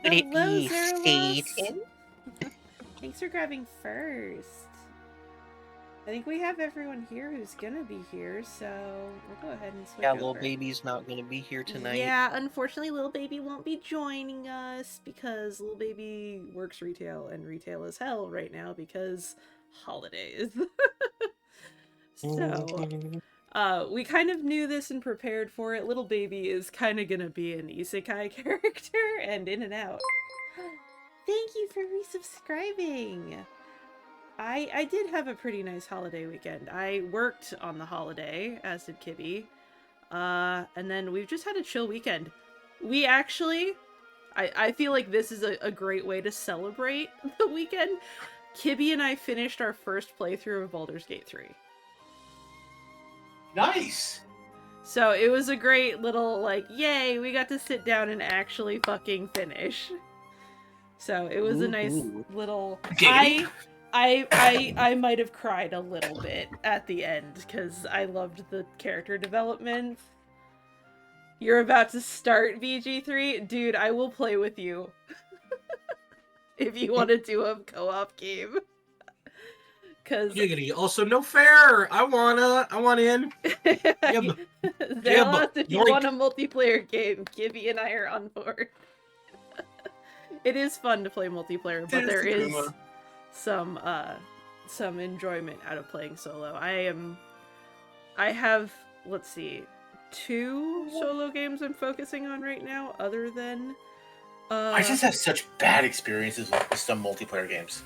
Would it Hello, be Zerlos. Satan? Thanks for grabbing first. I think we have everyone here who's gonna be here, so we'll go ahead and switch Yeah, over. little baby's not gonna be here tonight. Yeah, unfortunately, little baby won't be joining us because little baby works retail, and retail is hell right now because holidays. So, we kind of knew this and prepared for it. Little baby is kind of gonna be an isekai character and in and out. Thank you for resubscribing. I did have a pretty nice holiday weekend. I worked on the holiday, as did Kibby. And then we've just had a chill weekend. We actually, I feel like this is a great way to celebrate the weekend. Kibby and I finished our first playthrough of Baldur's Gate 3. Nice! So it was a great little, like, yay, we got to sit down and actually fucking finish. So it was a nice little... I might have cried a little bit at the end because I loved the character development. You're about to start VG3? Dude, I will play with you. If you want to do a co-op game. Giggity. Also, no fair. I want in. Zelos, if you want a multiplayer game, Gibby and I are on board. It is fun to play multiplayer, but there is some enjoyment out of playing solo. I have, let's see, 2 solo games I'm focusing on right now, other than I just have such bad experiences with some multiplayer games.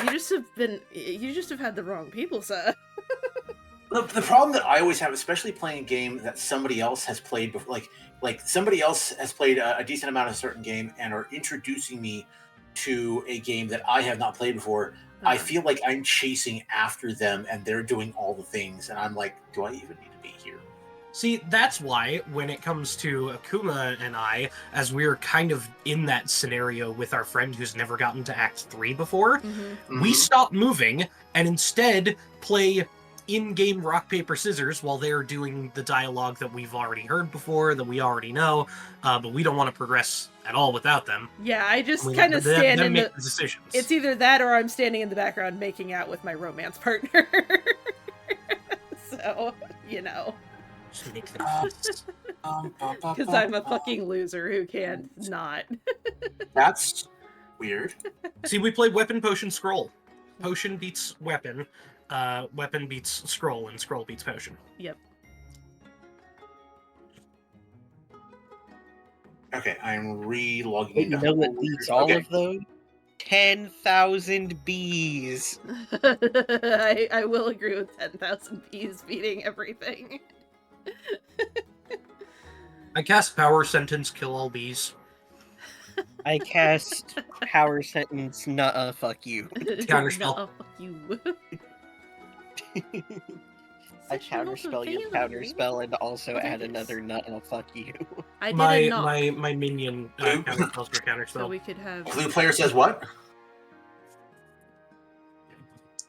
You just have had the wrong people, sir. The problem that I always have, especially playing a game that somebody else has played before, like somebody else has played a decent amount of a certain game and are introducing me to a game that I have not played before, I feel like I'm chasing after them and they're doing all the things, and I'm like, do I even need to be here? See, that's why when it comes to Akuma and I, as we're kind of in that scenario with our friend who's never gotten to Act 3 before, we stop moving and instead play in-game rock, paper, scissors while they're doing the dialogue that we've already heard before, that we already know, but we don't want to progress at all without them. Yeah, I just kind of stand in the decisions. It's either that or I'm standing in the background making out with my romance partner. So, you know. Because I'm a fucking loser who can't not. That's weird. See, we play weapon, potion, scroll. Potion beats weapon. Weapon beats scroll, and scroll beats potion. Yep. Okay, I'm re-logging You into know what beats all of those? 10,000 bees. I will agree with 10,000 bees beating everything. I cast Power Sentence, kill all bees. I cast Power Sentence, nuh-uh, fuck you. Counterspell. Nuh-uh, fuck you. I counterspell your counterspell and also add another nuh-uh, fuck you. I did my minion counterspells your counterspell. So we could have... Blue player says what?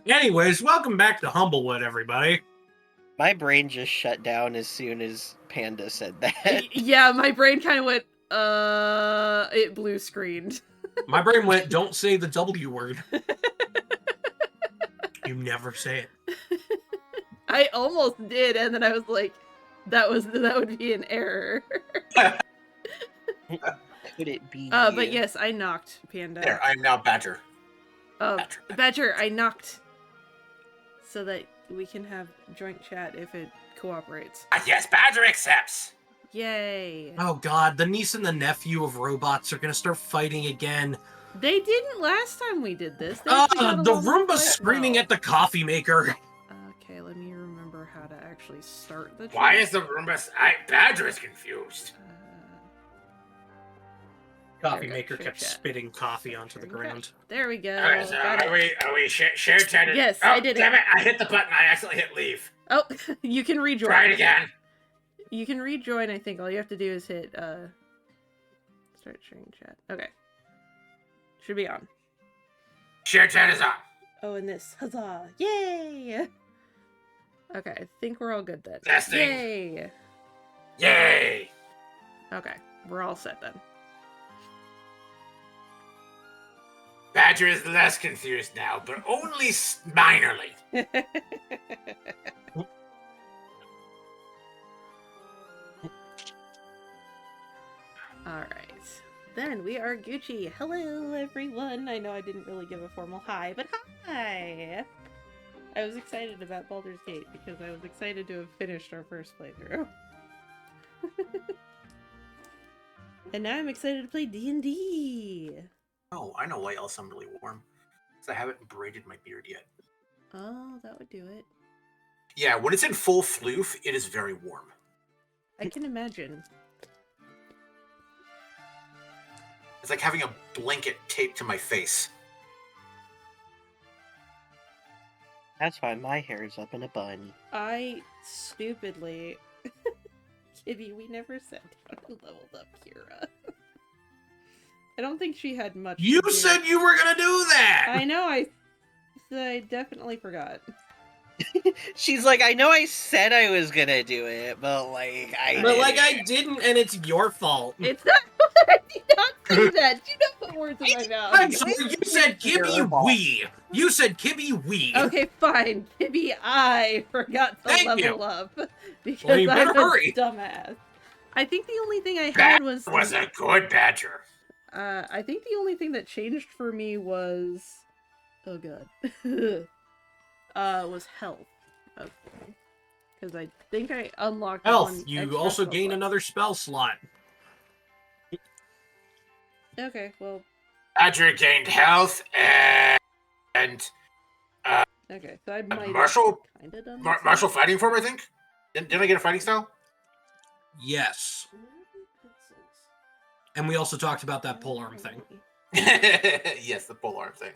Anyways, welcome back to Humblewood, everybody. My brain just shut down as soon as Panda said that. Yeah, my brain kind of went, it blue screened. My brain went, don't say the W word. You never say it. I almost did, and then I was like, that would be an error. Could it be? But yes, I knocked Panda. There, I am now Badger. Badger, I knocked. So that we can have joint chat if it cooperates. Yes, Badger accepts! Yay. Oh god, the niece and the nephew of robots are gonna start fighting again. They didn't last time we did this. The Roomba screaming at the coffee maker. Okay, let me remember how to actually start the chat. Why is the Roomba... Badger is confused. Coffee maker kept spitting coffee onto the ground. There we go. Alright, so are we share chatted? Yes, I did damn it! I hit the button. I accidentally hit leave. Oh, you can rejoin. Try it again. You can rejoin, I think. All you have to do is hit, start sharing chat. Okay. Should be on. Share chat is on. Oh, and this. Huzzah! Yay! Okay, I think we're all good then. Testing. Yay! Yay! Okay, we're all set then. Badger is less confused now, but only minorly. Alright. Then we are Gucci. Hello, everyone. I know I didn't really give a formal hi, but hi! I was excited about Baldur's Gate because I was excited to have finished our first playthrough. And now I'm excited to play D&D! Oh, I know why else I'm really warm. Because I haven't braided my beard yet. Oh, that would do it. Yeah, when it's in full floof, it is very warm. I can imagine. It's like having a blanket taped to my face. That's why my hair is up in a bun. I stupidly... Kitty, we never said how to level up Kira. I don't think she had much. You said you were gonna do that! I know, I definitely forgot. She's like, I know I said I was gonna do it, but like I didn't, and it's your fault. It's not. I did not say that. Do not put words in my mouth. I'm sorry, you said Kibby we. You said Kibby we. Okay, fine. Maybe I forgot to level up because Well, you I'm better a hurry. dumbass. I think the only thing I had That was a good Badger. I think the only thing that changed for me was oh god. Was health. Okay. Because I think I unlocked Health. one You extra also spell gain slot. another spell slot. Okay, well, Badger gained health and okay, so I might martial kind of done martial fighting form, I think. Didn't I get a fighting style? Yes. And we also talked about that polearm thing. Yes, the polearm thing.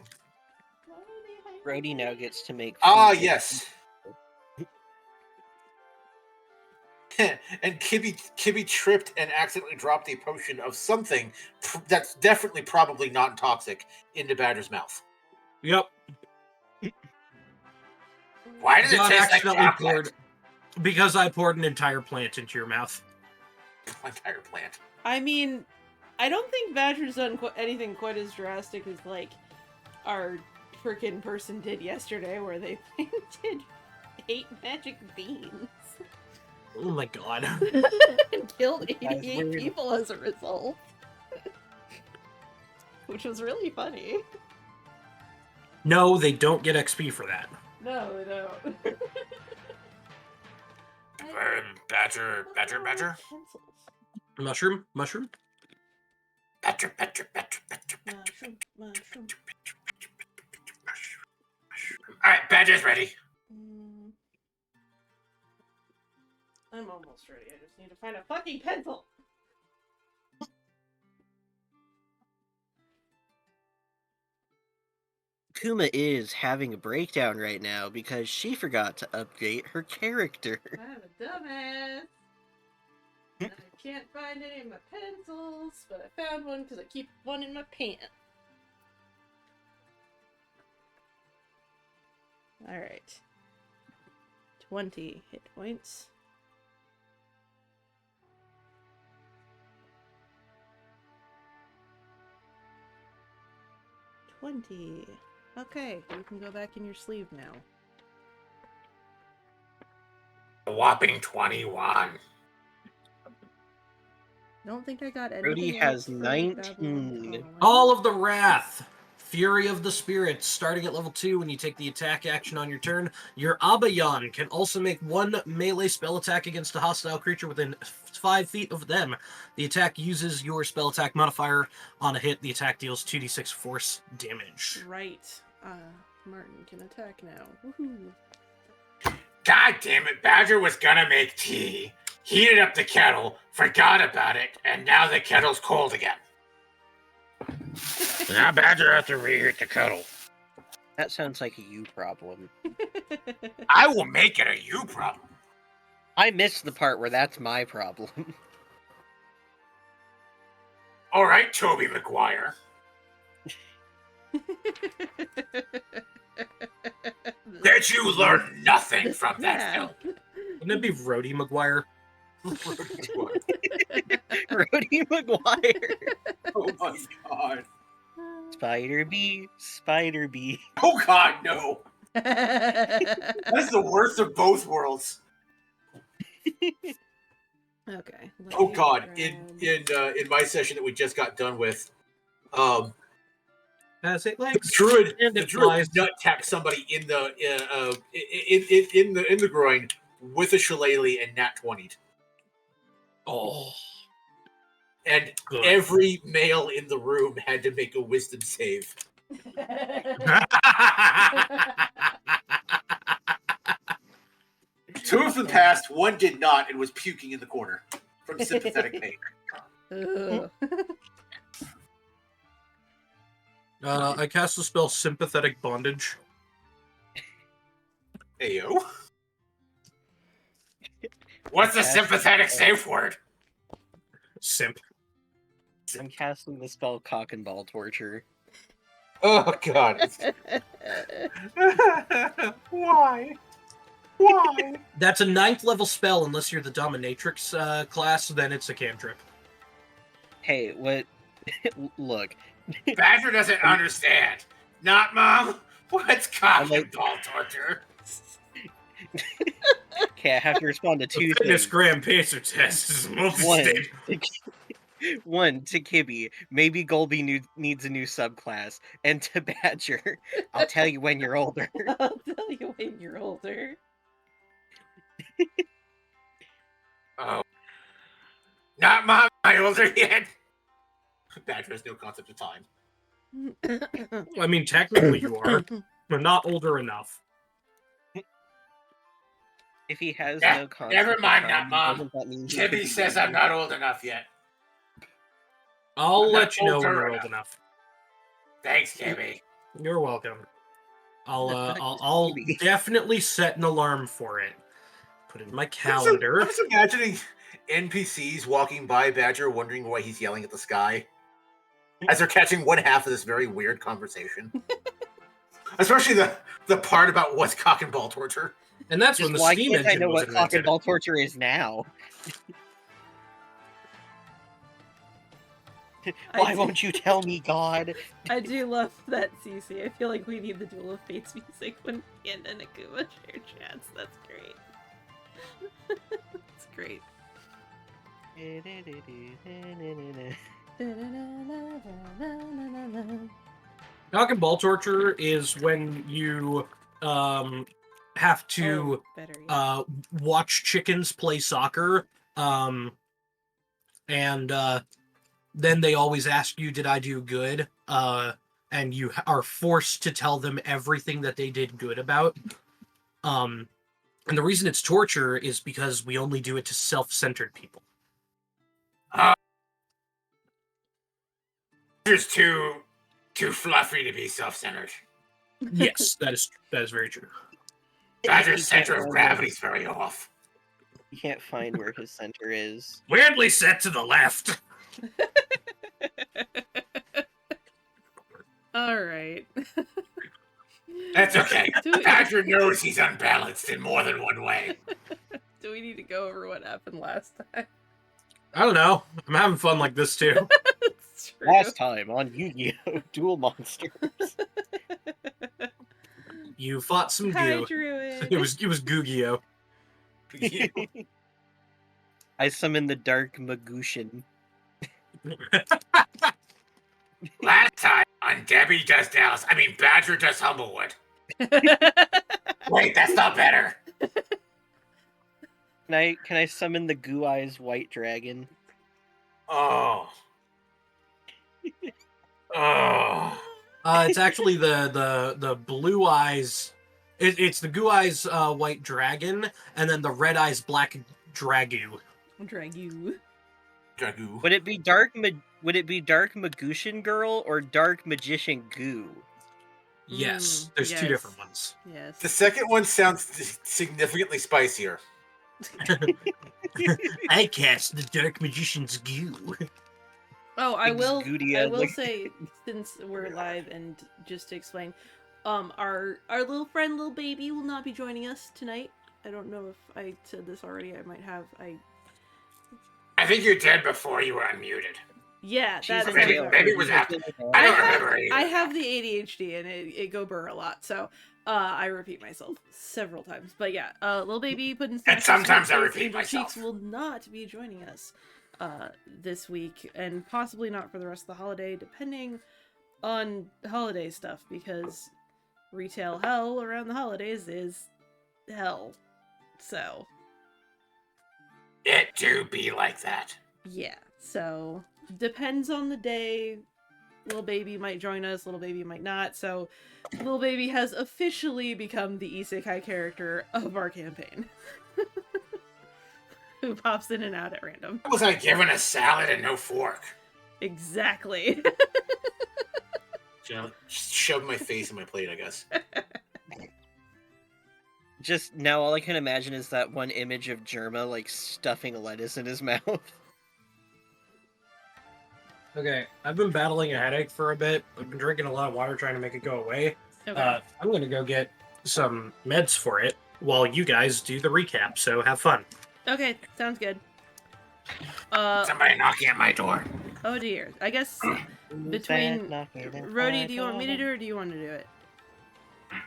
Brody now gets to make. Ah, food. yes. And Kibby tripped and accidentally dropped a potion of something that's definitely probably non-toxic into Badger's mouth. Yep. Why does it God taste like accidentally chocolate? poured because I poured an entire plant into your mouth. Entire plant. I mean, I don't think Badger's done anything quite as drastic as, like, our frickin' person did yesterday, where they planted 8 magic beans. Oh my god. And killed That's 88 weird. people as a result. Which was really funny. No, they don't get XP for that. No, they don't. Badger. Pencils. Mushroom? Mushroom. Alright, Badger's ready. I'm almost ready. I just need to find a fucking pencil. Kuma is having a breakdown right now because she forgot to update her character. I'm a dumbass. I can't find any of my pencils, but I found one because I keep one in my pants. Alright. 20 hit points. Okay, you can go back in your sleeve now. A whopping 21. Don't think I got anything. Brody else has for 19. Babylon Calling. All of the Wrath. Fury of the Spirits. Starting at level 2 when you take the attack action on your turn. Your Abayan can also make one melee spell attack against a hostile creature within 5 feet of them. The attack uses your spell attack modifier. On a hit, the attack deals 2d6 force damage. Right. Martin can attack now. Woohoo. God damn it, Badger was gonna make tea, heated up the kettle, forgot about it, and now the kettle's cold again. Now Badger has to reheat the kettle. That sounds like a you problem. I will make it a you problem. I missed the part where that's my problem. Alright, Toby Maguire. Did you learn nothing from that film? Wouldn't it be Rhodey Maguire? Brody Maguire. Oh my god. Spider bee, spider bee. Oh God, no! That's the worst of both worlds. Okay. Oh God, in my session that we just got done with, Has 8 the legs. druid And the it druid flies. nut tapped somebody in the groin with a shillelagh and nat 20'd. Oh, And good. every male in the room had to make a wisdom save. Two of them passed, one did not, and was puking in the corner from sympathetic pain. Ugh. I cast the spell Sympathetic Bondage. Ayo. What's the sympathetic safe word? Simp. I'm casting the spell Cock and Ball Torture. Oh God. Why? Why? That's a 9th level spell unless you're the Dominatrix class, then it's a cantrip. Hey, what? Look, Badger doesn't understand. Not Mom? What's cock I'm like- and ball torture? okay, I have to respond to The two fitness things. gram pacer test is multi-stage. One, to Kibby, maybe Golby needs a new subclass. And to Badger, I'll tell you when you're older. I'll tell you when you're older. Oh. Not Mom, am I older yet? Badger has no concept of time. I mean, technically you are, but not older enough. If he has Yeah, no concept never of mind time, that, Mom. doesn't that mean he Tibby could be says I'm older? not old enough yet. I'll I'm let not you know when older you're old enough. enough. Thanks, Kibby. You're welcome. I'll The fuck is I'll Kibby? definitely set an alarm for it. Put it in my calendar. I'm just imagining NPCs walking by Badger wondering why he's yelling at the sky. As they're catching one half of this very weird conversation. Especially the part about what's cock and ball torture. And that's Just when the why steam can't I engine know was what Cock and invented. Ball Torture is now? Why won't you tell me, God? I do love that, Cece. I feel like we need the Duel of Fates music when Ian and Akuma share chats. That's great. That's great. Cock and ball torture is when you have to Better, yeah. watch chickens play soccer, and then they always ask you, "Did I do good?" And you are forced to tell them everything that they did good about. And the reason it's torture is because we only do it to self-centered people. Badger's too fluffy to be self-centered. Yes, that is very true. Badger's center of gravity is very off. You can't find where his center is. Weirdly set to the left. Alright. That's okay. Do we- Badger knows he's unbalanced in more than one way. Do we need to go over what happened last time? I don't know. I'm having fun like this too. It's true. Last time on Yu-Gi-Oh! Duel Monsters. You fought some Hi, goo. Druid. It was Gugio. I summoned the Dark Magushin. Last time on Debbie Does Dallas, Badger Does Humblewood. Wait, that's not better. Can I summon the Goo Eyes White Dragon? Oh. Oh. It's actually the blue eyes. It's the goo eyes white dragon, and then the red eyes black dragu. Dragu. Dragu. Would it be Dark Magushin Girl or Dark Magician Goo? Yes, there's two yes. different ones. Yes. The second one sounds significantly spicier. I cast the Dark Magician's goo. Oh, I will Exgudia, say, since we're live, and just to explain, our little friend, little baby, will not be joining us tonight. I don't know if I said this already. I might have. I think you're dead before you were unmuted. Yeah, She's that in sounds jail. about Maybe right. it was for after. killing I I don't have, remember either. I have the ADHD and it go burr a lot, so I repeat myself several times. But yeah, little baby Puddin' And Snatcher, sometimes Sweet I Face, repeat Angel Cheeks myself. will not be joining us this week, and possibly not for the rest of the holiday, depending on holiday stuff, because retail hell around the holidays is hell. So It do be like that. yeah, so depends on the day. Little baby might join us, little baby might not. So little baby has officially become the isekai character of our campaign. Who pops in and out at random. I was like given a salad and no fork. Exactly. Just shoved my face in my plate, I guess. Just now, all I can imagine is that one image of Germa like stuffing lettuce in his mouth. Okay, I've been battling a headache for a bit. I've been drinking a lot of water trying to make it go away. Okay. I'm going to go get some meds for it while you guys do the recap, so have fun. Okay, sounds good. Somebody knocking at my door. Oh dear. I guess between Rhodey, do you want me to do it or do you want to do it?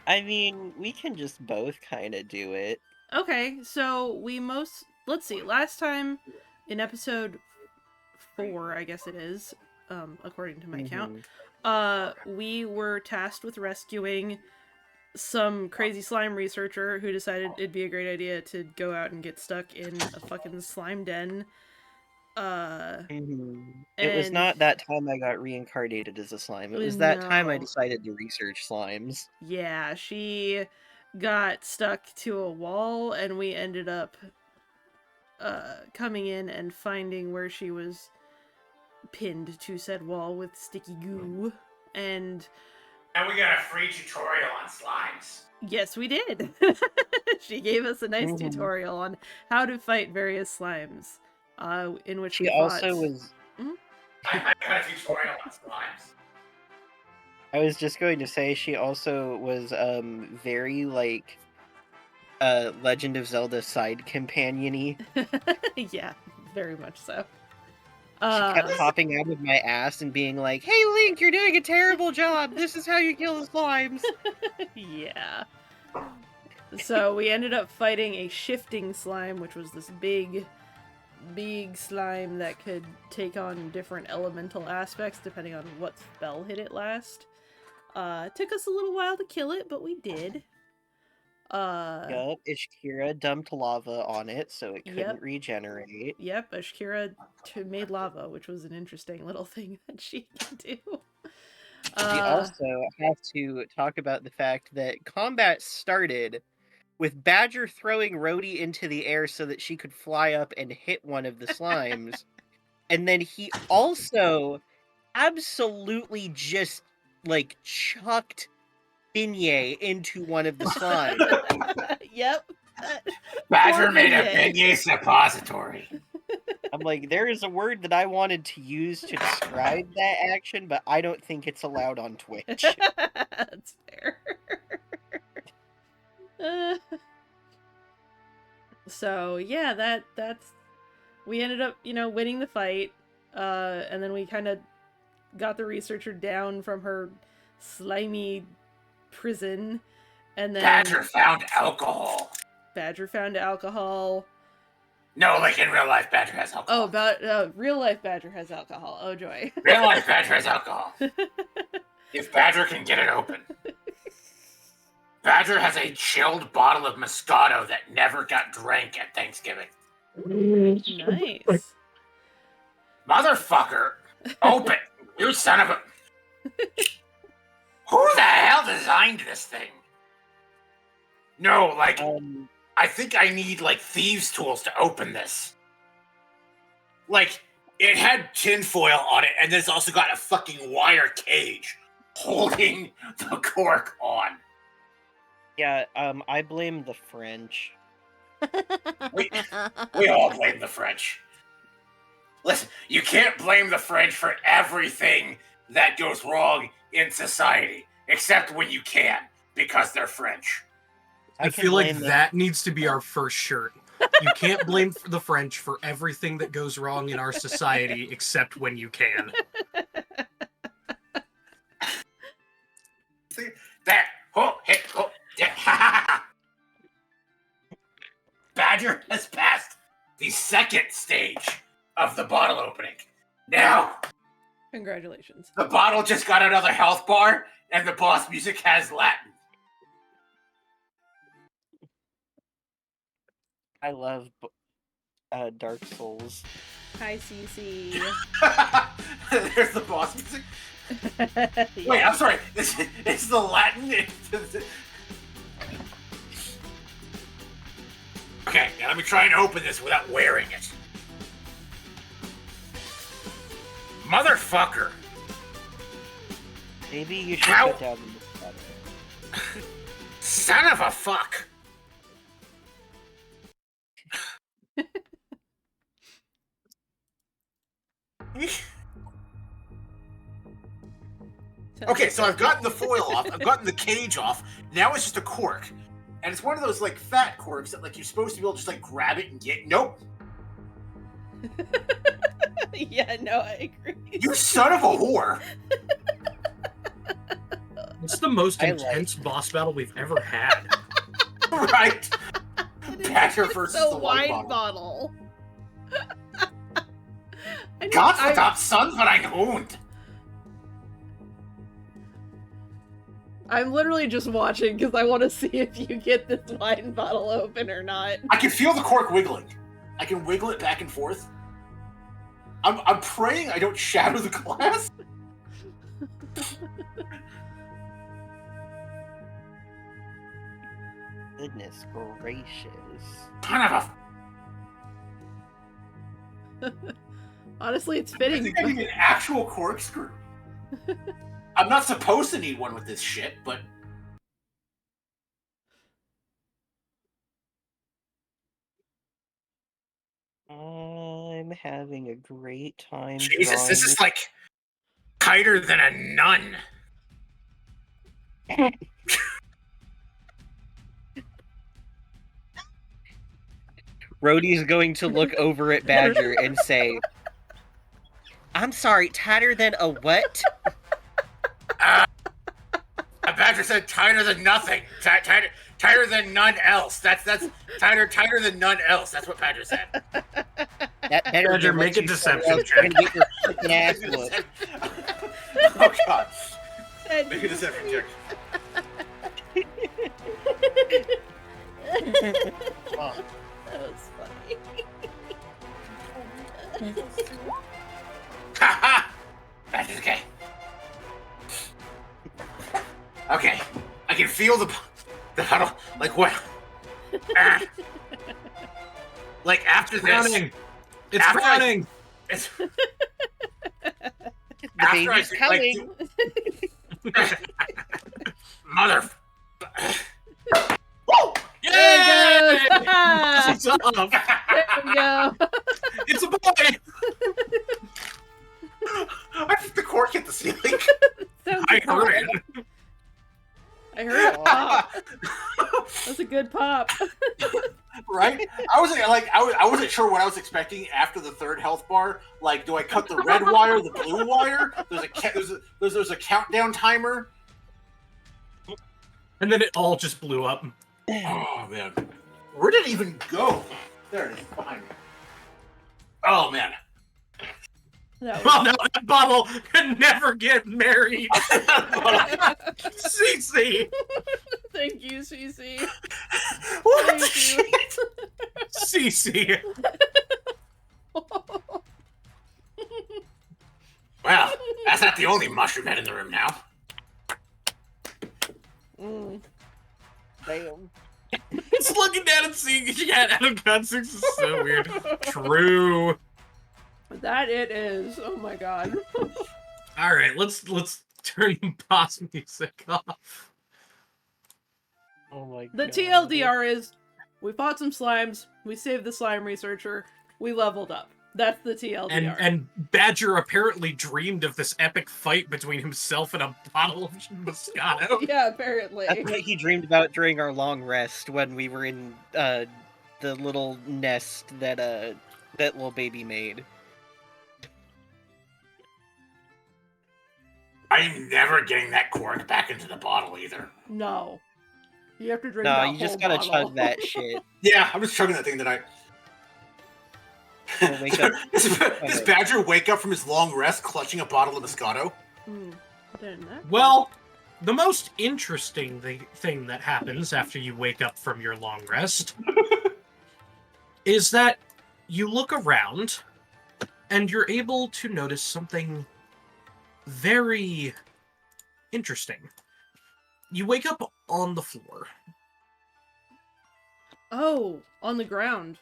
I mean, we can just both kind of do it. Okay, so let's see, last time in episode 4, I guess it is, according to my count, we were tasked with rescuing some crazy slime researcher who decided it'd be a great idea to go out and get stuck in a fucking slime den. It was not that time I got reincarnated as a slime. It was that time I decided to research slimes. Yeah, she got stuck to a wall, and we ended up coming in and finding where she was pinned to said wall with sticky goo. And we got a free tutorial on slimes. yes, we did. She gave us a nice tutorial on how to fight various slimes. In which she also was. I got a tutorial on slimes. I was just going to say she also was very like Legend of Zelda side companion-y. Yeah, very much so. She kept popping out of my ass and being like, "Hey Link, you're doing a terrible job. This is how you kill the slimes." Yeah. So we ended up fighting a shifting slime, which was this big slime that could take on different elemental aspects depending on what spell hit it last. It took us a little while to kill it, but we did. Yup, Ishkira dumped lava on it so it couldn't regenerate. Yep, Ashkira made lava, which was an interesting little thing that she can do. We also have to talk about the fact that combat started with Badger throwing Rhodey into the air so that she could fly up and hit one of the slimes. And then he also absolutely just, like, chucked Beignet into one of the slimes. Yep. Badger made a beignet suppository. I'm like, there is a word that I wanted to use to describe that action, but I don't think it's allowed on Twitch. That's fair. So yeah, that's we ended up, winning the fight, and then we kind of got the researcher down from her slimy prison, and then Badger found alcohol. Badger found alcohol. No, like in real life, Badger has alcohol. Oh, real life Badger has alcohol. Oh joy. Real life Badger has alcohol. If Badger can get it open. Badger has a chilled bottle of Moscato that never got drank at Thanksgiving. Nice. Motherfucker, open! You son of a... Who the hell designed this thing? No, like, I think I need, like, thieves' tools to open this. Like, it had tinfoil on it, and then it's also got a fucking wire cage holding the cork on. Yeah, I blame the French. We all blame the French. Listen, you can't blame the French for everything that goes wrong in society, except when you can, because they're French. I feel like that needs to be our first shirt. You can't blame the French for everything that goes wrong in our society, except when you can. See that? Oh, hey, oh, yeah. Badger has passed the second stage of the bottle opening. Now, Congratulations. the bottle just got another health bar, and the boss music has Latin. I love Dark Souls. Hi, Cece. There's the boss music. Wait, I'm sorry. It's the Latin. Okay, now let me try and open this without wearing it. Motherfucker. Maybe you should Ow. put down the water. Son of a fuck. Okay, so I've gotten the foil off. I've gotten the cage off. Now it's just a cork. And it's one of those, like, fat corks that, like, you're supposed to be able to just, like, grab it and get... Nope. Yeah, no, I agree. You son of a whore. It's the most I intense boss battle we've ever had. Right? Badger It's versus a the wine wine bottle. I Gott I- verdammt, son von ein Hund. I'm literally just watching because I want to see if you get this wine bottle open or not. I can feel the cork wiggling. I can wiggle it back and forth. I'm praying I don't shatter the glass. Goodness gracious. Son of a... Honestly, it's I fitting. think I need an actual corkscrew. I'm not supposed to need one with this shit, but... I'm having a great time. Jesus, this drawing is like tighter than a nun. Rhodey's going to look over at Badger and say, I'm sorry, tighter than a what? Badger said tighter than nothing. Tighter than none else. That's tighter than none else. That's what Badger said. That better Badger, than make what a you deception said, or else check. you're gonna get your freaking ass whooped. Oh god. And- Make a deception check. Oh, That was funny. Haha! That's okay. Okay. I can feel the puddle. Like what? Ah. Like after this. Frowning! It's After I- frowning! It's, the after I baby's like, coming. Mother. Woo! There Yay! it goes! It's off! There we go. It's a boy! I think the cork hit the ceiling. Sounds I like heard that. it. I heard it pop. That's a good pop. Right? I wasn't sure what I was expecting after the third health bar. Like, do I cut the red wire, the blue wire? There's a countdown timer. And then it all just blew up. Oh man, where did it even go? There it is, behind me. Oh man. That Well, was... now that bottle can never get married. Cece! Thank you, Cece. What the Thank you. Cece! Well, that's not the only mushroom head in the room now. Damn. It's looking down and seeing Cat out of context is so weird. True. That it is. Oh my god. Alright, let's turn the boss music off. Oh my The god. TLDR is, we fought some slimes, we saved the slime researcher, we leveled up. That's the TLDR. And Badger apparently dreamed of this epic fight between himself and a bottle of Moscato. Yeah, apparently. That's what he dreamed about during our long rest when we were in the little nest that that little baby made. I'm never getting that cork back into the bottle either. No. You have to drink No, that you just whole gotta bottle. chug that shit. Yeah, I'm just chugging that thing tonight. We'll wake up. Does Badger wake up from his long rest clutching a bottle of Moscato? Well, the most interesting thing that happens after you wake up from your long rest is that you look around and you're able to notice something very interesting. You wake up on the floor. Oh, on the ground.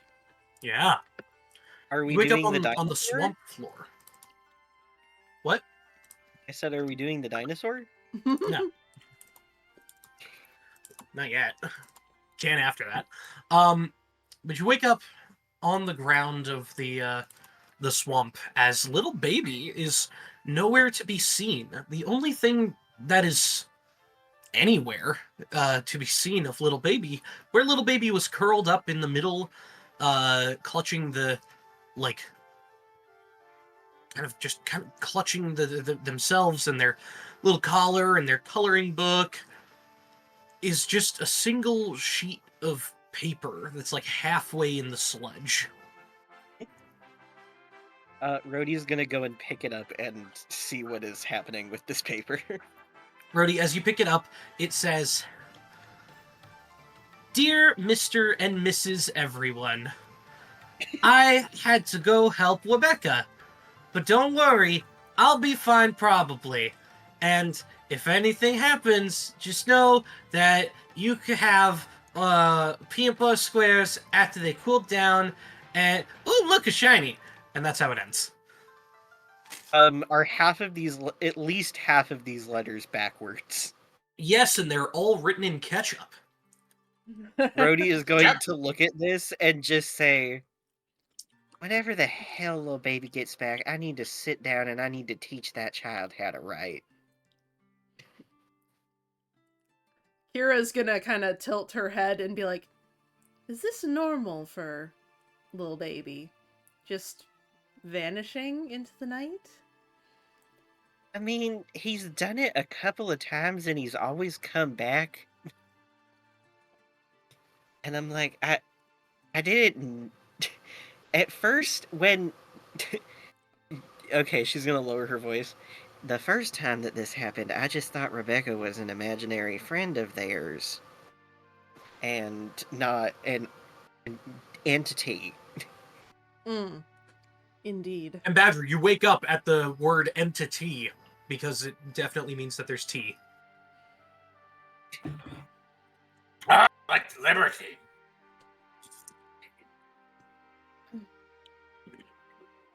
Yeah. Are we You wake up doing the dinosaur? on the swamp floor. What? I said, are we doing the dinosaur? No. Not yet. Can after that. But you wake up on the ground of the swamp as little baby is nowhere to be seen. The only thing that is anywhere to be seen of little baby, where little baby was curled up in the middle, clutching the, like, kind of clutching themselves and their little collar and their coloring book, is just a single sheet of paper that's like halfway in the sludge. Rhodey's gonna go and pick it up and see what is happening with this paper. Rhodey, as you pick it up, it says, "Dear Mr. and Mrs. Everyone, I had to go help Rebecca, but don't worry, I'll be fine probably. And if anything happens, just know that you could have peanut butter squares after they cool down, and ooh, look, a shiny." And that's how it ends. Are at least half of these letters backwards? Yes, and they're all written in ketchup. Rhodey is going to look at this and just say, whenever the hell little baby gets back, I need to sit down and I need to teach that child how to write. Kira's gonna kind of tilt her head and be like, is this normal for little baby? Just vanishing into the night? I mean, he's done it a couple of times and he's always come back. And I'm like, I didn't... At first, when... Okay, she's gonna lower her voice. The first time that this happened, I just thought Rebecca was an imaginary friend of theirs. And not an entity. Indeed. And Badger, you wake up at the word entity, because it definitely means that there's tea. Like liberty.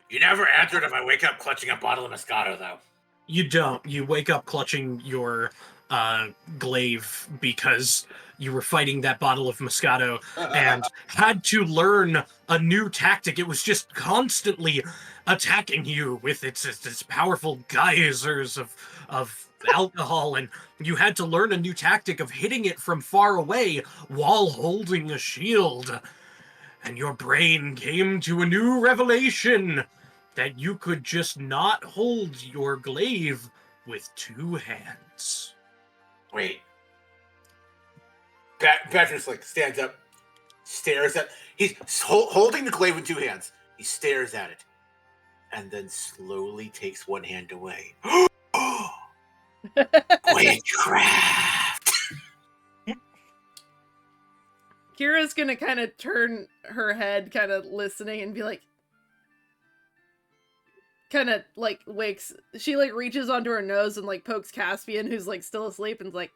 You never answered if I wake up clutching a bottle of Moscato, though. You don't. You wake up clutching your glaive because you were fighting that bottle of Moscato and had to learn a new tactic. It was just constantly attacking you with its powerful geysers of alcohol, and you had to learn a new tactic of hitting it from far away while holding a shield. And your brain came to a new revelation that you could just not hold your glaive with two hands. Wait. Patrick's like stands up, stares at. He's holding the glaive in two hands. He stares at it, and then slowly takes one hand away. Witchcraft. Kira's gonna kind of turn her head, kind of listening, and be like, kind of like wakes. She like reaches onto her nose and like pokes Caspian, who's like still asleep, and is like,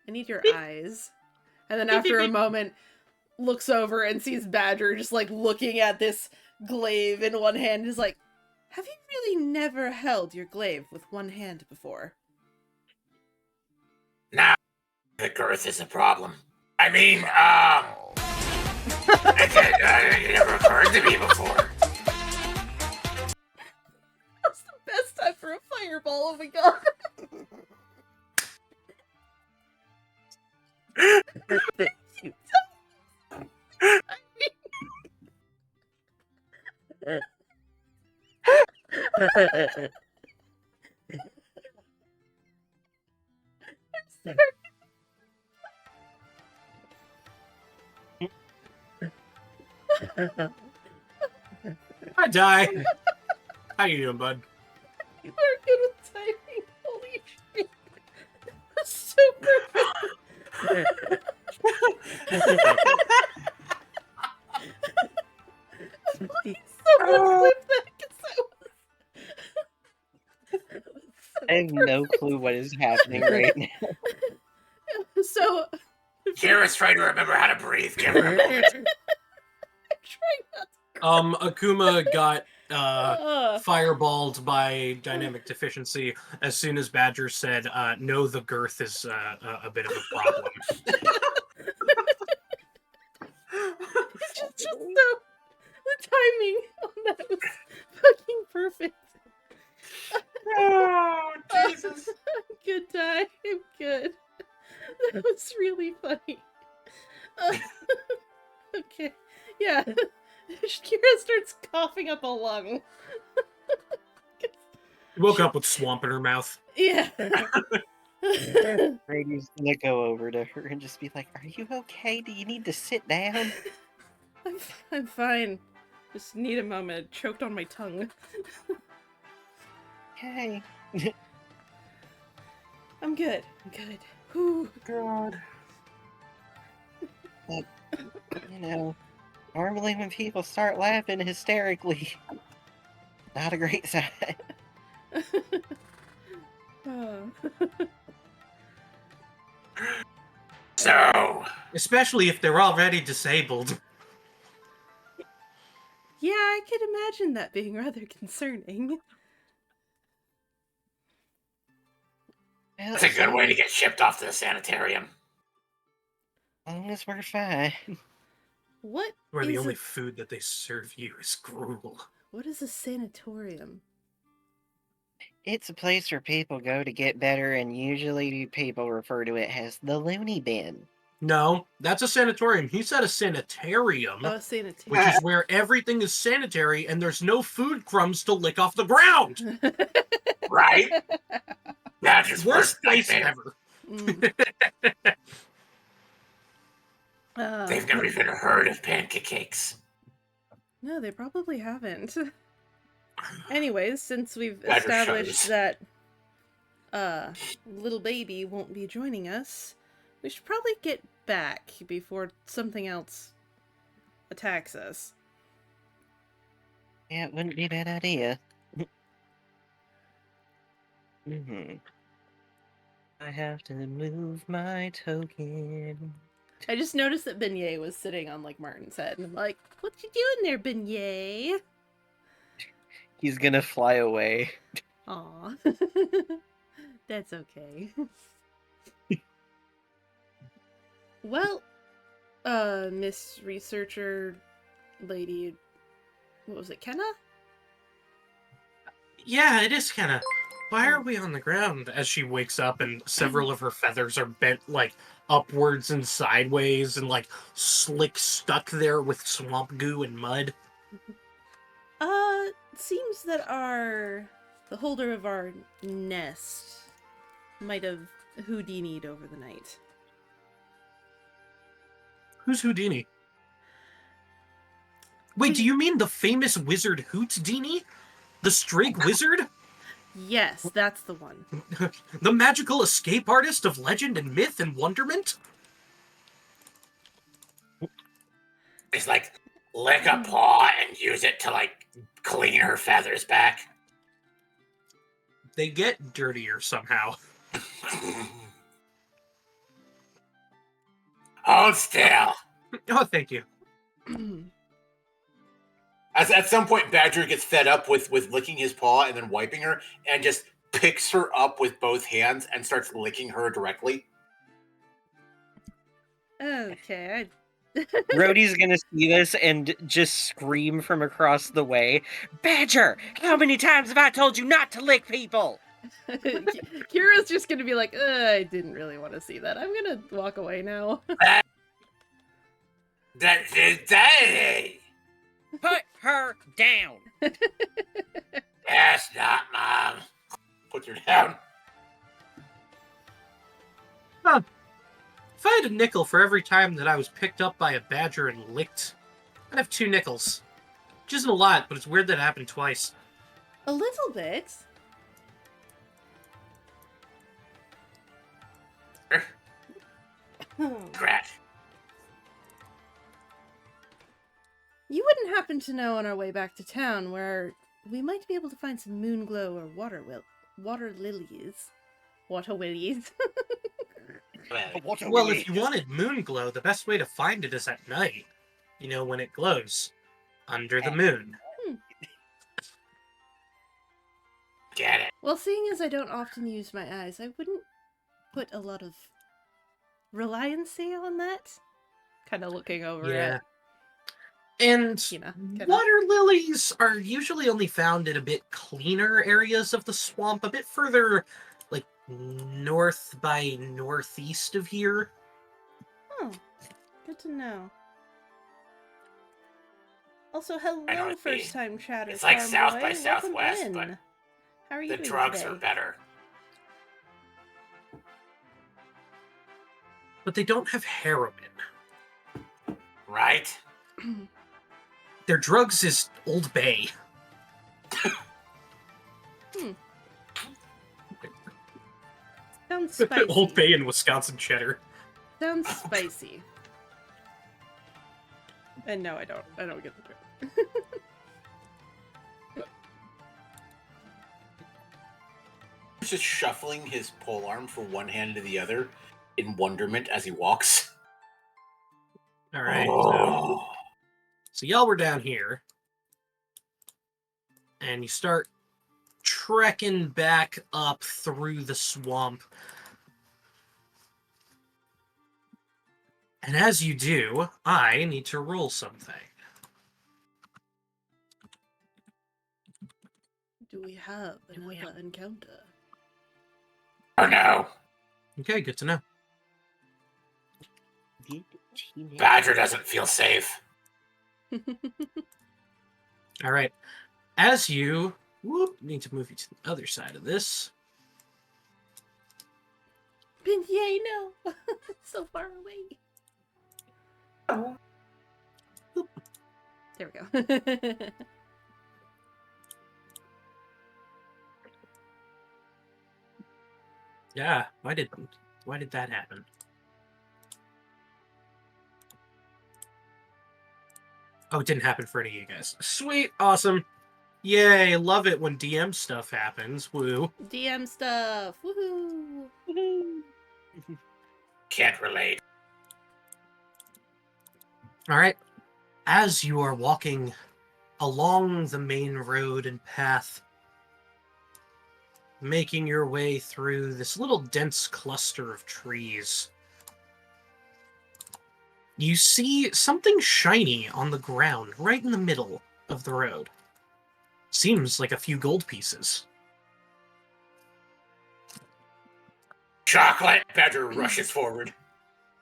I need your eyes. And then after a moment, looks over and sees Badger just like looking at this glaive in one hand. Is like, have you really never held your glaive with one hand before? Now, the girth is a problem. I mean, it never occurred to me before. That's the best time for a fireball. Oh my god. I Hi, Die. How you doing, bud? You are good with timing. Holy shit. That's so perfect. Please, someone clip that because that was so I have no perfect. clue what is happening right now. So, Kira's trying to remember how to breathe. Give her a moment. I'm trying not to. Akuma got Uh, fireballed by dynamic deficiency as soon as Badger said, no, the girth is a bit of a problem. it's just so. The timing on that was fucking perfect. Oh, Jesus. I'm good, Ty. I'm good. That was really funny. Okay. Yeah. Kira starts coughing up a lung. She woke up with swamp in her mouth. Yeah. Brady's gonna go over to her and just be like, "Are you okay? Do you need to sit down?" I'm fine. Just need a moment. Choked on my tongue. Okay. I'm good. I'm good. Whew. God. You know, normally when people start laughing hysterically, not a great sign. Oh. So, Especially if they're already disabled. Yeah, I could imagine that being rather concerning. that's a good way to get shipped off to the sanitarium. As long as we're fine. What Where the is only a, food that they serve you is gruel. what is a sanatorium? It's a place where people go to get better, and usually people refer to it as the loony bin. No, that's a sanatorium. He said a sanitarium, Oh, sanitarium. which is where everything is sanitary and there's no food crumbs to lick off the ground. Right? That's his Worst worst place nightmare. ever. They've never even heard of pancakes. No, they probably haven't. Anyways, since we've That established shows. that little baby won't be joining us, we should probably get back before something else attacks us. Yeah, it wouldn't be a bad idea. I have to move my token. I just noticed that Beignet was sitting on like Martin's head, and I'm like, "What you doing there, Beignet?" He's gonna fly away. Aw, that's okay. Well, Miss Researcher Lady, what was it, Kenna? Yeah, it is kind of. Why are we on the ground? As she wakes up and several of her feathers are bent like upwards and sideways and like slick stuck there with swamp goo and mud. Seems that the holder of our nest might have Houdini'd over the night. Who's Houdini? Wait, do you mean the famous wizard Houdini? The streak wizard? Yes, that's the one. The magical escape artist of legend and myth and wonderment? It's like, lick a paw and use it to, like, clean her feathers back. They get dirtier somehow. Hold still. Oh, thank you. As at some point, Badger gets fed up with licking his paw and then wiping her, and just picks her up with both hands and starts licking her directly. Okay, Rhodey's gonna see this and just scream from across the way, "Badger, how many times have I told you not to lick people?" Kira's just gonna be like, I didn't really want to see that. I'm gonna walk away now. That's it. Put her down. Yes, not Mom. Put her down. Huh. If I had a nickel for every time that I was picked up by a badger and licked, I'd have 2 nickels. Which isn't a lot, but it's weird that it happened twice. A little bit. Crash. You wouldn't happen to know on our way back to town where we might be able to find some moon glow or water lilies. Water willies. Well, if you wanted moon glow, the best way to find it is at night. You know, when it glows. Under the moon. Get it. Well, seeing as I don't often use my eyes, I wouldn't put a lot of reliancy on that. Kind of looking over Yeah. it. And Kinda. water lilies are usually only found in a bit cleaner areas of the swamp, a bit further, like, north by northeast of here. Oh, good to know. Also, I hello, know first time chatter. it's like farm South boy. by Welcome Southwest, in. but How are you the doing drugs today? are better. But they don't have heroin. Right? Their drugs is Old Bay. Sounds spicy. Old Bay and Wisconsin cheddar. Sounds spicy. And no, I don't get the joke. He's just shuffling his polearm from one hand to the other in wonderment as he walks. Alright, Oh. so y'all were down here. And you start trekking back up through the swamp. And as you do, I need to roll something. Do we have another encounter? Oh no. Okay, good to know. Badger doesn't feel safe. Alright. As you need to move you to the other side of this. Yay, no! So far away. There we go. Yeah, why did that happen? Oh, it didn't happen for any of you guys. Sweet, awesome. Yay, love it when DM stuff happens. Woo. DM stuff. Woohoo! Can't relate. Alright. As you are walking along the main road and path, making your way through this little dense cluster of trees, you see something shiny on the ground right in the middle of the road. Seems like a few gold pieces. Chocolate! Badger rushes forward.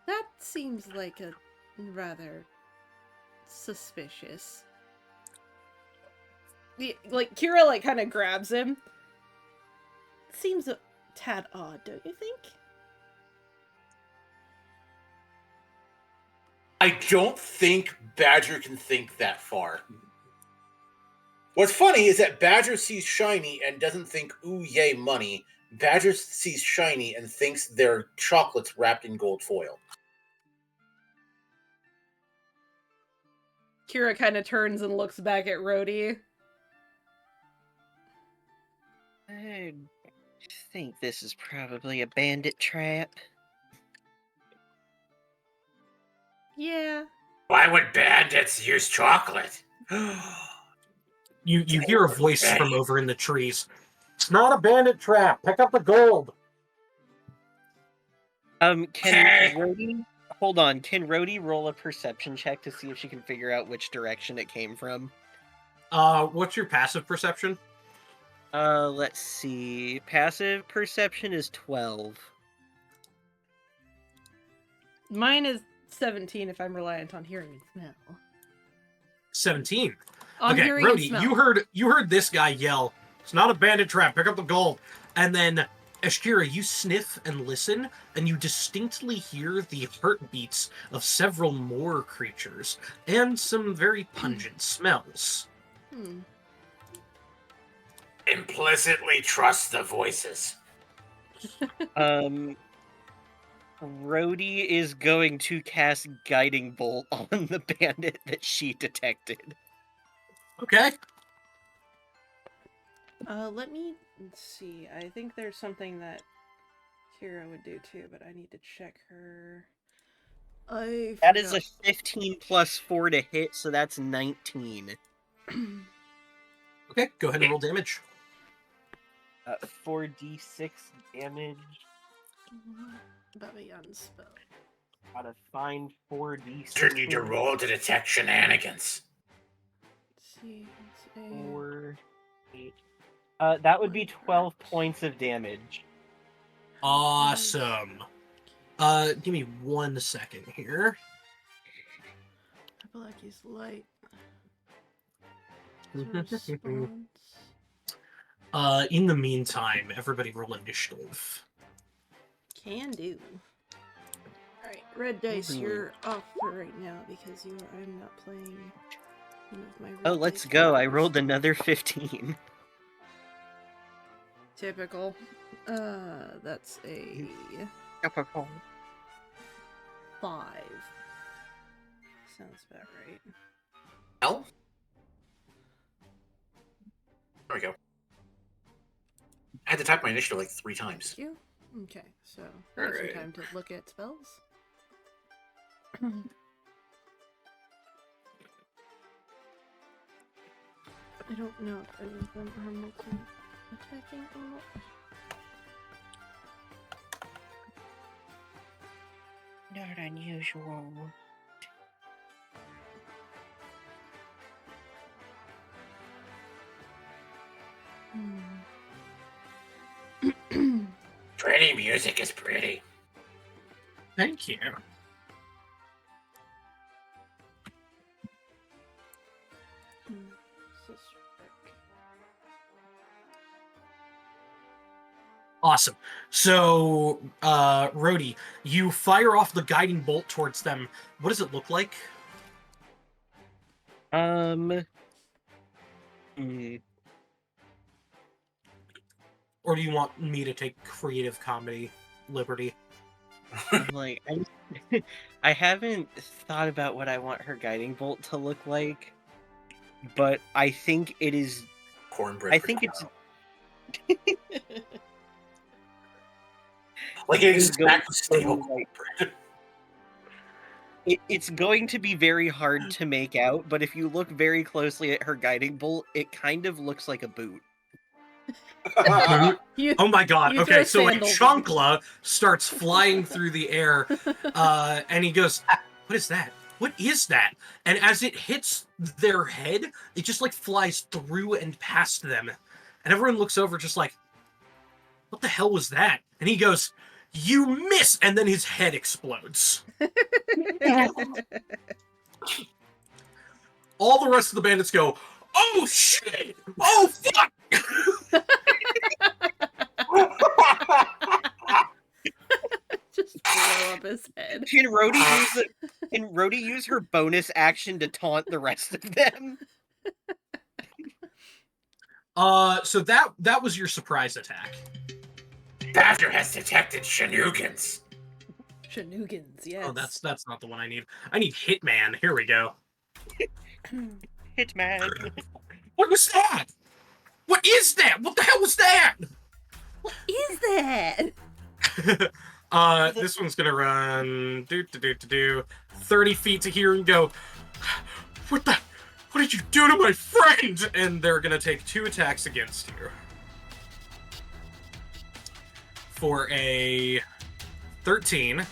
That seems like a rather suspicious. Like Kira kind of grabs him. Seems a tad odd, don't you think? I don't think Badger can think that far. What's funny is that Badger sees shiny and doesn't think, ooh, yay, money. Badger sees shiny and thinks they're chocolates wrapped in gold foil. Kira kind of turns and looks back at Rhodey. I think this is probably a bandit trap. Yeah. Why would bandits use chocolate? You hear a voice from over in the trees. It's not a bandit trap. Pick up the gold. Can Rhodey... Hold on, can Rhodey roll a perception check to see if she can figure out which direction it came from? What's your passive perception? Let's see. Passive perception is 12. Mine is 17 if I'm reliant on hearing and smell. 17. On Okay, hearing and Rhodey, smell. you heard this guy yell, "It's not a bandit trap, pick up the gold." And then, Ashkira, you sniff and listen, and you distinctly hear the heartbeats of several more creatures, and some very pungent smells. Implicitly trust the voices. Rhodey is going to cast Guiding Bolt on the bandit that she detected. Okay. Let me see. I think there's something that Kira would do too, but I need to check her. That is a 15 plus 4 to hit, so that's 19. Okay, go ahead and roll damage. 4d6 damage. Baba Yan spell. Gotta find 4d6. You need to roll to detect shenanigans. Let's see. It's 4, 8. That would be 12 points of damage. Awesome. Give me 1 second here. I feel like he's light. Response. In the meantime, everybody roll initiative. Can do. Alright, red dice, you're off for right now because I'm not playing one of my red Oh, let's dice go. I characters. rolled another 15. Typical. That's a 5. Sounds about right. Hell? There we go. I had to type my initiative like 3 times. Thank you. Okay, so I have some Alright. time to look at spells. I don't know if any of them are multi-attacking or not. Not unusual. Pretty music is pretty. Thank you. Awesome. So, Rhodey, you fire off the guiding bolt towards them. What does it look like? Or do you want me to take creative comedy liberty? Like, I haven't thought about what I want her guiding bolt to look like, but I think it is. Cornbread. I think it's. Like an exact stable Like, cornbread. It's going to be very hard to make out, but if you look very closely at her guiding bolt, it kind of looks like a boot. Oh my god, you okay, throw so a sandals. chancla starts flying through the air, and he goes, what is that? What is that? And as it hits their head, it just like flies through and past them. And everyone looks over just like, what the hell was that? And he goes, you miss! And then his head explodes. All the rest of the bandits go, oh shit! Oh fuck! Just blow up his head. Can Rhodey use her bonus action to taunt the rest of them? So that was your surprise attack. Badger has detected shenanigans. Shenanigans, yes. Oh, that's not the one I need. I need Hitman. Here we go. Hitman. What was that? What is that? What the hell was that? What is that? This one's gonna run 30 feet to here and go, what did you do to my friend? And they're gonna take 2 attacks against you. For a 13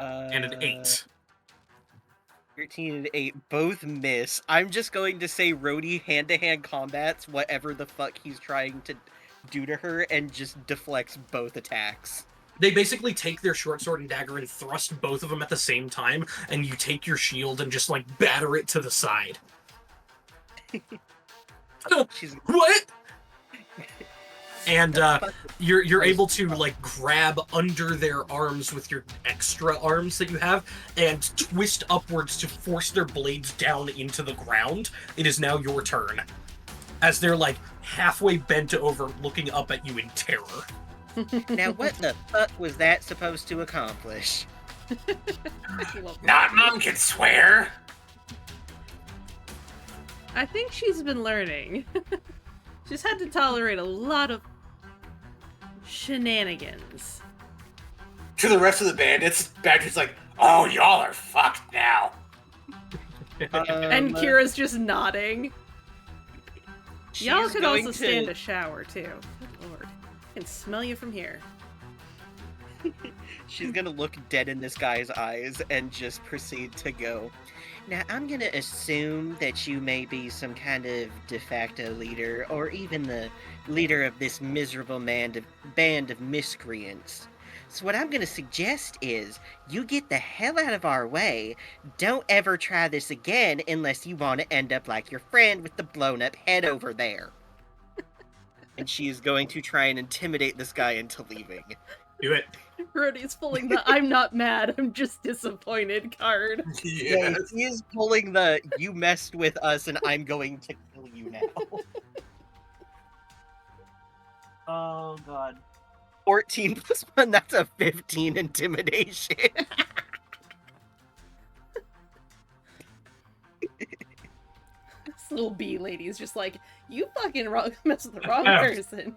and an 8. 13 and 8 both miss. I'm just going to say Rhodey hand-to-hand combats whatever the fuck he's trying to do to her and just deflects both attacks. They basically take their short sword and dagger and thrust both of them at the same time, and you take your shield and just like batter it to the side. She's What? And Fuck you're Christ. able to like grab under their arms with your extra arms that you have and twist upwards to force their blades down into the ground. It is now your turn. As they're like halfway bent over looking up at you in terror. Now, what the fuck was that supposed to accomplish? Not Mom can swear. I think she's been learning. She's had to tolerate a lot of shenanigans. To the rest of the bandits, Badger's like, "Oh, y'all are fucked now." And Kira's just nodding. Y'all she's could going also to- stand a shower, too. Good lord. I can smell you from here. She's gonna look dead in this guy's eyes and just proceed to go. Now, I'm gonna assume that you may be some kind of de facto leader, or even the leader of this miserable band of miscreants. So what I'm gonna suggest is, you get the hell out of our way, don't ever try this again unless you want to end up like your friend with the blown up head over there. And she is going to try and intimidate this guy into leaving. Do it. Brody's pulling the I'm not mad, I'm just disappointed card. Yeah, he is pulling the you messed with us and I'm going to kill you now. Oh god. 14 plus 1, that's a 15 intimidation. This little bee lady is just like, you fucking mess with the wrong person.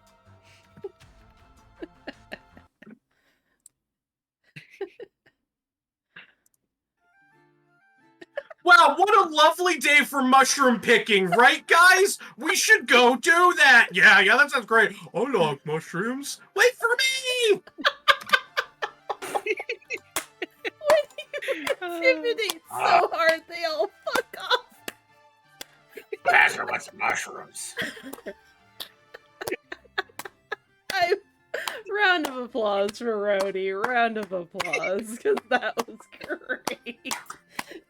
Wow, what a lovely day for mushroom picking, right, guys? We should go do that. Yeah, that sounds great. I like mushrooms. Wait for me! Intimidate so hard they all fuck off. Badger wants mushrooms. Round of applause for Rhodey. Round of applause, because that was great.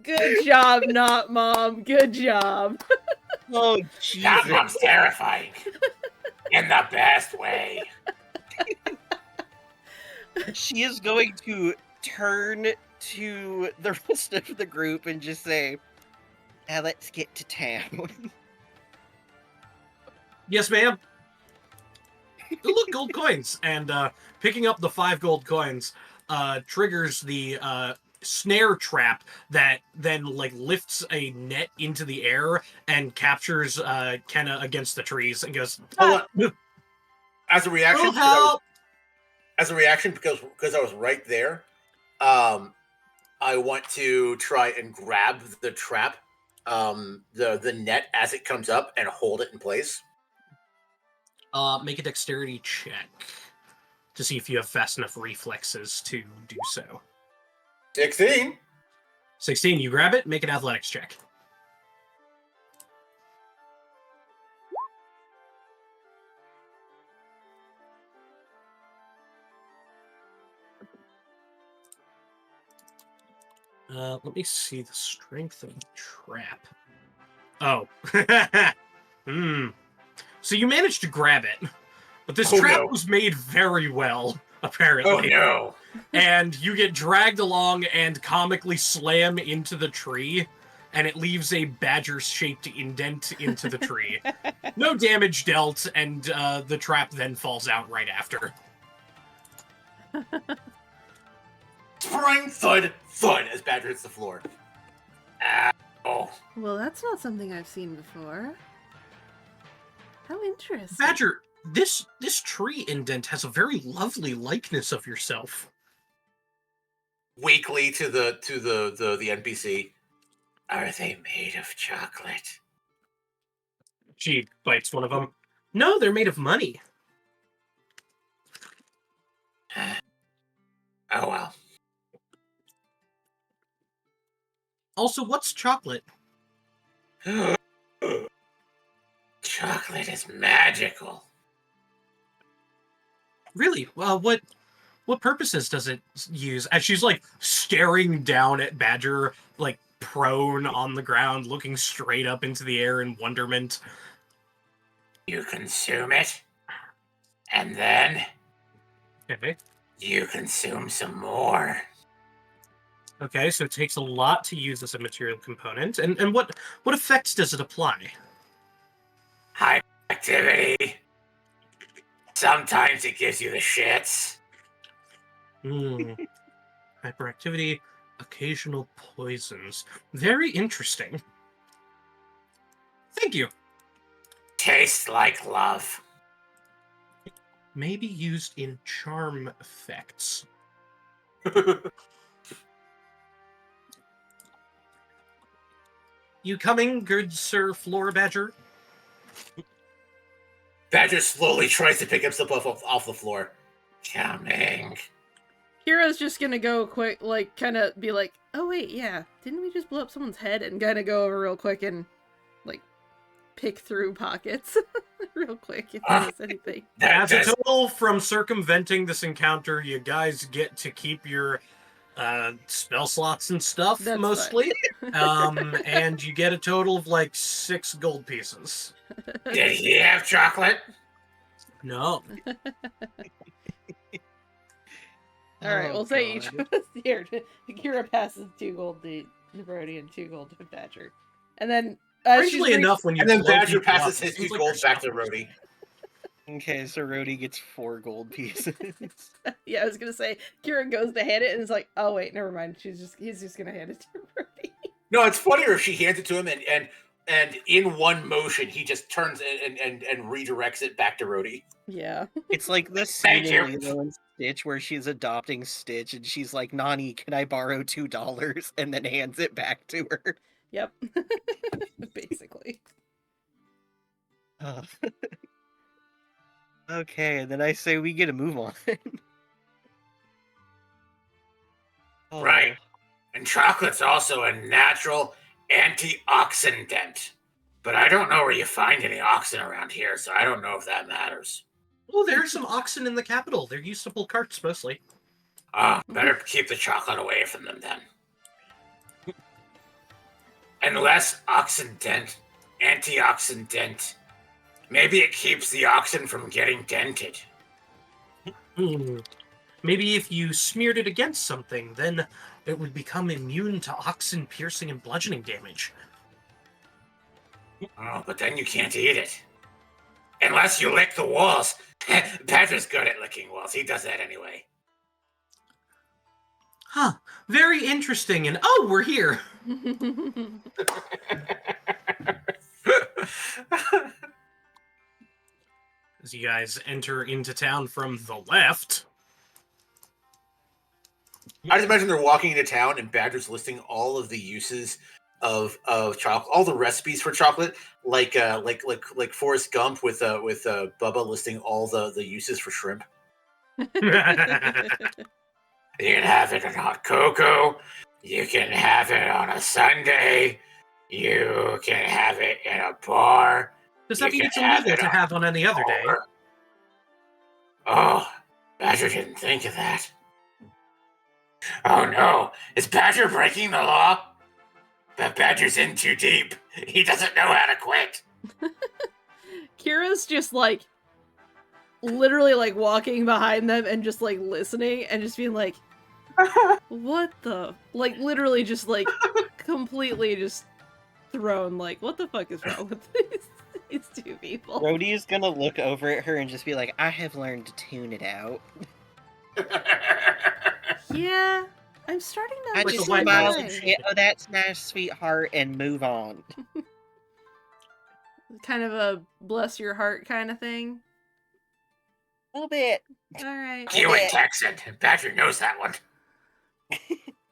Good job, Not Mom. Good job. Oh, Not Jesus. Mom's terrifying. In the best way. She is going to turn to the rest of the group and just say, now let's get to town. Yes, ma'am. Look, gold coins. And picking up the 5 gold coins triggers the snare trap that then like lifts a net into the air and captures Kenna against the trees and goes, Hold on. As a reaction, "Oh, help!" because I was right there, I want to try and grab the trap, the net as it comes up and hold it in place. Make a dexterity check to see if you have fast enough reflexes to do so. 16. 16, you grab it, make an athletics check. Let me see the strength of the trap. Oh. So you managed to grab it, but this trap was made very well, apparently. Oh no. And you get dragged along and comically slam into the tree, and it leaves a badger-shaped indent into the tree. No damage dealt, and the trap then falls out right after. Spring, thud, thud as Badger hits the floor. Ow. Well, that's not something I've seen before. How interesting. Badger, this tree indent has a very lovely likeness of yourself. Weakly to the NPC. Are they made of chocolate? She bites one of them. No, they're made of money. Oh well. Also, what's chocolate? Chocolate is magical. Really? Well, what purposes does it use? As she's like staring down at Badger, like prone on the ground, looking straight up into the air in wonderment. You consume it, and then Okay. you consume some more. Okay, so it takes a lot to use as a material component. And what effects does it apply? High activity. Sometimes it gives you the shits. Hyperactivity, occasional poisons. Very interesting. Thank you. Tastes like love. May be used in charm effects. You coming, good Sir Floor Badger? Badger slowly tries to pick himself off the floor. Coming. Kira's just gonna go quick, like, kind of be like, oh wait, yeah, didn't we just blow up someone's head? And kind of go over real quick and, like, pick through pockets real quick if there's anything. As a total from circumventing this encounter, you guys get to keep your spell slots and stuff, That's mostly. And you get a total of like 6 gold pieces. Did he have chocolate? No. Alright, we'll say each of us here. Kira passes 2 gold to Brody and 2 gold to Badger. And then strangely enough, when you and then blow Badger people passes up, his it seems 2 like gold you're back to Rhodey. Okay, so Rhodey gets 4 gold pieces. Yeah, I was gonna say Kira goes to hand it and is like, oh wait, never mind. He's just gonna hand it to Brody. No, it's funnier if she hands it to him and in one motion he just turns and redirects it back to Rhodey. Yeah. It's like the scene in Lilo and Stitch where she's adopting Stitch and she's like, Nani, can I borrow $2? And then hands it back to her. Yep. Basically. Okay, and then I say we get a move on. Right. And chocolate's also a natural antioxidant. But I don't know where you find any oxen around here, so I don't know if that matters. Oh, there's some oxen in the capital. They're usable carts, mostly. Better keep the chocolate away from them then. And less antioxidant. Maybe it keeps the oxen from getting dented. Maybe if you smeared it against something, then it would become immune to oxen piercing and bludgeoning damage. Oh, but then you can't eat it. Unless you lick the walls. Badger's good at licking walls. He does that anyway. Huh. Very interesting. And oh, we're here. As you guys enter into town from the left. I just imagine they're walking into town and Badger's listing all of the uses of chocolate, all the recipes for chocolate, like Forrest Gump with Bubba listing all the uses for shrimp. You can have it in hot cocoa. You can have it on a sundae. You can have it in a bar. Does that mean it's illegal to have on any other day? Oh, Badger didn't think of that. Oh no, is Badger breaking the law? But Badger's in too deep. He doesn't know how to quit. Kira's just like literally like walking behind them and just like listening and just being like, what the, like literally just like completely just thrown, like what the fuck is wrong with these 2 people? Rhodey is gonna look over at her and just be like, I have learned to tune it out. Yeah, I'm starting to I just understand smile why. and say, oh, that's nice, sweetheart, and move on. Kind of a bless your heart kind of thing. A little bit. Alright. You and Texan. Badger knows that one.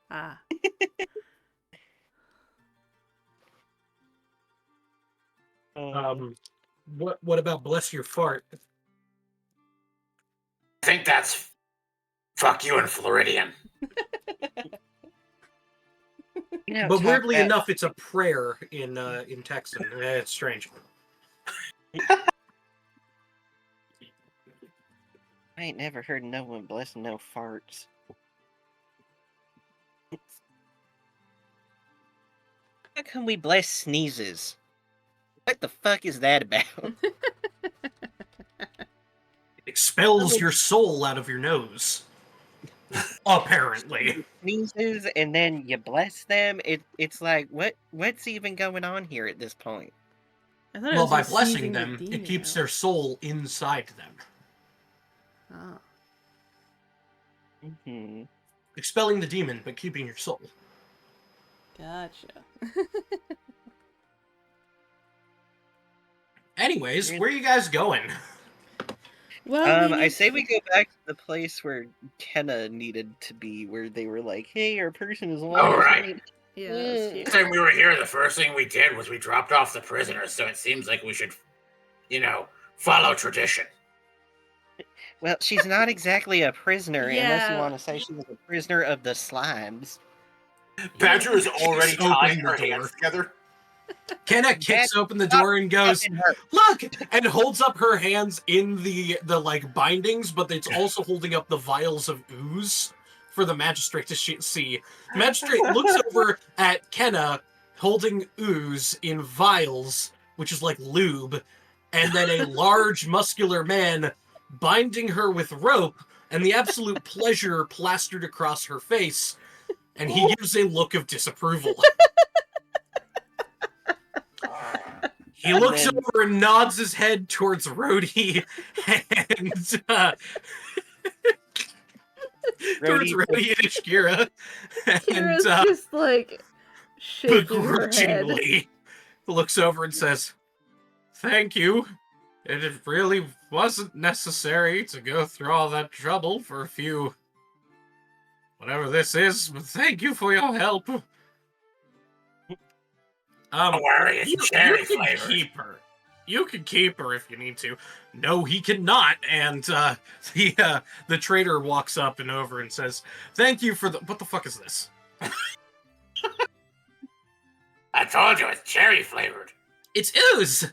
Ah. What about bless your fart? I think that's fuck you and Floridian. But weirdly enough, it's a prayer in Texan. It's strange. I ain't never heard no one bless no farts. How come we bless sneezes? What the fuck is that about? It expels your soul out of your nose. Apparently. Sneezes and then you bless them. It's like what's even going on here at this point? I thought it Well, was by just blessing seizing the them, it demon keeps out. their soul inside them. Oh, Hmm. Expelling the demon, but keeping your soul. gotcha. Anyways, where are you guys going? Well, I say we go back to the place where Kenna needed to be, where they were like, "Hey, our person is alive." All right. Yeah, that's Last time we were here, the first thing we did was we dropped off the prisoners, so it seems like we should, follow tradition. Well, she's not exactly a prisoner, unless you Yeah. want to say she was a prisoner of the slimes. Badger is already Kicks open tying the her door. hands together. Kenna kicks open the door and goes, Fucking her. "Look!" and holds up her hands in the like bindings, but it's also holding up the vials of ooze for the magistrate to see. The magistrate looks over at Kenna holding ooze in vials, which is like lube, and then a large muscular man binding her with rope, and the absolute pleasure plastered across her face, and he gives a look of disapproval. He looks then- over and nods his head towards Rhodey and towards Rhodey and Ishkira. And Kira's just like shaking her head. begrudgingly looks over and says, "Thank you. It really wasn't necessary to go through all that trouble for a few... whatever this is, but thank you for your help." Don't worry, it's cherry can flavored. keep her. You can keep her if you need to. No, he cannot. And the trader walks up and over and says, "Thank you for the..." What the fuck is this? I told you it's cherry flavored. It's ooze.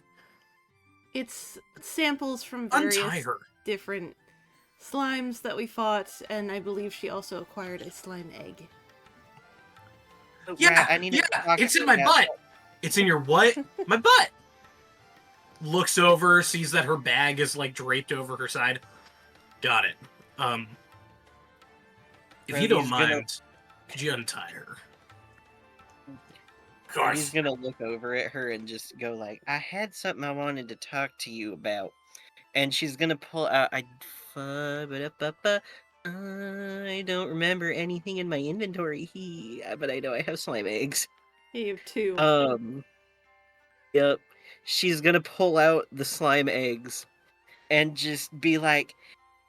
It's samples from Untie various her. different slimes that we fought, and I believe she also acquired a slime egg. Yeah, I need to talk it's to in my that. butt. It's in your what? My butt. Looks over, sees that her bag is like draped over her side. Got it. If you don't Rhodey's mind, could you untie her? Of course. He's gonna look over at her and just go like, "I had something I wanted to talk to you about," and she's gonna pull out. I don't remember anything in my inventory, but I know I have slime eggs. You have two. Yep. She's gonna pull out the slime eggs and just be like,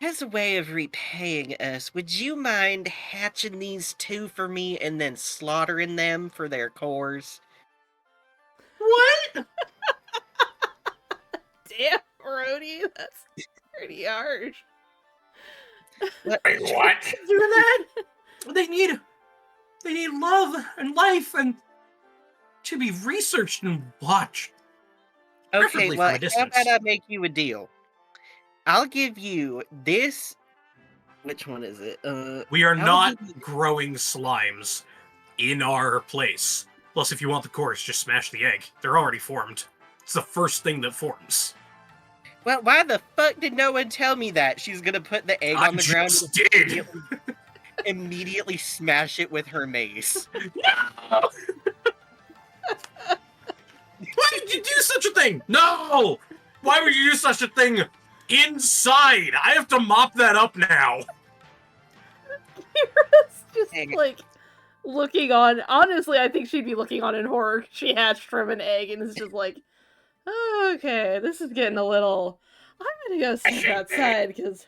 "As a way of repaying us, would you mind hatching these two for me and then slaughtering them for their cores?" What? Damn, Rhodey, that's pretty harsh. Wait, what? Do that? They need love and life and to be researched and watched. Okay, Preferably well, from a how distance. about I make you a deal? I'll give you this. Which one is it? We are I'll not give you- growing slimes in our place. Plus, if you want the cores, just smash the egg. They're already formed. It's the first thing that forms. Well, why the fuck did no one tell me that? She's gonna put the egg I on the ground just and did. immediately smash it with her mace. No! Why did you do such a thing? No! Why would you do such a thing inside? I have to mop that up now. Kira's just Dang it. like looking on. Honestly, I think she'd be looking on in horror. She hatched from an egg and is just like, oh, okay, this is getting a little. I'm gonna go sit outside because.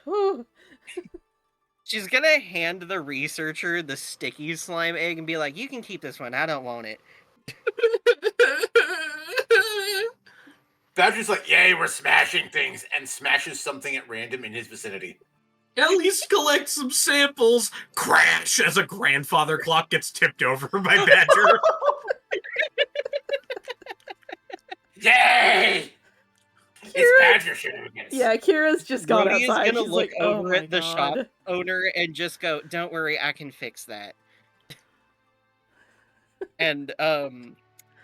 She's gonna hand the researcher the sticky slime egg and be like, "You can keep this one. I don't want it." Badger's like, "Yay, we're smashing things," and smashes something at random in his vicinity. At least collect some samples. Crash as a grandfather clock gets tipped over by Badger. Yay! It's Badger shenanigans. Yeah, Kira's just gone Rhodey is outside. gonna She's look like, oh over my at the shop God. owner and just go, "Don't worry, I can fix that." And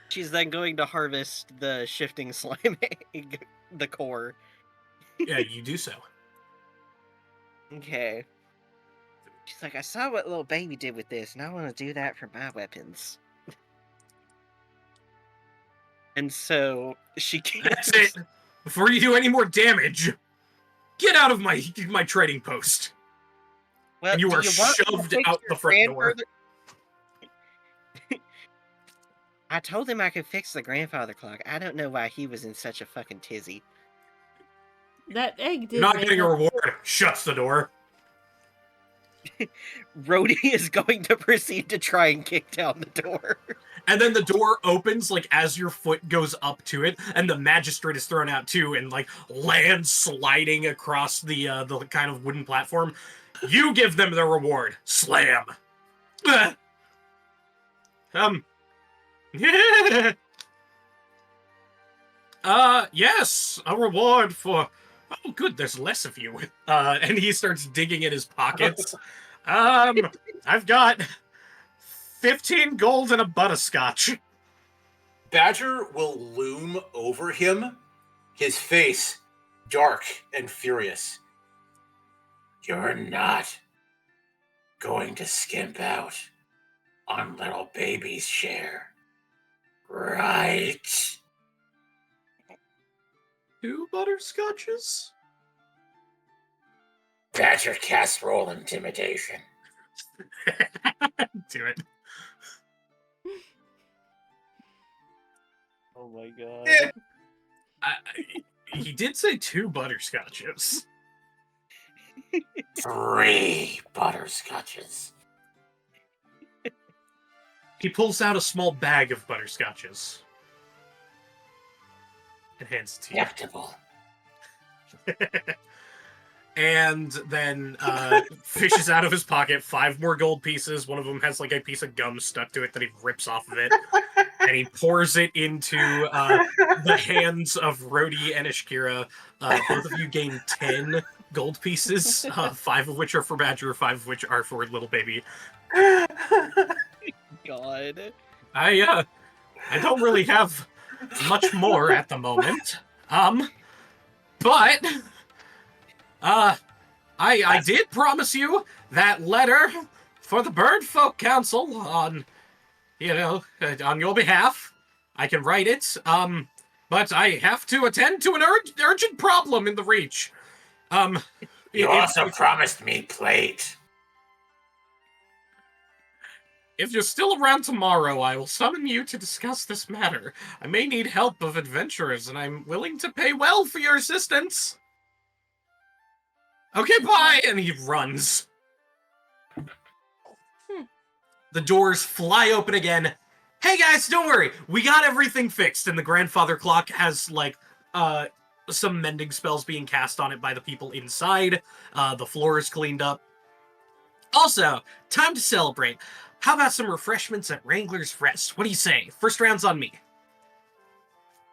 She's then going to harvest the shifting slime egg, the core. Yeah, you do so. Okay. She's like, I saw what little baby did with this, and I want to do that for my weapons. And so she That's it. Before you do any more damage, get out of my trading post. Well, And you do are want me to shoved fix out your the front door. grandfather- I told him I could fix the grandfather clock. I don't know why he was in such a fucking tizzy. That egg You're did not make getting a up. reward. Shuts the door. Rhodey is going to proceed to try and kick down the door. And then the door opens, like, as your foot goes up to it, and the magistrate is thrown out too, and, like, lands sliding across the kind of wooden platform. You give them the reward. Slam. Yes, a reward for... Oh, good, there's less of you. And he starts digging in his pockets. I've got 15 gold and a butterscotch. Badger will loom over him, his face dark and furious. You're not going to skimp out on little baby's share, right? 2 butterscotches? Badger cast roll intimidation. Do it. Oh my god. He did say 2 butterscotches. 3 butterscotches. He pulls out a small bag of butterscotches and hands it to you. Acceptable. And then fishes out of his pocket 5 more gold pieces. One of them has like a piece of gum stuck to it that he rips off of it. And he pours it into the hands of Rhodey and Ishkira. Both of you gain 10 gold pieces, 5 of which are for Badger, 5 of which are for little baby. God. I don't really have much more at the moment. But I did promise you that letter for the Bird Folk Council on, on your behalf. I can write it. But I have to attend to an urgent problem in the Reach. You also promised me plate. If you're still around tomorrow, I will summon you to discuss this matter. I may need help of adventurers, and I'm willing to pay well for your assistance. Okay, bye! And he runs. The doors fly open again. Hey guys, don't worry. We got everything fixed, and the grandfather clock has, like, some mending spells being cast on it by the people inside. The floor is cleaned up. Also, time to celebrate. How about some refreshments at Wrangler's Rest? What do you say? First round's on me.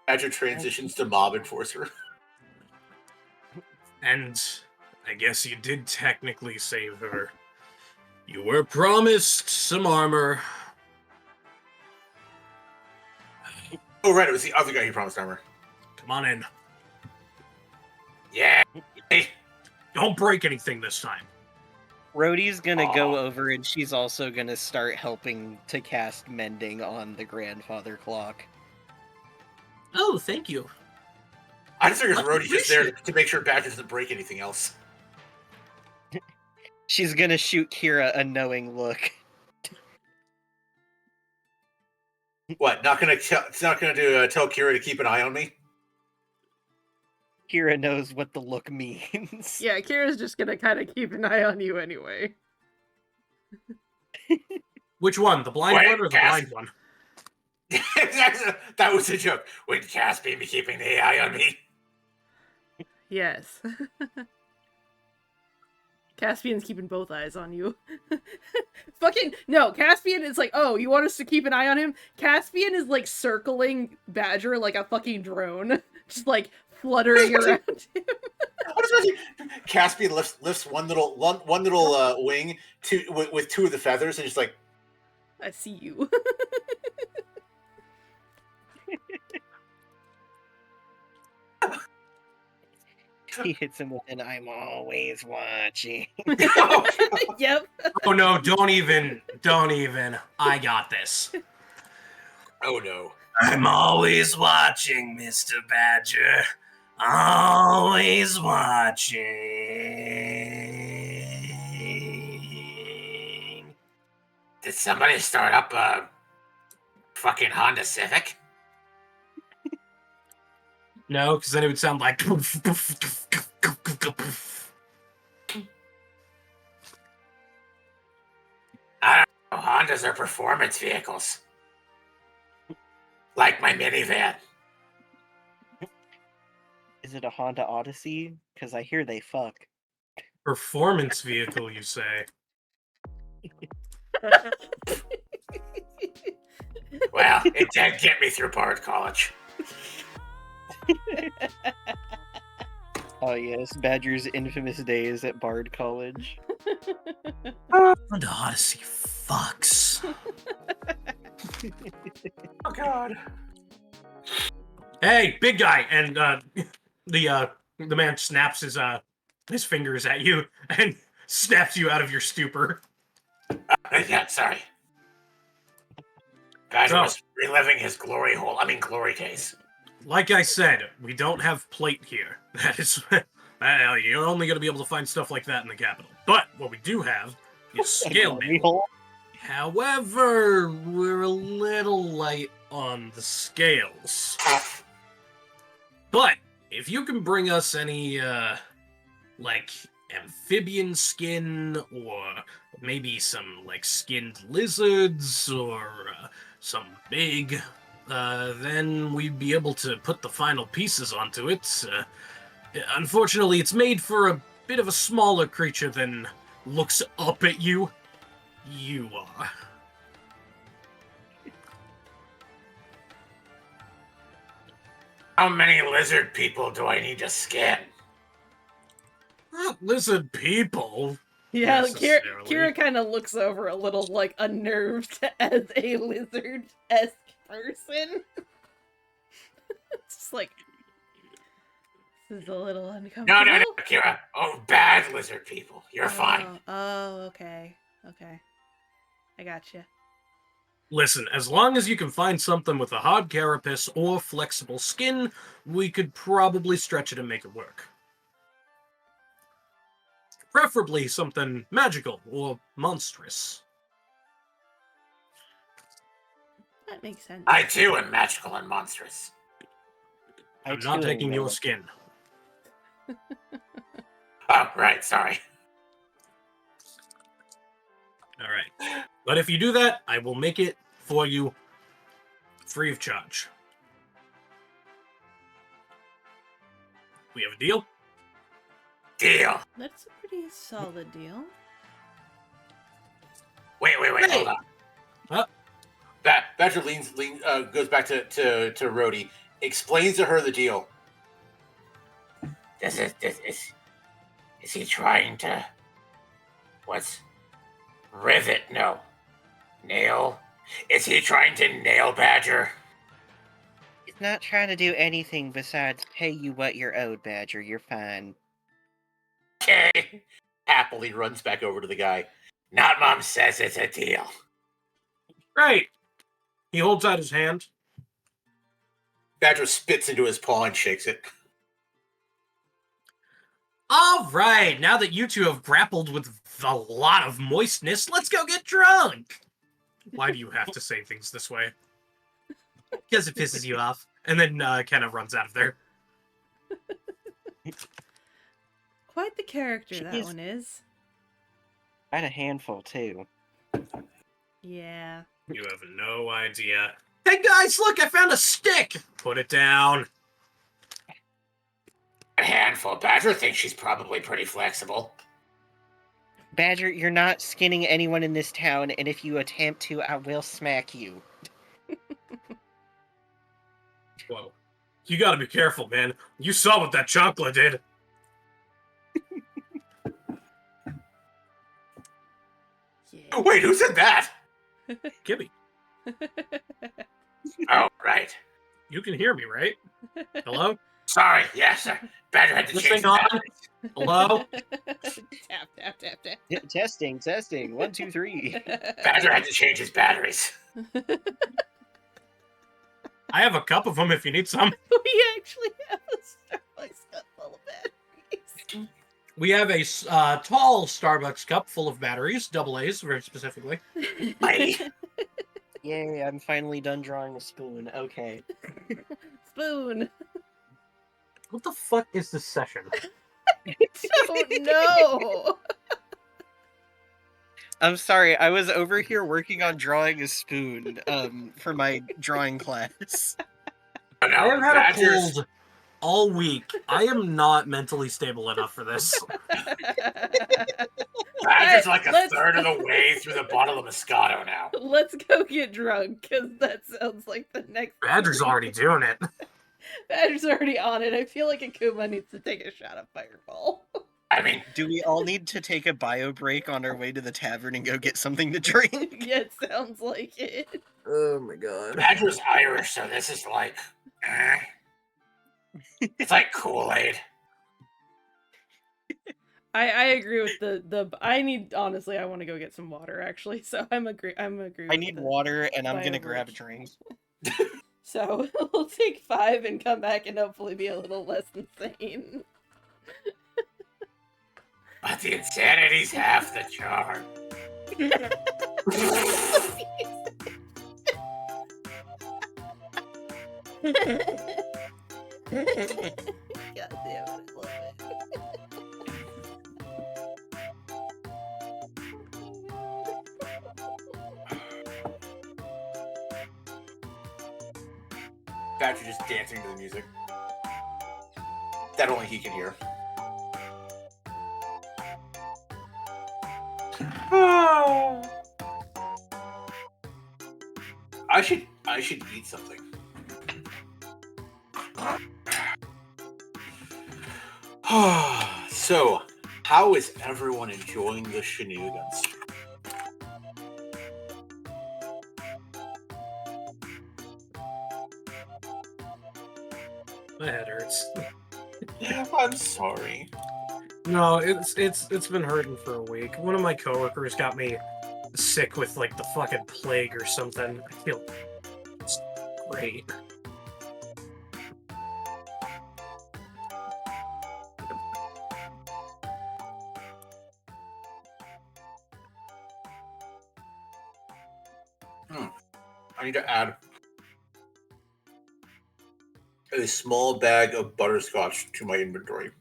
Badger transitions to mob enforcer. And I guess you did technically save her. You were promised some armor. Oh, right, it was the other guy who promised armor. Come on in. Yeah. Don't break anything this time. Rhodey's gonna go over and she's also gonna start helping to cast mending on the grandfather clock. Oh, thank you. I just figured Rhodey's just there to make sure Badger doesn't break anything else. She's gonna shoot Kira a knowing look. What? Not gonna tell Kira to keep an eye on me? Kira knows what the look means. Yeah, Kira's just gonna kind of keep an eye on you anyway. Which one? The blind one or the blind one? That was a joke. Would Caspian be keeping the eye on me? Yes. Caspian's keeping both eyes on you. Fucking no, Caspian is like, oh, you want us to keep an eye on him? Caspian is like circling Badger like a fucking drone, just like fluttering around him. Caspian lifts one little wing with 2 of the feathers and just like, I see you. He hits him with an "I'm always watching." Yep. Oh no, don't even. I got this. Oh no. I'm always watching, Mr. Badger. Always watching. Did somebody start up a fucking Honda Civic? No, because then it would sound like. I don't know. Hondas are performance vehicles. Like my minivan. Is it a Honda Odyssey? Because I hear they fuck. Performance vehicle, you say? Well, it did get me through Bard College. Oh yes, Badger's infamous days at Bard College. Honda Odyssey fucks. Oh god. Hey, big guy, and the man snaps his fingers at you and snaps you out of your stupor. Yeah, sorry. Badger So- was reliving his glory days. Like I said, we don't have plate here. That is, you're only going to be able to find stuff like that in the capital. But what we do have is scale mail. However, we're a little light on the scales. But if you can bring us any, like, amphibian skin, or maybe some, like, skinned lizards, or some big, then we'd be able to put the final pieces onto it. Unfortunately, it's made for a bit of a smaller creature than looks up at you. You are. How many lizard people do I need to skin? Not lizard people. Yeah, necessarily. Kira kind of looks over a little, like, unnerved as a lizard-esque person. It's just like, this is a little uncomfortable. No, Kira. Oh, bad lizard people. You're fine. Oh, okay. Okay. I gotcha. Listen, as long as you can find something with a hard carapace or flexible skin, we could probably stretch it and make it work. Preferably something magical or monstrous. That makes sense. I too am magical and monstrous. I'm not taking your skin. Oh, right, sorry. Alright. But if you do that, I will make it for you free of charge. We have a deal? Deal. That's a pretty solid deal. Wait, hold on. Huh? Badger goes back to Rhodey, explains to her the deal. Is he trying to... What's... Rivet? No. Nail? Is he trying to nail Badger? He's not trying to do anything besides pay you what you're owed, Badger. You're fine. Okay. Happily runs back over to the guy. Not Mom says it's a deal. Right. He holds out his hand. Badger spits into his paw and shakes it. All right, now that you two have grappled with a lot of moistness, let's go get drunk. Why do you have to say things this way? Because it pisses you off. And then kind of runs out of there. Quite the character She that is- one is. Quite a handful, too. Yeah. You have no idea. Hey guys, look, I found a stick! Put it down. A handful. Badger thinks she's probably pretty flexible. Badger, you're not skinning anyone in this town, and if you attempt to, I will smack you. Whoa. You gotta be careful, man. You saw what that chocolate did. Yeah. Wait, who said that? Gibby, Oh, right. you can hear me, right? Hello? Sorry, yes, sir. Badger had to This change thing on? batteries. Hello? Tap, tap, tap, tap. Testing. 1, 2, 3. Badger had to change his batteries. I have a cup of them if you need some. We actually have a Starbucks cup full of batteries. We have a tall Starbucks cup full of batteries, double A's, very specifically. Aye. Yay, I'm finally done drawing a spoon. Okay. Spoon. What the fuck is this session? Oh no. I'm sorry, I was over here working on drawing a spoon for my drawing class. No, I have had a Badger's- cold all week. I am not mentally stable enough for this. Badger's like a Let's- third of the way through the bottle of Moscato now. Let's go get drunk, because that sounds like the next. Badger's already doing it. Badger's already on it. I feel like Akuma needs to take a shot of Fireball. I mean, Do we all need to take a bio break on our way to the tavern and go get something to drink? Yeah, it sounds like it. Oh my god. Badger's Irish, so this is like... It's like Kool-Aid. I agree with the I need, honestly, I want to go get some water actually, so I'm agree I with need the water and I'm gonna bio grab a break. drink. So we'll take 5 and come back and hopefully be a little less insane. But the insanity's half the charm. God damn it, I love it. Badger just dancing to the music. That only he can hear. I should eat something. So, how is everyone enjoying the shenanigans? My head hurts. I'm sorry. No, it's been hurting for a week. One of my coworkers got me sick with like the fucking plague or something. I feel it's great. I need to add a small bag of butterscotch to my inventory.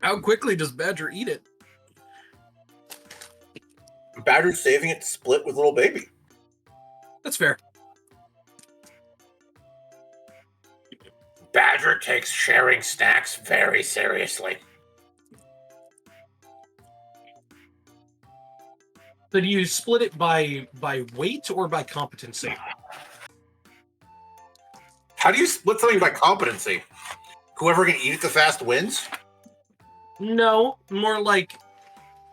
How quickly does Badger eat it? Badger's saving it to split with little baby. That's fair. Badger takes sharing snacks very seriously. So do you split it by weight or by competency? How do you split something by competency? Whoever can eat it the fast wins? No, more like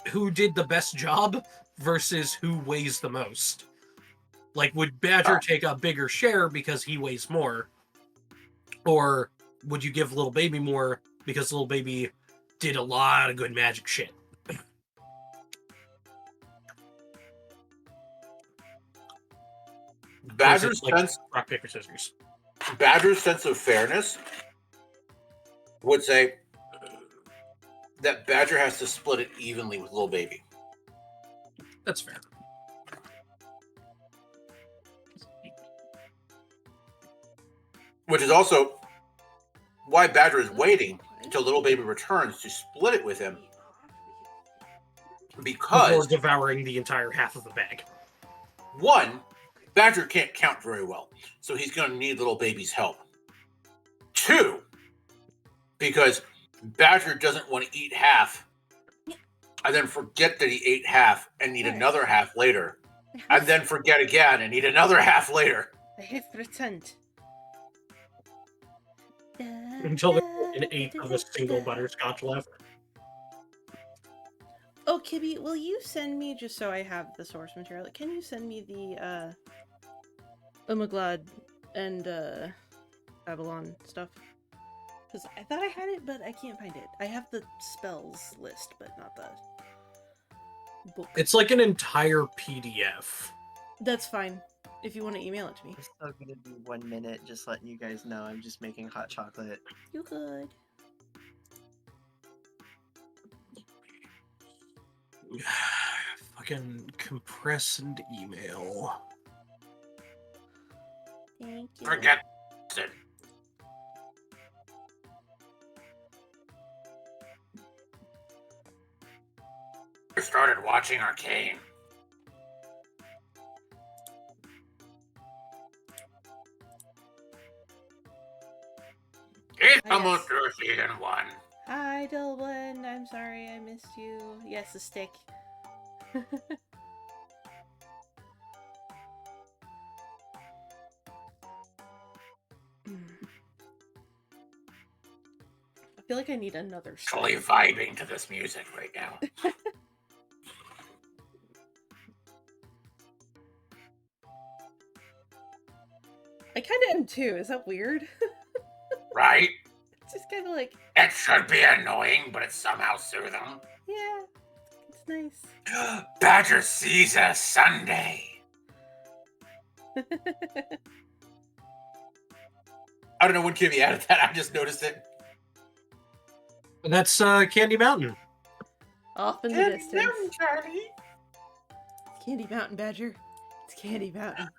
who did the best job versus who weighs the most. Like, would Badger take a bigger share because he weighs more? Or would you give Little Baby more because Little Baby did a lot of good magic shit? Badger's Like, sense, rock, paper, scissors. Badger's sense of fairness would say that Badger has to split it evenly with little baby. That's fair. Which is also why Badger is waiting until little baby returns to split it with him. Before Because, devouring the entire half of the bag. one, Badger can't count very well, so he's going to need little baby's help. Two, because Badger doesn't want to eat half and then forget that he ate half and need another half later, and then forget again and eat another half later. I have returned. Until there's an eighth of a single butterscotch left. Oh, Kibby, will you send me, just so I have the source material, can you send me the, Umaglad and Babylon stuff. Because I thought I had it, but I can't find it. I have the spells list, but not the book. It's like an entire PDF. That's fine. If you want to email it to me. It's still gonna be 1 minute, just letting you guys know I'm just making hot chocolate. You good. Fucking compress and email. Thank you. Forget it. I started watching Arcane. It's Yes. almost through season 1. Hi, Dylan. I'm sorry I missed you. Yes, the stick. I feel like I need another Actually vibing to this music right now. I kind of am too. Is that weird? Right? It's just kind of like, It should be annoying, but it's somehow soothing. yeah, it's nice. Badger sees a Sunday. I don't know when Kimmy added that. I just noticed it. And that's Candy Mountain. Off in the distance. Candy Mountain, Badger. It's Candy Mountain.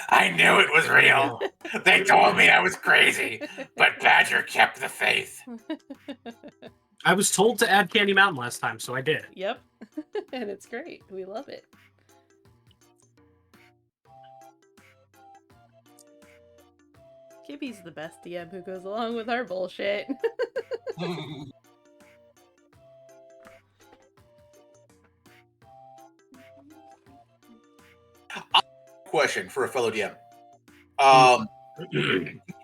I knew it was real. They told me I was crazy, but Badger kept the faith. I was told to add Candy Mountain last time, so I did. Yep. And it's great. We love it. Gibby's the best DM who goes along with our bullshit. Question for a fellow DM.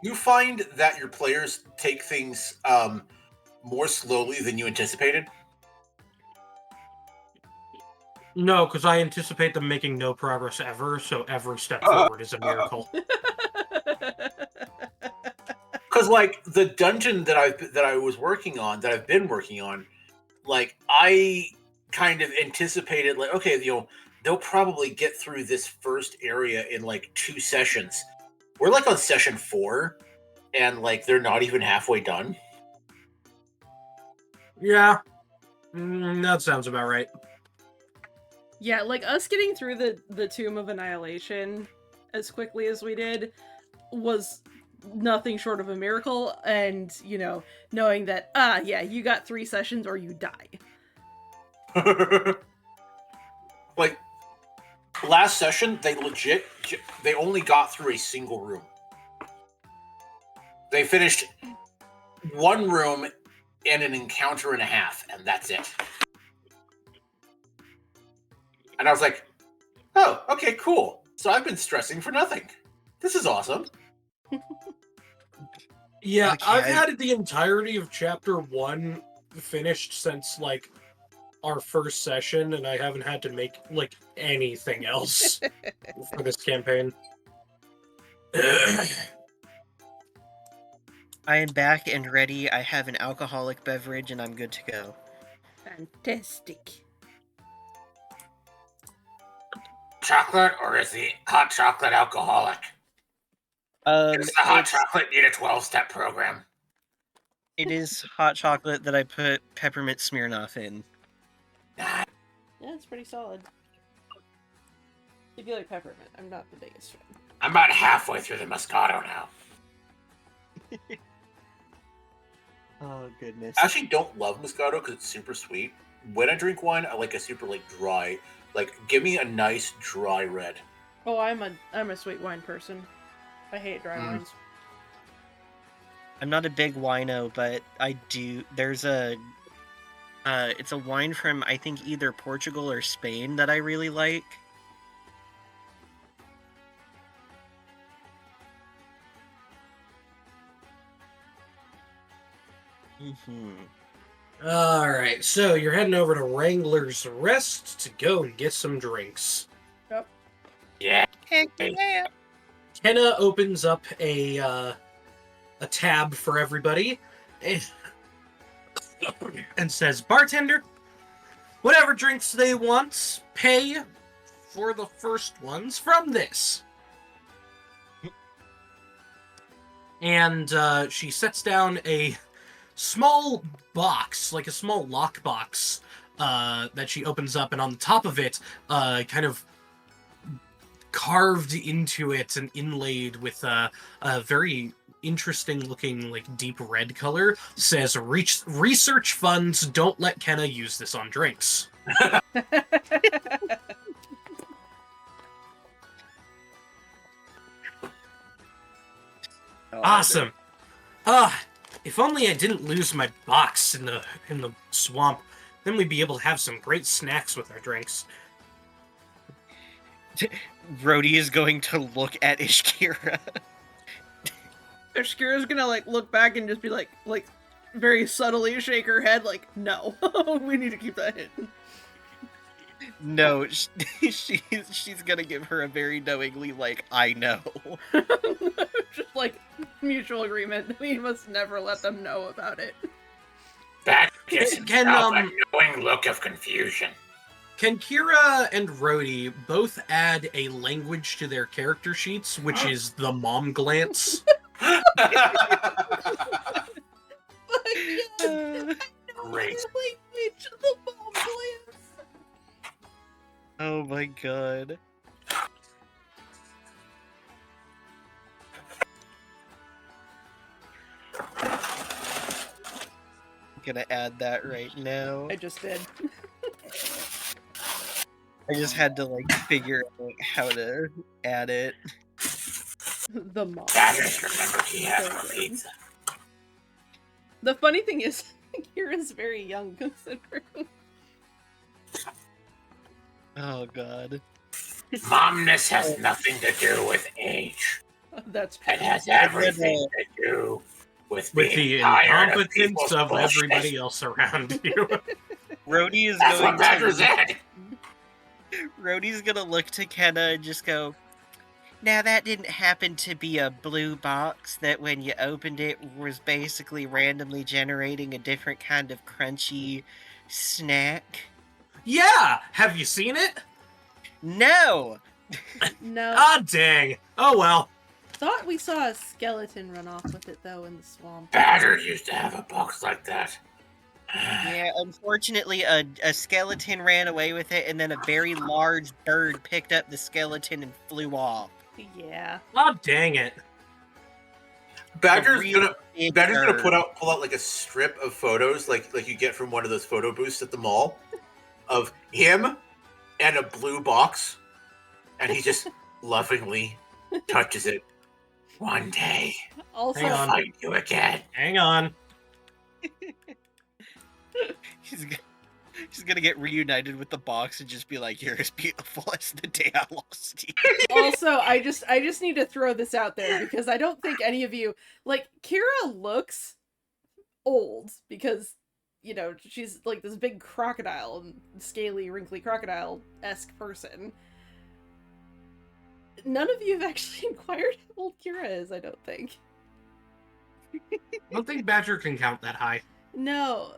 You find that your players take things more slowly than you anticipated? No, because I anticipate them making no progress ever, so every step forward is a miracle. Because like the dungeon that I was working on, that I've been working on, like I kind of anticipated, like, okay, you know, they'll probably get through this first area in like 2 sessions. We're like on session 4, and like they're not even halfway done. Yeah, that sounds about right. Yeah, like us getting through the Tomb of Annihilation as quickly as we did was nothing short of a miracle, and, you know, knowing that, yeah, you got 3 sessions or you die. Like, last session, they only got through a single room. They finished 1 room and an encounter and a half, and that's it. And I was like, oh, okay, cool. So I've been stressing for nothing. This is awesome. Yeah, Okay, I've had the entirety of chapter 1 finished since, like, our first session, and I haven't had to make, like, anything else for this campaign. I am back and ready. I have an alcoholic beverage and I'm good to go. Fantastic. Chocolate, or is the hot chocolate alcoholic? Does the hot chocolate need a 12-step program? It is hot chocolate that I put peppermint Smirnoff in. Yeah, it's pretty solid. If you like peppermint, I'm not the biggest fan. I'm about halfway through the Moscato now. Oh, goodness. I actually don't love Moscato because it's super sweet. When I drink wine, I like a super, like, dry. Like, give me a nice, dry red. Oh, I'm a sweet wine person. I hate dry wines. I'm not a big wino, but I do. There's a... it's a wine from, I think, either Portugal or Spain that I really like. Alright, so you're heading over to Wrangler's Rest to go and get some drinks. Yep. Yeah. Heck yeah! Kenna opens up a tab for everybody and says, "Bartender, whatever drinks they want, pay for the first ones from this." And she sets down a small box, like a small lock box, that she opens up, and on the top of it, kind of carved into it and inlaid with a very interesting looking, like, deep red color, says, "Research funds, don't let Kenna use this on drinks." Awesome. If only I didn't lose my box in the swamp, then we'd be able to have some great snacks with our drinks. Rhodey is going to look at Ishkira. Ishkira's gonna like look back and just be like very subtly shake her head like, no, we need to keep that hidden. No, she's gonna give her a very knowingly, like, I know. Just like mutual agreement. We must never let them know about it. That gives himself a knowing look of confusion. Can Kira and Rhodey both add a language to their character sheets, which is the mom glance? Great. Language, the mom glance. Oh my god. I'm gonna add that right now. I just did. I just had to, like, figure out how to add it. The mom. I just remembered he had a pizza. The funny thing is, Kira's very young considering. Oh god. Momness has nothing to do with age. That's It has everything to do with the incompetence of everybody else around you. Rhodey is That's going what Badger to... said. Rhodey's gonna look to Kenna and just go, "Now that didn't happen to be a blue box that when you opened it was basically randomly generating a different kind of crunchy snack?" Yeah! Have you seen it? No! No. Ah, dang. Oh well. Thought we saw a skeleton run off with it though in the swamp. Badger used to have a box like that. Yeah, unfortunately a skeleton ran away with it and then a very large bird picked up the skeleton and flew off. Yeah. Ah, dang it. Badger's A gonna big Badger's gonna bird. pull out like a strip of photos like you get from one of those photo booths at the mall of him and a blue box, and he just lovingly touches it. One day, Also, Hang on. I'll find you again. Hang on. She's gonna get reunited with the box and just be like, "You're as beautiful as the day I lost you." also, I just need to throw this out there because I don't think any of you like Kira looks old because she's like this big crocodile, scaly, wrinkly crocodile-esque person. None of you have actually inquired how old Kira is, I don't think. I don't think Badger can count that high. No.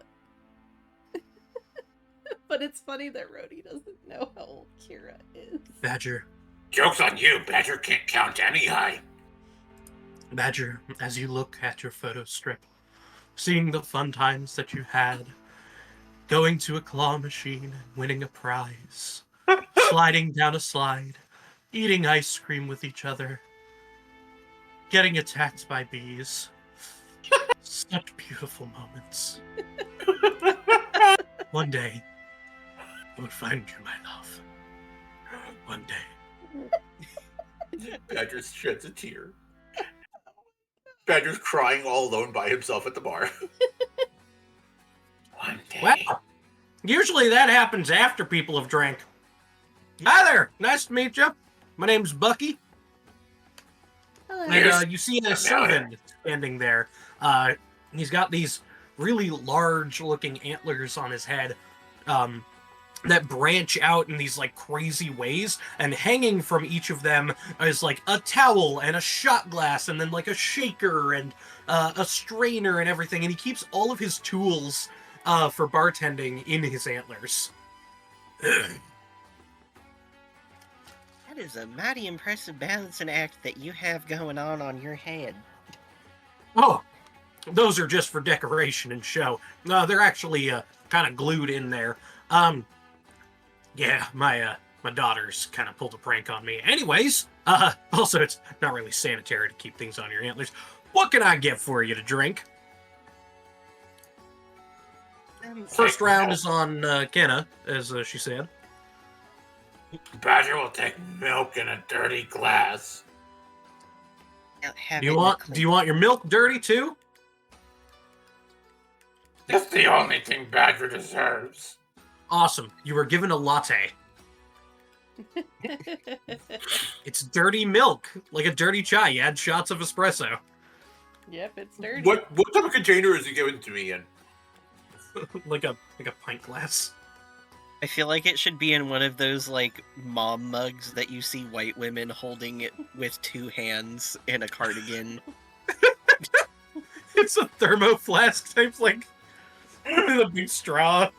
But it's funny that Rhodey doesn't know how old Kira is. Badger. Joke's on you. Badger can't count any high. Badger, as you look at your photo strip, seeing the fun times that you had, going to a claw machine and winning a prize, sliding down a slide, eating ice cream with each other, getting attacked by bees. Such beautiful moments. One day, I would find you, my love. One day. Badger sheds a tear. Badger's crying all alone by himself at the bar. One day. Well, usually that happens after people have drank. Hi there, nice to meet you. My name's Bucky. Hello. And you see a servant standing there. He's got these really large-looking antlers on his head. that branch out in these like crazy ways, and hanging from each of them is like a towel and a shot glass and then like a shaker and a strainer and everything, and he keeps all of his tools for bartending in his antlers. That is a mighty impressive balancing act that you have going on your head. Oh, those are just for decoration and show. No, they're actually kind of glued in there. Yeah, my daughters kind of pulled a prank on me. Anyways, also it's not really sanitary to keep things on your antlers. What can I get for you to drink? First round is on Kenna, as she said. Badger will take milk in a dirty glass. Do you want your milk dirty too? That's the only thing Badger deserves. Awesome. You were given a latte. It's dirty milk, like a dirty chai. You add shots of espresso. Yep, it's dirty. What type of container is he given to me in? like a pint glass. I feel like it should be in one of those like mom mugs that you see white women holding it with two hands in a cardigan. It's a thermo flask type, like with a big straw.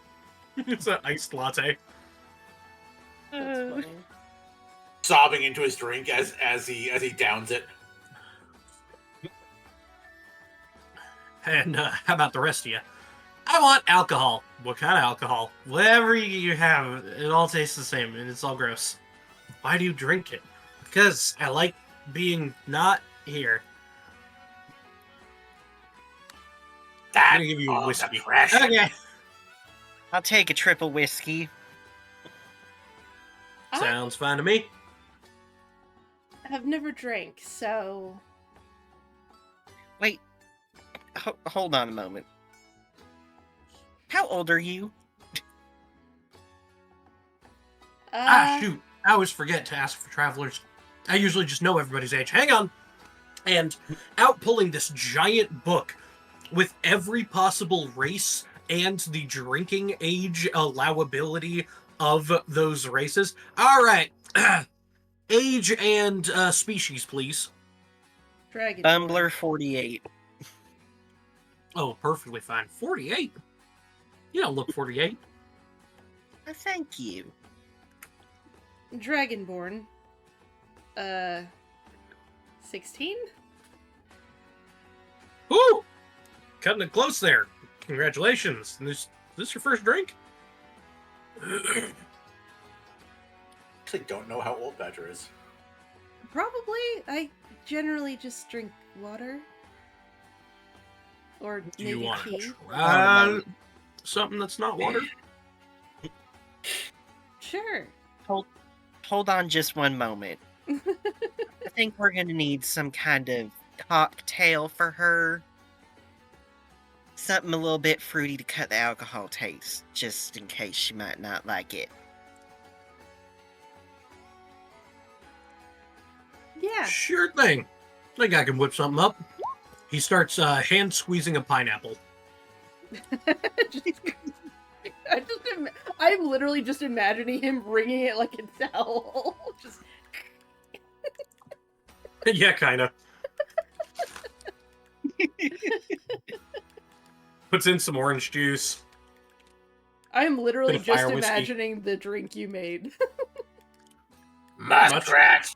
It's an iced latte. That's funny. Sobbing into his drink as he downs it. And how about the rest of you? I want alcohol. What kind of alcohol? Whatever you have, it all tastes the same, and it's all gross. Why do you drink it? Because I like being not here. I'm gonna give you a whiskey. Okay. I'll take a triple whiskey. Sounds fine to me. I've never drank, so... Wait. Hold on a moment. How old are you? Shoot. I always forget to ask for travelers. I usually just know everybody's age. Hang on. And out pulling this giant book with every possible race and the drinking age allowability of those races. All right. Age and species, please. Dragon. Bumbler 48. Oh, perfectly fine. 48? You don't look 48. Thank you. Dragonborn. 16? Ooh! Cutting it close there. Congratulations. Is this your first drink? Actually, don't know how old Badger is. Probably. I generally just drink water. Or Do maybe you want tea. to try something that's not water? Sure. Hold on just one moment. I think we're gonna need some kind of cocktail for her. Something a little bit fruity to cut the alcohol taste, just in case she might not like it. Yeah. Sure thing. I think I can whip something up. He starts hand squeezing a pineapple. I'm literally just imagining him wringing it like a towel. Just... Yeah, kind of. Puts in some orange juice. I'm literally Bit of just fire whiskey. imagining the drink you made. Muskrat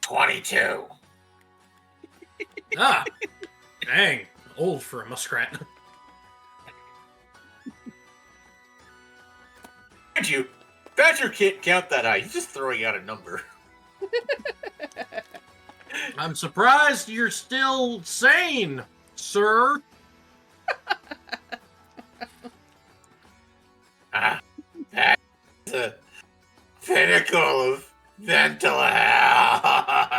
22. Ah, dang. Old for a muskrat. Badger can't count that high. He's just throwing out a number. I'm surprised you're still sane, sir. That's the pinnacle of mental health.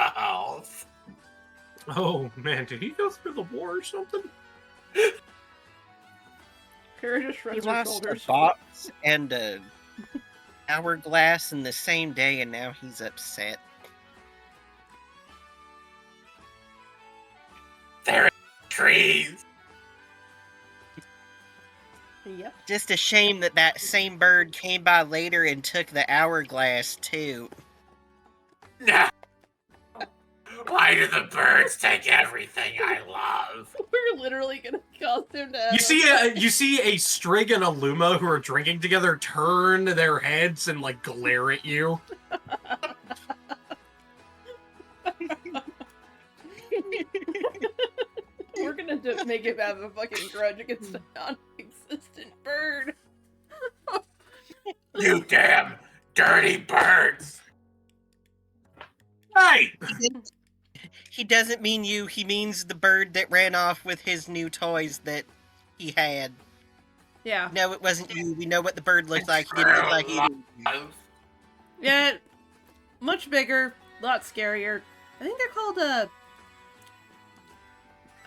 Oh, man, did he go through the war or something? Kara just He shrugs her lost a shoulders. box and a hourglass in the same day, and now he's upset. There are trees. He Yep. Just a shame that that same bird came by later and took the hourglass, too. Nah. Why do the birds take everything I love? We're literally gonna cause him to. You see a Strig and a Luma who are drinking together turn their heads and like glare at you. We're gonna just make him have a fucking grudge against a non-existent bird. You damn dirty birds! Hey! He doesn't mean you, he means the bird that ran off with his new toys that he had. Yeah. No, it wasn't you. We know what the bird looked like. He didn't look like either. Yeah. Much bigger, a lot scarier. I think they're called I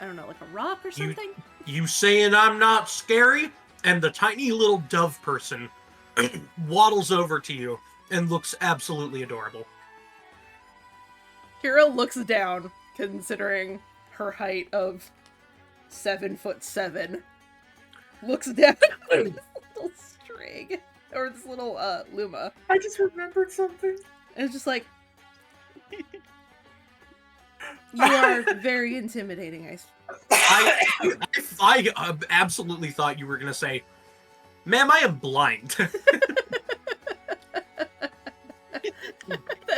don't know, like a rock or something? You saying I'm not scary? And the tiny little dove person waddles over to you and looks absolutely adorable. Kira looks down, considering her height of 7'7". Looks down at this little string. Or this little Luma. I just remembered something. And it's just like, you are very intimidating. I absolutely thought you were going to say, ma'am, I am blind.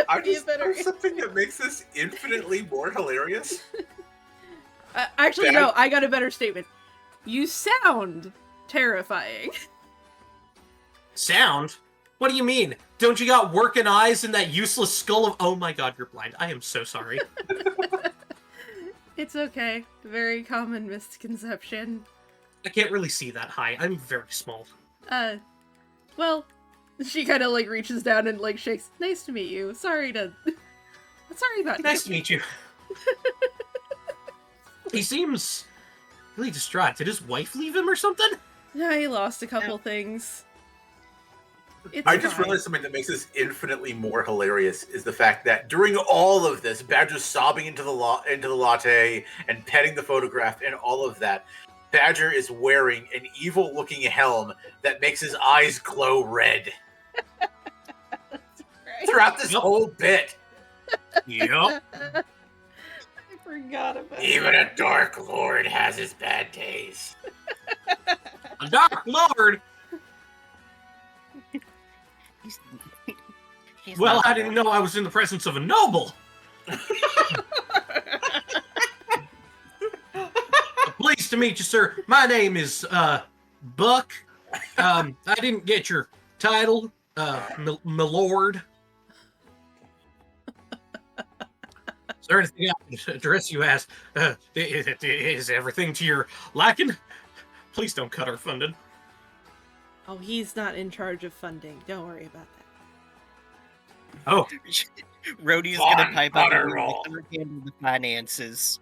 I just know something that makes this infinitely more hilarious. Actually, no, I got a better statement. You sound terrifying. Sound? What do you mean? Don't you got working eyes and that useless skull of... Oh my god, you're blind. I am so sorry. It's okay. Very common misconception. I can't really see that high. I'm very small. Well, she kind of like reaches down and like shakes. Nice to meet you. Sorry about Nice to meet you. He seems really distraught. Did his wife leave him or something? Yeah, he lost a couple things. I just realized something that makes this infinitely more hilarious is the fact that during all of this, Badger's sobbing into the latte and petting the photograph and all of that, Badger is wearing an evil-looking helm that makes his eyes glow red. Throughout this whole bit. Yep. I forgot about it. Even a Dark Lord has his bad days. A Dark Lord? He's Well, not I didn't know I was in the presence of a noble. Pleased to meet you, sir. My name is Buck. I didn't get your title, my lord. Is there anything I can address you as? Is everything to your liking? Please don't cut our funding. Oh, he's not in charge of funding. Don't worry about that. Oh, Rhodey's gonna pipe up butter and roll. handle the finances.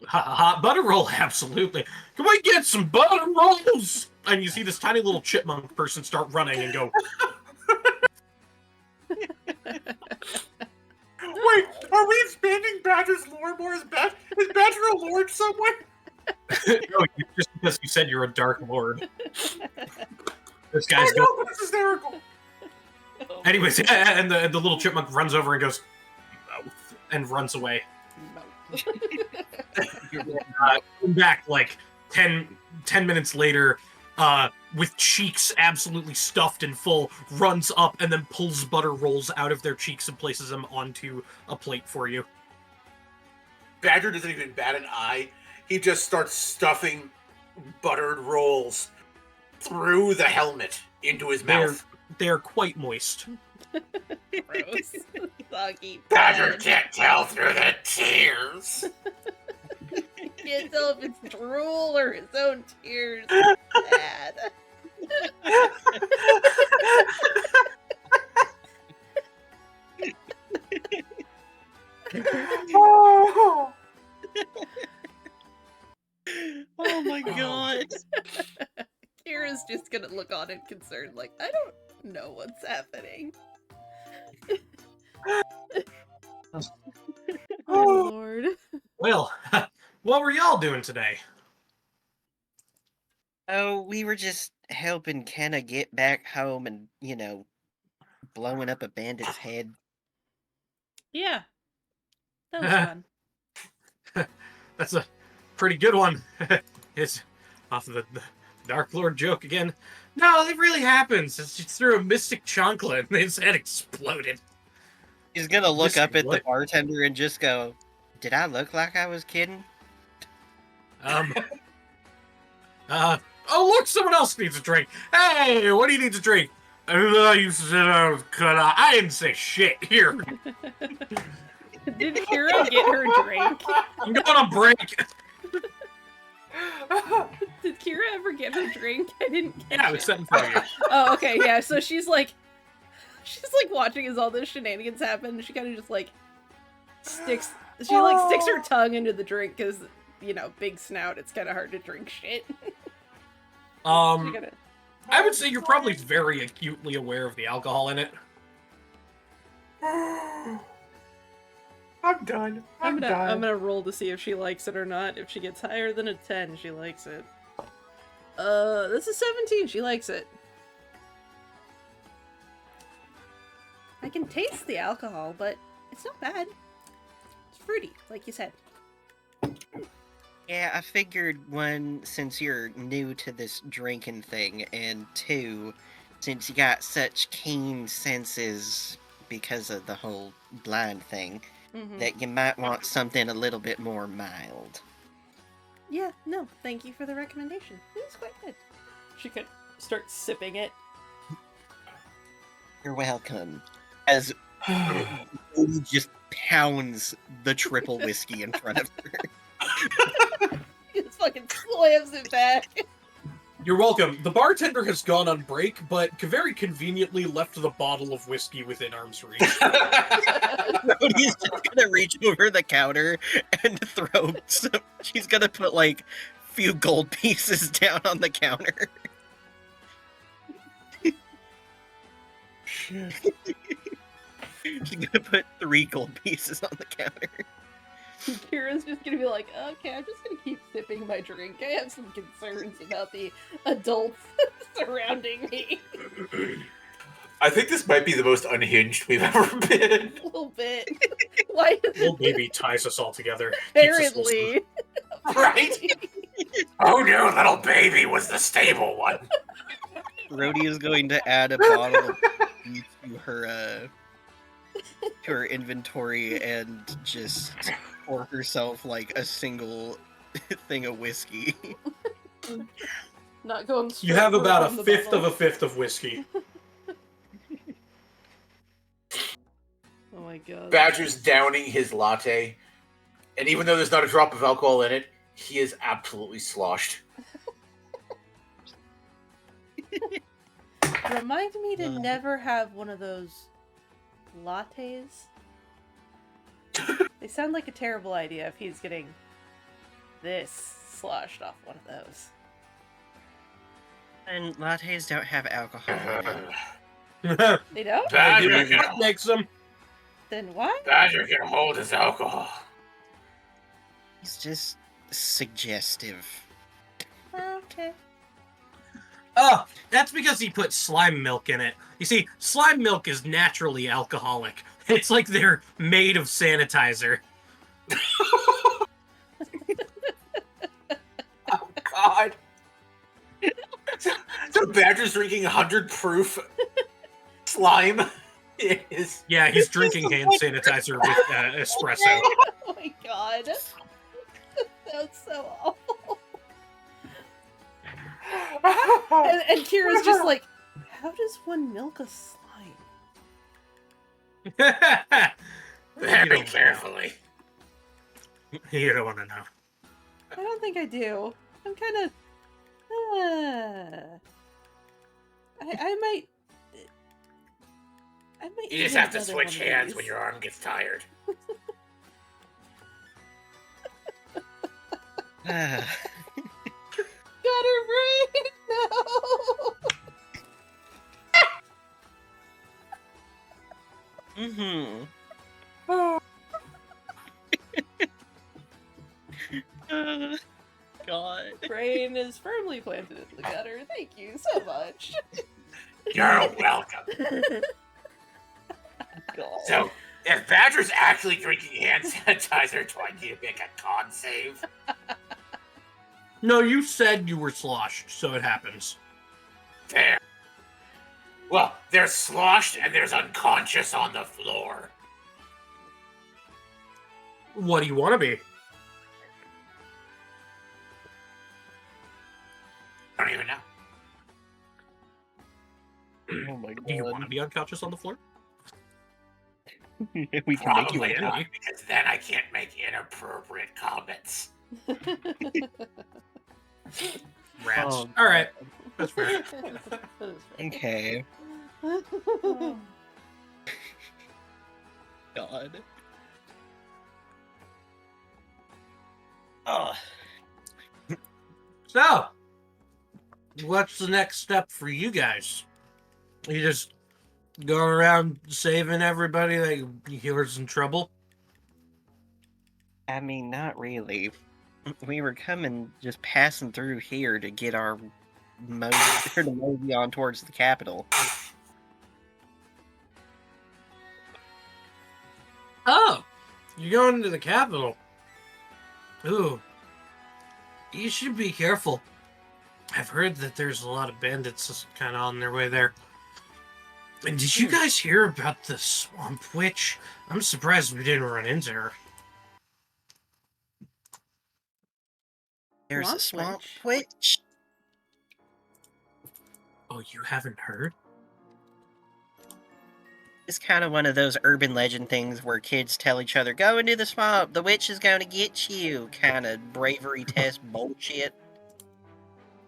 hot butter roll, absolutely. Can we get some butter rolls? And you see this tiny little chipmunk person start running and go, Wait, are we expanding Badger's lore more? Is Badger a lord somewhere? no, just because you said you're a dark lord. This guy's I know, but it's hysterical. Anyways, and the little chipmunk runs over and goes, mouth, and runs away. Come back like 10 minutes later, with cheeks absolutely stuffed and full, runs up and then pulls butter rolls out of their cheeks and places them onto a plate for you. Badger doesn't even bat an eye. He just starts stuffing buttered rolls through the helmet into his mouth. They're quite moist. Gross. Soggy. Badger can't tell through the tears. Can't tell if it's drool or his own tears. Bad. Oh. Oh my god. Kira's just gonna look on and concerned, like, I don't know what's happening. Oh Lord. Well, what were y'all doing today? Oh, we were just helping Kenna get back home and, blowing up a bandit's head. Yeah, that was fun. That's a pretty good one. It's off of the Dark Lord joke again. No, it really happens. It's just through a mystic chancla and his head exploded. He's gonna look Mystic up at what? the bartender and just go, "Did I look like I was kidding?" Oh look, someone else needs a drink. Hey, what do you need to drink? You said I was cut off. I didn't say shit. Here. Did Kira get her drink? I'm going on break. Did Kira ever get her drink? I didn't catch Yeah, it. it's set in front of you. Oh, okay, yeah. So she's like watching as all this shenanigans happen. She kind of just like sticks her tongue into the drink because big snout. It's kind of hard to drink shit. I would say you're probably very acutely aware of the alcohol in it. I'm done. I'm gonna roll to see if she likes it or not. If she gets higher than a 10, she likes it. This is 17. She likes it. I can taste the alcohol, but it's not bad. It's fruity, like you said. Yeah, I figured, one, since you're new to this drinking thing, and two, since you got such keen senses because of the whole blind thing, that you might want something a little bit more mild. Yeah, no, thank you for the recommendation. It was quite good. She could start sipping it. You're welcome. As Odie just pounds the triple whiskey in front of her. He just fucking slams it back. You're welcome. The bartender has gone on break, but very conveniently left the bottle of whiskey within arm's reach. Odie's just gonna reach over the counter and throw some. She's gonna put like few gold pieces down on the counter. Shit. She's gonna put 3 gold pieces on the counter. Kira's just gonna be like, okay, I'm just gonna keep sipping my drink. I have some concerns about the adults surrounding me. I think this might be the most unhinged we've ever been. A little bit. Why? Little baby ties us all together. Keeps us Apparently. Right? Oh no, little baby was the stable one. Rhodey is going to add a bottle of whiskey to her inventory and just pour herself like a single thing of whiskey. Not going straight You have for about from a the fifth bottle. of a fifth of whiskey. Oh my god. Badger's downing his latte, and even though there's not a drop of alcohol in it, he is absolutely sloshed. Remind me to never have one of those lattes. They sound like a terrible idea if he's getting this sloshed off one of those. And lattes don't have alcohol in it. They don't? Badger That makes them. Then why? Badger can hold his alcohol. It's just suggestive. Okay. Oh, that's because he put slime milk in it. You see, slime milk is naturally alcoholic. It's like they're made of sanitizer. Oh God! So Badger's drinking 100 proof slime. Is Yeah, he's drinking hand sanitizer with espresso. Oh my god. That's so awful. And Kira's just like, how does one milk a slime? Very carefully. You don't want to know. I don't think I do. I'm kind of. I might. You just have to switch hands when your arm gets tired. Got her brain. No. Mm-hmm. God. Brain is firmly planted in the gutter. Thank you so much. You're welcome. God. So, if Badger's actually drinking hand sanitizer, do I need to make a con save? No, you said you were sloshed, so it happens. Fair. Well, there's sloshed and there's unconscious on the floor. What do you want to be? I don't even know. Oh my Do you want to God. be unconscious on the floor? We can make you Probably a not, because then I can't make inappropriate comments. Rats. Oh, All right, that's fair. Okay. God. Oh. So, what's the next step for you guys? You just go around saving everybody that healers in trouble? I mean, not really. We were just passing through here to get our mosey on towards the capital. Oh, you're going to the capital. Ooh, you should be careful. I've heard that there's a lot of bandits kind of on their way there. And did you guys hear about the swamp witch? I'm surprised we didn't run into her. There's a swamp witch. Oh, you haven't heard? It's kind of one of those urban legend things where kids tell each other, "Go into the swamp, the witch is going to get you," kind of bravery test bullshit.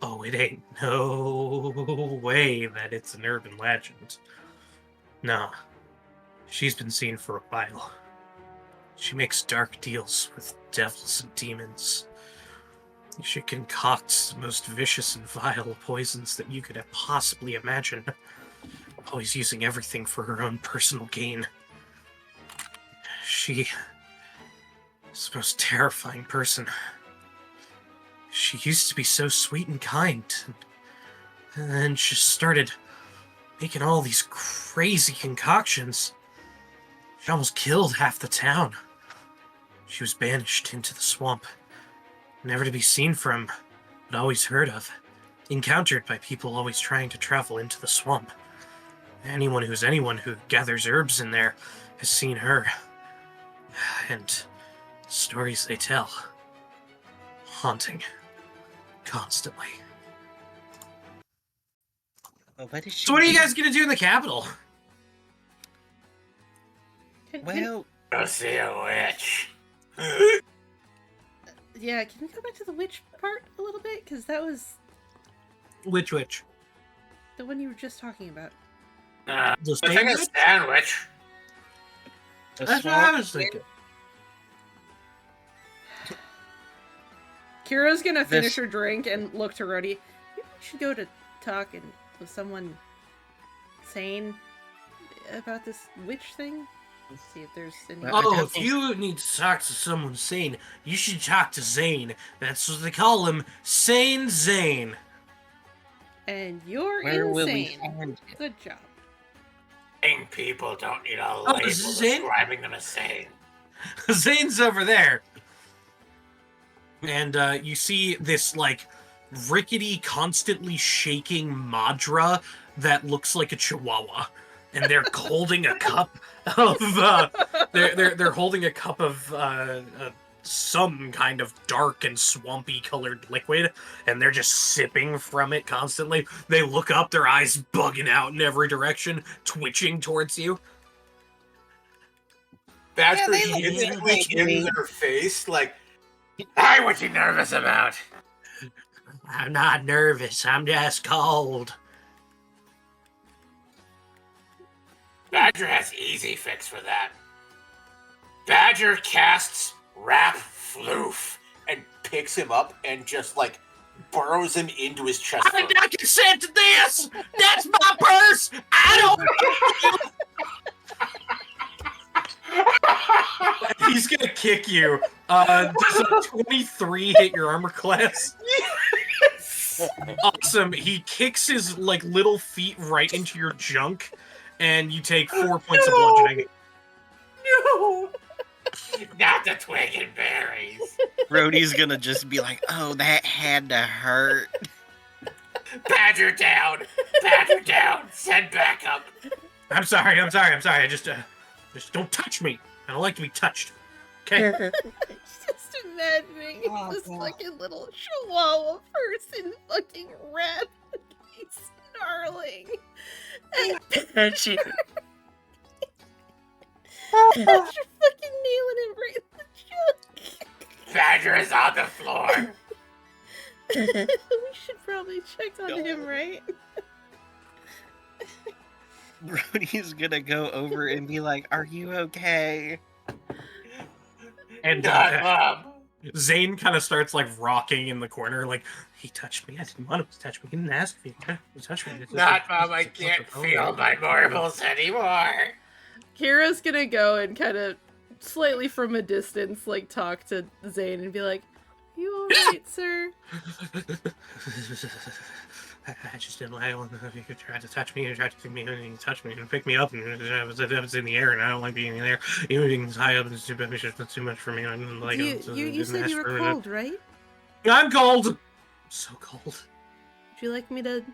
Oh, it ain't no way that it's an urban legend. No. She's been seen for a while. She makes dark deals with devils and demons. She concocts the most vicious and vile poisons that you could have possibly imagine. Always using everything for her own personal gain. She is the most terrifying person. She used to be so sweet and kind, and then she started making all these crazy concoctions. She almost killed half the town. She was banished into the swamp, never to be seen from, but always heard of, encountered by people always trying to travel into the swamp. Anyone who gathers herbs in there has seen her, and stories they tell, haunting. Constantly. Well, what is she So what are you doing? guys gonna do in the capital? Well, Go see a witch. Yeah, can we go back to the witch part a little bit? Because that was Which witch? the one you were just talking about. The I same think a witch? sandwich. a That's what I swamp was thinking. Kira's gonna finish This- her drink and look to Rhodey. Maybe we should go to talk with someone sane about this witch thing. Let's see if there's any. Well, Oh, if definitely- you need to talk to someone sane, you should talk to Zane. That's what they call him, Sane Zane. And you're Where will we insane. find it? Good job. Sane people don't need a this label is Zane? describing them as sane. Zane's over there. And you see this, like, rickety, constantly shaking Madra that looks like a chihuahua. And they're holding a cup of, they're holding a cup of, some kind of dark and swampy colored liquid, and they're just sipping from it constantly. They look up, their eyes bugging out in every direction, twitching towards you. Badger they yeah, look instantly good to me. in their face, like, "Hi, what you nervous about?" I'm not nervous, I'm just cold. Badger has easy fix for that. Badger casts Rap Floof and picks him up and just, like, burrows him into his chest. I did not consent to this! That's my purse! I don't He's gonna kick you. Does a 23 hit your armor class? Yes! Awesome. He kicks his little feet right into your junk, and you take 4 points of bludgeoning. No! Not the twig and berries. Rhodey's gonna just be like, oh, that had to hurt. Badger down! Badger down! Send backup! I'm sorry. I just don't touch me. I don't like to be touched. Okay? Just imagining this fucking little chihuahua person fucking rat. He's snarling. And Badger. Badger fucking nailing him right in the junk. Badger is on the floor! We should probably check on him, right? Brody's gonna go over and be like, are you okay? And Mom! Zane kind of starts rocking in the corner, he touched me. I didn't want him to touch me. He didn't ask me. He touched me. Mom, I can't feel my marbles anymore! Kira's gonna go and kind of slightly from a distance, talk to Zane and be like, you alright, sir? I just didn't like it. You tried to touch me, and tried to pick me up, and you touched me and picked me up, and I was in the air, and I don't like being in the air. Even being high up is too much for me. I didn't like it. You said you were cold, right? I'm cold! I'm so cold. Would you like me to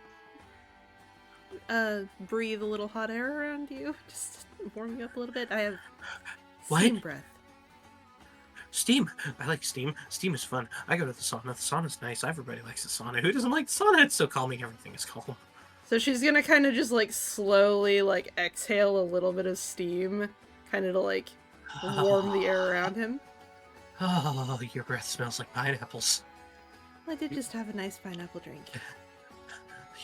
breathe a little hot air around you? Just warm you up a little bit? I have steam breath. Steam. I like steam. Steam is fun. I go to the sauna. The sauna's nice. Everybody likes the sauna. Who doesn't like the sauna? It's so calming. Everything is calm. So she's gonna kind of just slowly exhale a little bit of steam, kind of to warm the air around him. Oh, your breath smells like pineapples. I did just have a nice pineapple drink.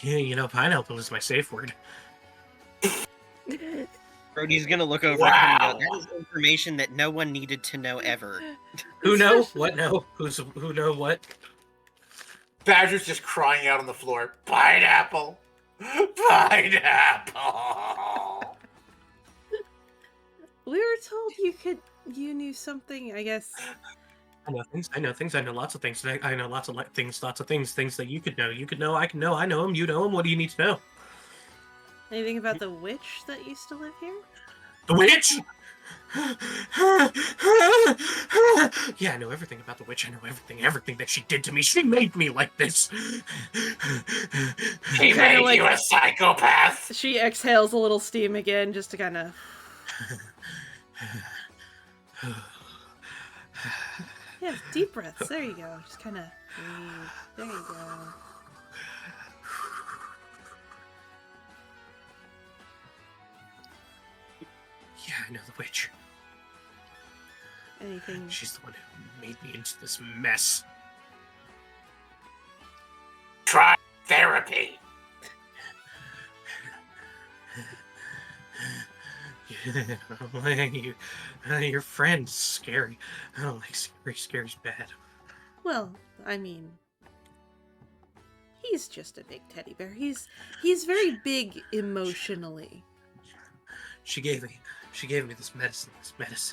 Yeah, pineapple is my safe word. Brody's gonna look over at him and go, that is information that no one needed to know ever. Who know? What know? Who know what? Badger's just crying out on the floor. Pineapple! Pineapple! We were told you knew something, I guess. I know things. I know lots of things. I know lots of things that you could know. You could know, I can know. I know them, you know them. What do you need to know? Anything about the witch that used to live here? The witch? Yeah, I know everything about the witch. I know everything that she did to me. She made me like this. She made you a psychopath. She exhales a little steam again, just to kind of. Yeah, deep breaths. There you go. Just kind of breathe. There you go. Yeah, I know the witch. Anything? She's the one who made me into this mess. Try therapy. Your friend's scary. I don't like scary. Scary's bad. Well, I mean, he's just a big teddy bear. He's very big emotionally. She gave me this medicine.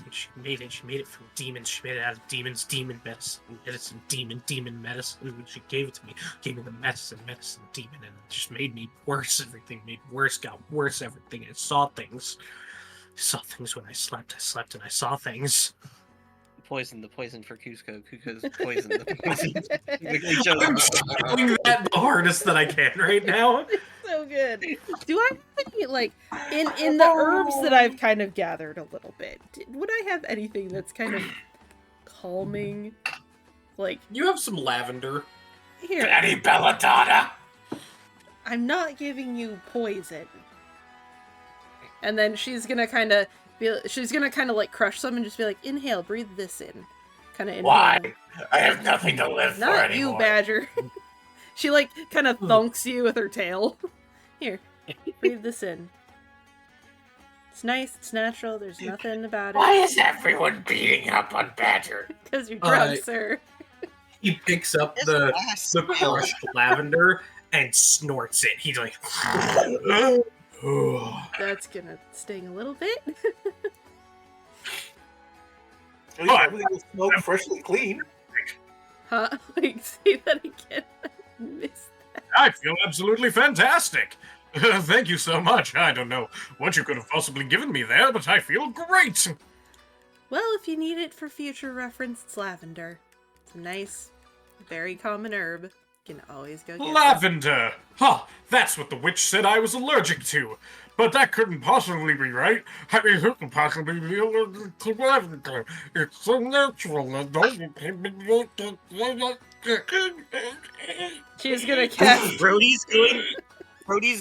She made it from demons. She made it out of demons, demon medicine, demon medicine. She gave it to me. Gave me the medicine, demon, and it just made me worse. Everything made worse, got worse, everything. I saw things. When I slept. I slept and I saw things. The poison for Cusco. Cusco's poison. The poison. I'm doing that the hardest that I can right now. So good. Do I have any, in the herbs that I've kind of gathered a little bit, would I have anything that's kind of calming? You have some lavender. Here. Any belladonna? I'm not giving you poison. And then she's gonna kind of crush some and just be like, inhale, breathe this in. Kind of inhale. Why? I have nothing to live for Not anymore. you, Badger. She kind of thunks you with her tail. Here, breathe this in. It's nice, it's natural, there's nothing about it. Why is everyone beating up on Badger? Because you're drunk, sir. He picks up the crushed lavender and snorts it. He's like... That's gonna sting a little bit. At least everything was smoked freshly clean. Huh? Like, say that again. I missed that. I feel absolutely fantastic. Thank you so much. I don't know what you could have possibly given me there, but I feel great. Well, if you need it for future reference, it's lavender. It's a nice, very common herb. You can always go get Lavender! Huh, that's what the witch said I was allergic to. But that couldn't possibly be right. I mean, who could possibly be allergic to lavender? It's so natural. She's gonna cast. Brody's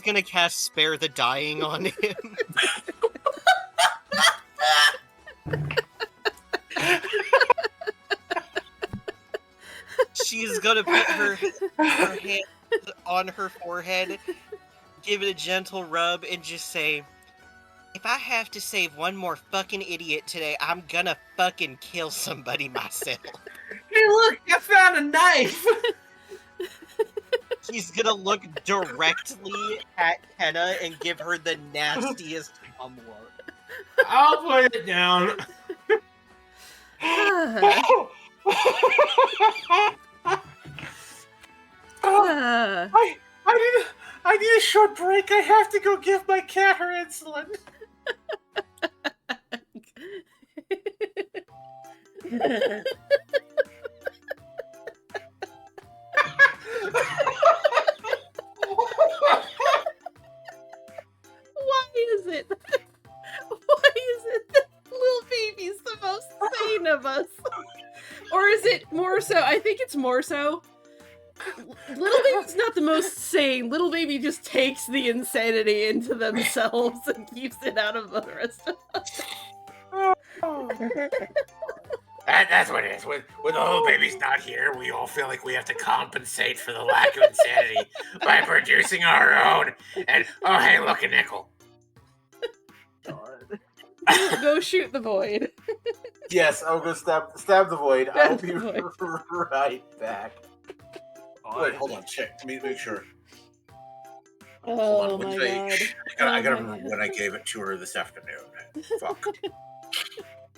gonna cast Spare the Dying on him. She's gonna put her hand on her forehead, give it a gentle rub, and just say, if I have to save one more fucking idiot today, I'm gonna fucking kill somebody myself. Hey, look! I found a knife! He's gonna look directly at Kenna and give her the nastiest thumb look. I'll put it down. I need a short break. I have to go give my cat her insulin. Why is it that little baby's the most sane of us? Or is it more so? I think it's more so. Little baby's not the most sane. Little baby just takes the insanity into themselves and keeps it out of the rest of us. That's what it is. When the little baby's not here, we all feel like we have to compensate for the lack of insanity by producing our own. And, oh, hey, look, a nickel. Go shoot the void. Yes, I'll go stab the void. I'll be the void. right back. Wait, hold on. Check. Let me make sure. Oh Hold on. my I god. gotta remember when I gave it to her this afternoon. Fuck.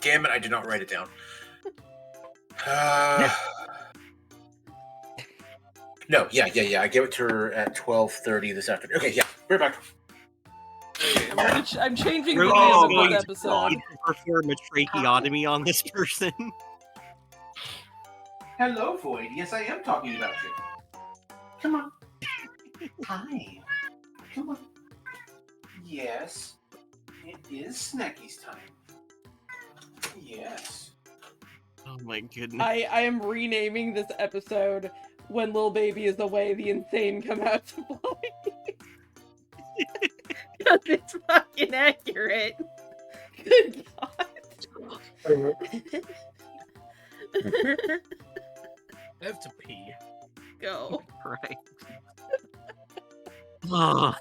Damn it! I did not write it down. No, yeah. I gave it to her at 12:30 this afternoon. Okay, yeah. Right back. I'm changing the Brody's name of this episode. going to perform a tracheotomy on this person. Hello, Void. Yes, I am talking about you. Come on. Hi. Come on. Yes. It is Snacky's time. Yes. Oh my goodness. I am renaming this episode When Lil Baby is Away, the Insane Come Out to Play. Because it's fucking accurate. Good god. I have to pee. Go. Right. Oh.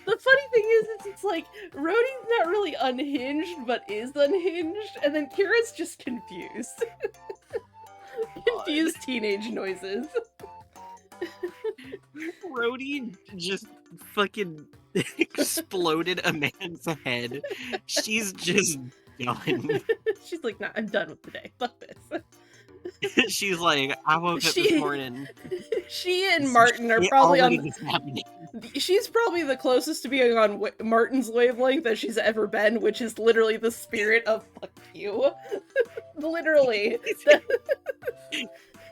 The funny thing is, it's like, Rhodey's not really unhinged, but is unhinged, and then Kira's just confused. Confused teenage noises. Rhodey just fucking exploded a man's head. She's just done. She's like, nah, I'm done with the day. Fuck this. She's like, I woke up this morning. She and Martin are probably on. Happening. She's probably the closest to being on Martin's wavelength that she's ever been, which is literally the spirit of fuck you. Literally.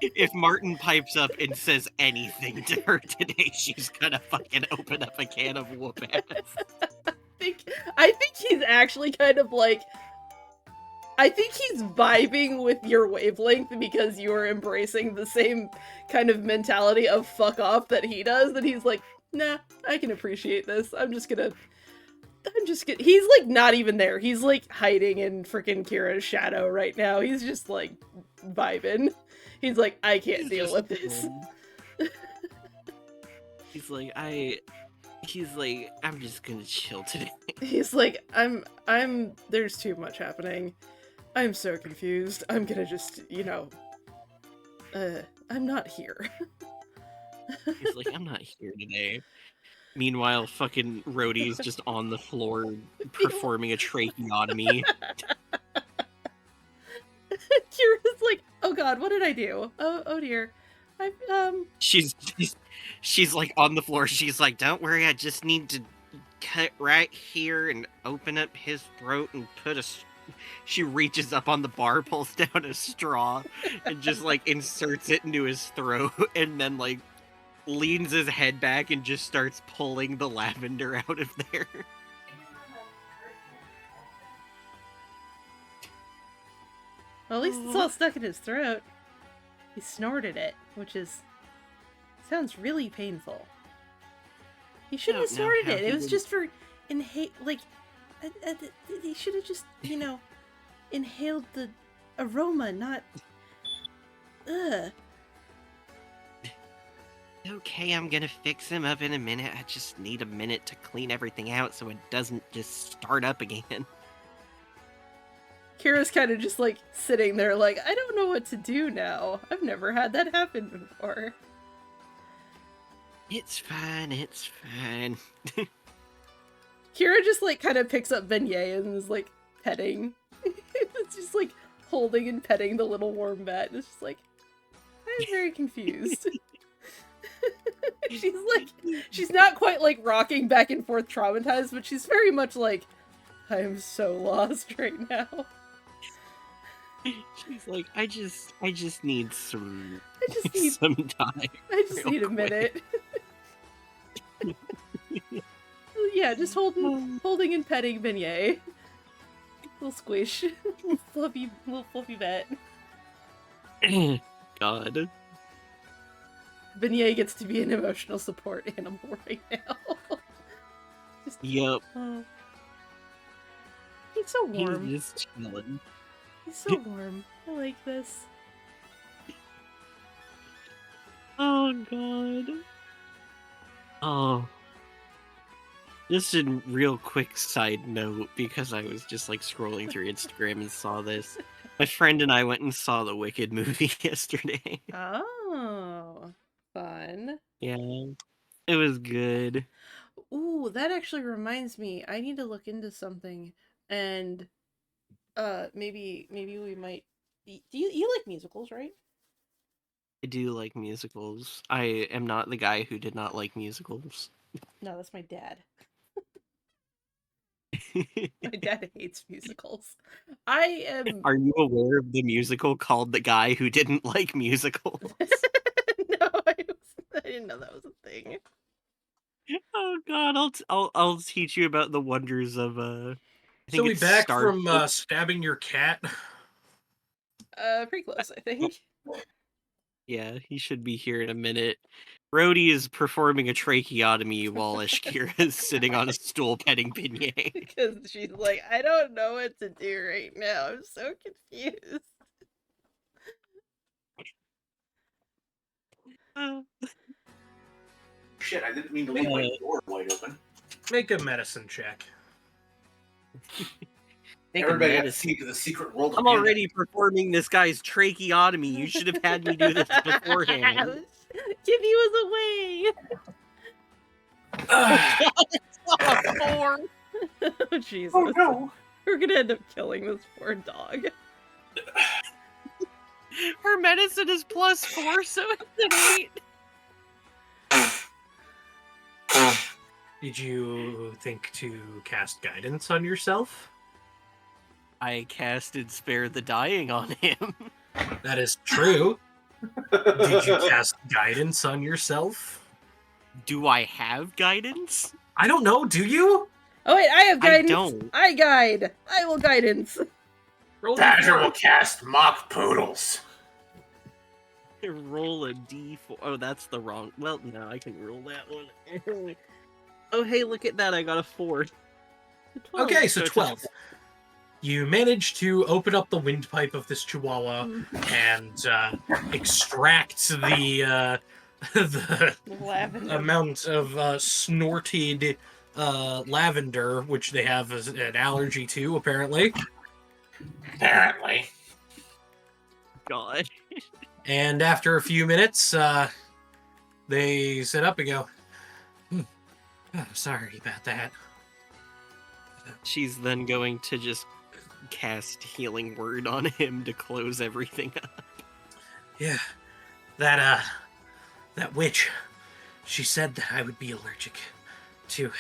If Martin pipes up and says anything to her today, she's gonna fucking open up a can of whoop ass. I think he's actually kind of like. I think he's vibing with your wavelength because you are embracing the same kind of mentality of fuck off that he does, that he's like, nah, I can appreciate this. He's like not even there. He's like hiding in freaking Kira's shadow right now. He's just like vibing. He's like, I can't deal with this. He's like, I'm just gonna chill today. He's like, there's too much happening. I'm so confused. I'm gonna just, I'm not here. He's like, I'm not here today. Meanwhile, fucking Rhodey's just on the floor performing a tracheotomy. God, what did I do? Oh dear. She's like on the floor. She's like, don't worry, I just need to cut right here and open up his throat and put a... She reaches up on the bar, pulls down a straw, and just like inserts it into his throat, and then like leans his head back and just starts pulling the lavender out of there. Well, at least it's all stuck in his throat. He snorted it, which sounds really painful. He shouldn't have snorted it. It was just for he should have just, inhaled the aroma, not... Ugh. Okay, I'm gonna fix him up in a minute. I just need a minute to clean everything out so it doesn't just start up again. Kira's kind of just like sitting there like, I don't know what to do now. I've never had that happen before. It's fine, it's fine. Kira just like kind of picks up Beignet and is like petting. It's just like holding and petting the little warm bat. It's just like, I'm very confused. She's not quite like rocking back and forth traumatized, but she's very much like, I am so lost right now. She's like, I just need some time. I just need a minute. Yeah, just holding and petting Beignet. Little squish. little fluffy bat. God. Beignet gets to be an emotional support animal right now. Yep. Oh. He's so warm. He's just chilling. He's so warm. I like this. Oh, God. Oh. Just a real quick side note, because I was just like scrolling through Instagram and saw this. My friend and I went and saw the Wicked movie yesterday. Oh, fun. Yeah, it was good. Ooh, that actually reminds me. I need to look into something, and maybe we might. Do you like musicals, right? I do like musicals. I am not the guy who did not like musicals. No, that's my dad. My dad hates musicals. I am. Are you aware of the musical called The Guy Who Didn't Like Musicals? No, I didn't know that was a thing. Oh God, I'll teach you about the wonders of So we back from stabbing your cat? Pretty close, I think. Yeah, he should be here in a minute. Rhodey is performing a tracheotomy while Ashkira is sitting on a stool petting Beignet. Because she's like, I don't know what to do right now. I'm so confused. Shit, I didn't mean to leave my door wide open. Make a medicine check. Everybody got to see the secret world. I'm already performing this guy's tracheotomy. You should have had me do this beforehand. Kitty was away. Oh, Jesus. Oh no. We're gonna end up killing this poor dog. Her medicine is +4, so it's an 8. Did you think to cast guidance on yourself? I casted Spare the Dying on him. That is true. Did you cast guidance on yourself? Do I have guidance? I don't know, do you? Oh wait, I have guidance. I don't. I guide. I will guidance. Badger will cast mock poodles. Roll a d4. Oh, that's the wrong... Well, no, I can roll that one. Oh, hey, look at that. I got a 4. 12. Okay, so 12. You manage to open up the windpipe of this chihuahua and extract the lavender. amount of snorted lavender, which they have an allergy to, apparently. Apparently. God. And after a few minutes, they sit up and go, oh, sorry about that. She's then going to just cast Healing Word on him to close everything up. Yeah, that witch, she said that I would be allergic to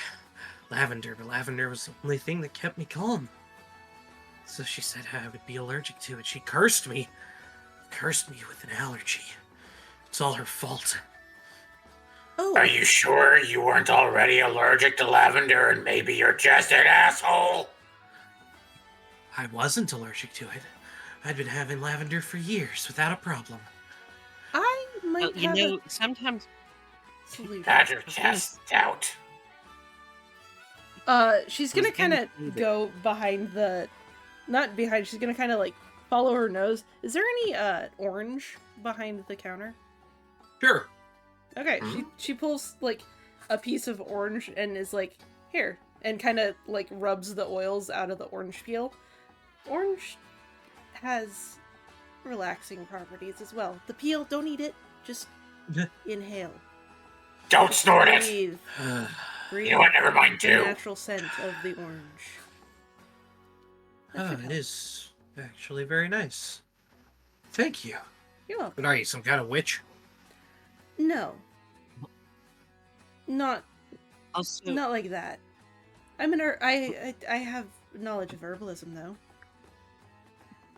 lavender, but lavender was the only thing that kept me calm. So she said I would be allergic to it. She cursed me with an allergy. It's all her fault. Oh, Are you sure you weren't already allergic to lavender and maybe you're just an asshole? I wasn't allergic to it. I'd been having lavender for years without a problem. I might Well, you have know, a sometimes solution. Badger cast doubt. She's I was gonna kind gonna of say that- go behind the, not behind. She's gonna kind of like follow her nose. Is there any orange behind the counter? Sure. Okay, Hmm? she pulls like a piece of orange and is like, here, and kind of like rubs the oils out of the orange peel. Orange has relaxing properties as well. The peel, don't eat it, just inhale. Don't snort it. Breathe. Breathe You know what? Never mind the too. natural scent of the orange. That should It help. is actually very nice. Thank you. You're welcome. But are you some kind of witch? No. Not also not like that. I'm an I have knowledge of herbalism though.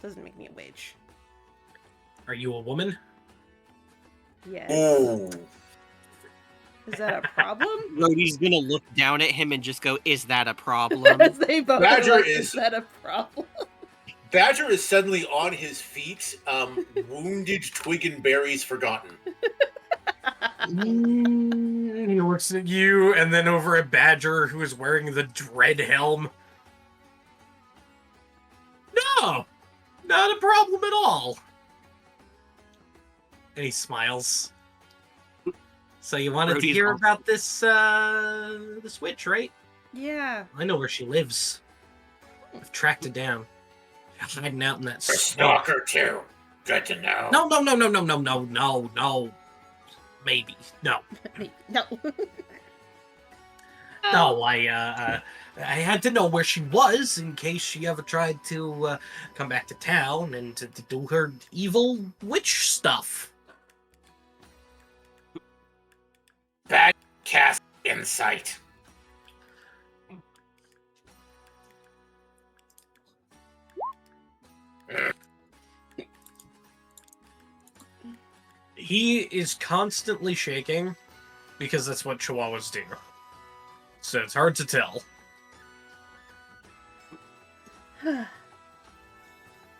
Doesn't make me a witch. Are you a woman? Yes. Ooh. Is that a problem? Rhodey's gonna look down at him and just go, "Is that a problem?" They both Badger are like, is- is that a problem? Badger is suddenly on his feet, wounded, twig and berries forgotten. He looks at you and then over at Badger, who is wearing the dread helm. No! Not a problem at all. And he smiles. So you wanted to Brody's hear all- about this witch, right? Yeah. I know where she lives. I've tracked it down. She's hiding out in that A swamp. stalker too. Good to know. No. Maybe. No. No. No, I had to know where she was in case she ever tried to come back to town and to do her evil witch stuff. Bad cast insight. He is constantly shaking because that's what Chihuahuas do. So it's hard to tell.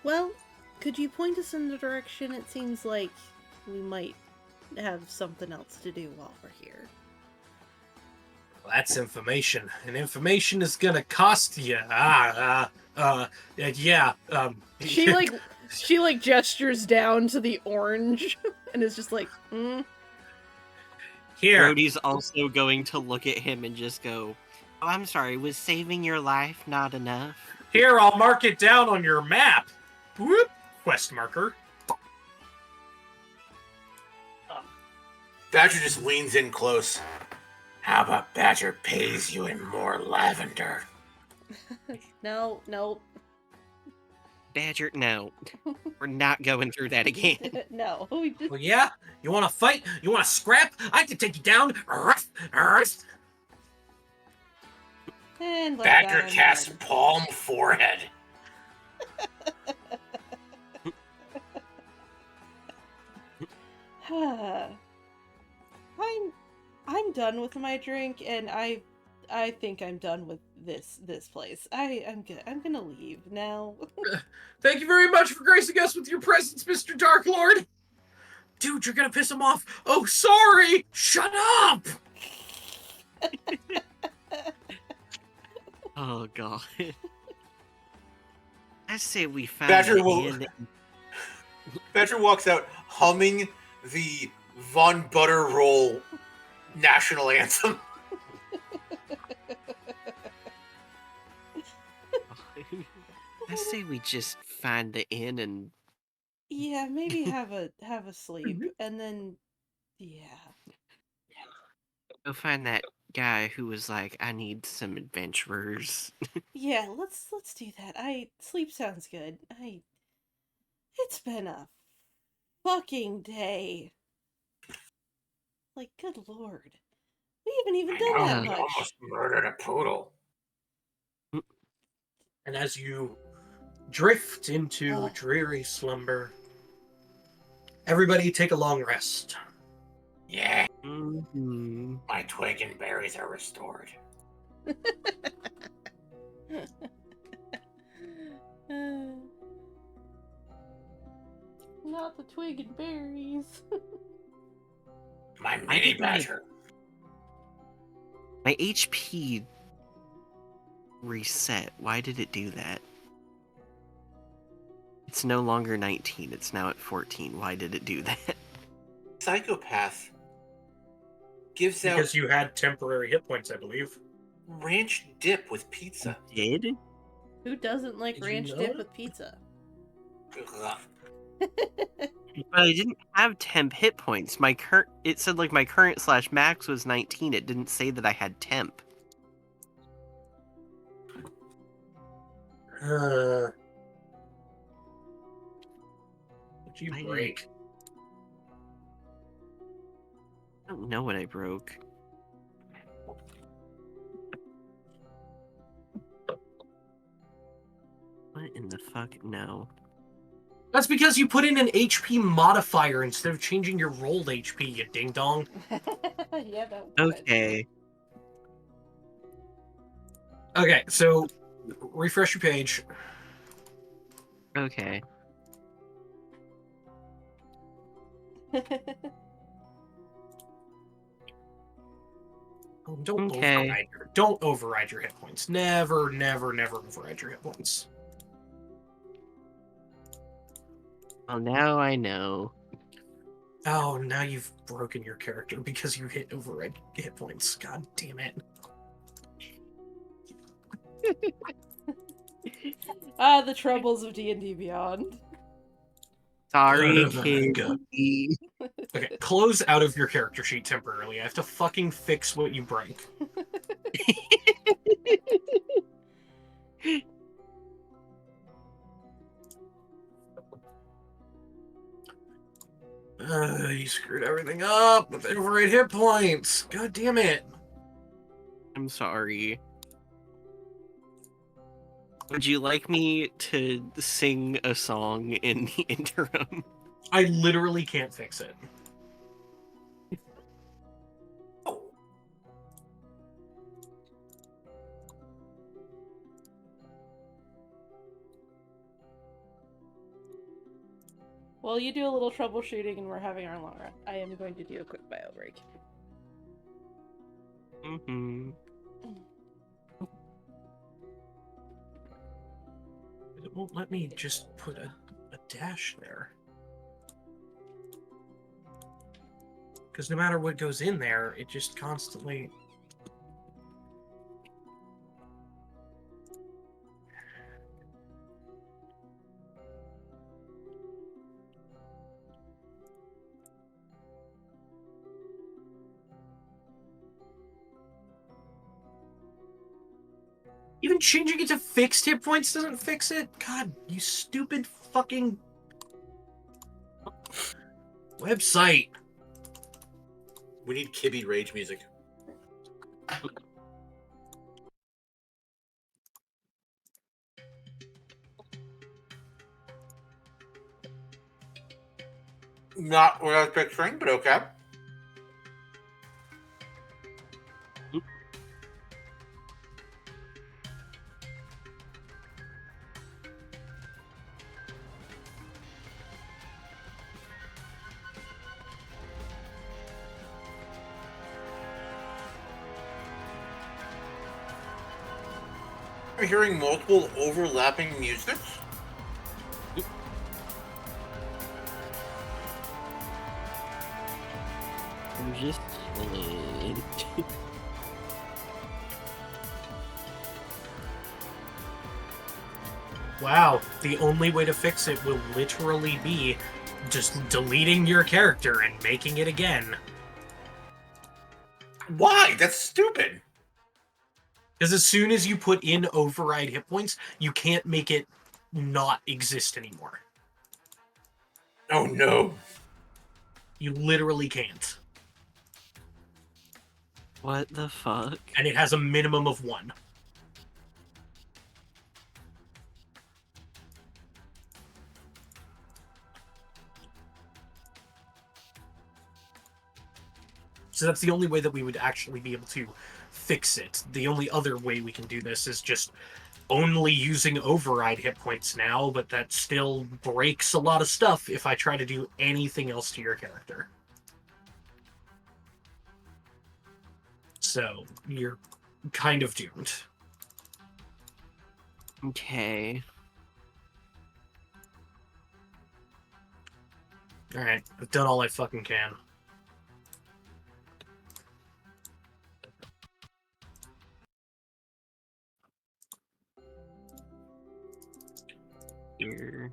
Well, could you point us in the direction? It seems like we might have something else to do while we're here. Well, that's information, and information is gonna cost you. Yeah. She like gestures down to the orange and is just like, Here. Rhodey's also going to look at him and just go, "Oh, I'm sorry, was saving your life not enough?" Here, I'll mark it down on your map. Whoop. Quest marker. Badger just leans in close. How about Badger pays you in more lavender? no. Badger, no. We're not going through that again. No. We just Well, yeah? You want to fight? You want to scrap? I can take you down. Ruff, ruff. and let Badger that casts end. palm forehead. I'm done with my drink, and I think I'm done with this place. I'm good. I'm gonna leave now. Thank you very much for gracing us with your presence, Mr. Dark Lord. Dude, you're gonna piss him off. Oh, sorry. Shut up. Oh, God. I say we found Badger the will- inn. Badger walks out humming the Von Butter Roll national anthem. I say we just find the inn and Yeah, maybe have a sleep, and then yeah. go find that guy who was like, "I need some adventurers." Yeah, let's do that. Sleep sounds good. It's been a fucking day. Like, good lord. We haven't even done I that know, much. you almost murdered a poodle. And as you drift into dreary slumber, everybody take a long rest. Yeah, Mm-hmm. my twig and berries are restored. Not the twig and berries. My mini badger. My HP reset. Why did it do that? It's no longer 19. It's now at 14. Why did it do that? Psychopath gives Because out you had temporary hit points, I believe. ranch dip with pizza. Did? Who doesn't like Did you ranch know dip it? with pizza? Ugh. But I didn't have temp hit points. It said like my current / max was 19. It didn't say that I had temp. What'd you I break? I don't know what I broke. What in the fuck? No. That's because you put in an HP modifier instead of changing your rolled HP, you ding dong. Yeah, that Okay. Okay, so refresh your page. Okay. Oh, don't Okay. override your hit points. Never override your hit points. Well, now I know. Oh, now you've broken your character because you hit override hit points. God damn it. The troubles of D&D Beyond. Sorry, Oh my kid. God. Okay, close out of your character sheet temporarily. I have to fucking fix what you break. You screwed everything up with override hit points. God damn it. I'm sorry. Would you like me to sing a song in the interim? I literally can't fix it. While you do a little troubleshooting and we're having our long rest, I am going to do a quick bio break. Mm-hmm. It won't let me just put a dash there. Because no matter what goes in there, it just constantly... Even changing it to fixed hit points doesn't fix it? God, you stupid fucking... website. We need Kibby rage music. Not what I was picturing, but okay. I'm hearing multiple overlapping music. I'm just chilling. Wow, the only way to fix it will literally be just deleting your character and making it again. Why? That's stupid. Because as soon as you put in override hit points, you can't make it not exist anymore. Oh no. You literally can't. What the fuck? And it has a minimum of 1. So that's the only way that we would actually be able to fix it. The only other way we can do this is just only using override hit points now, but that still breaks a lot of stuff if I try to do anything else to your character. So you're kind of doomed. Okay. Alright, I've done all I fucking can. Here.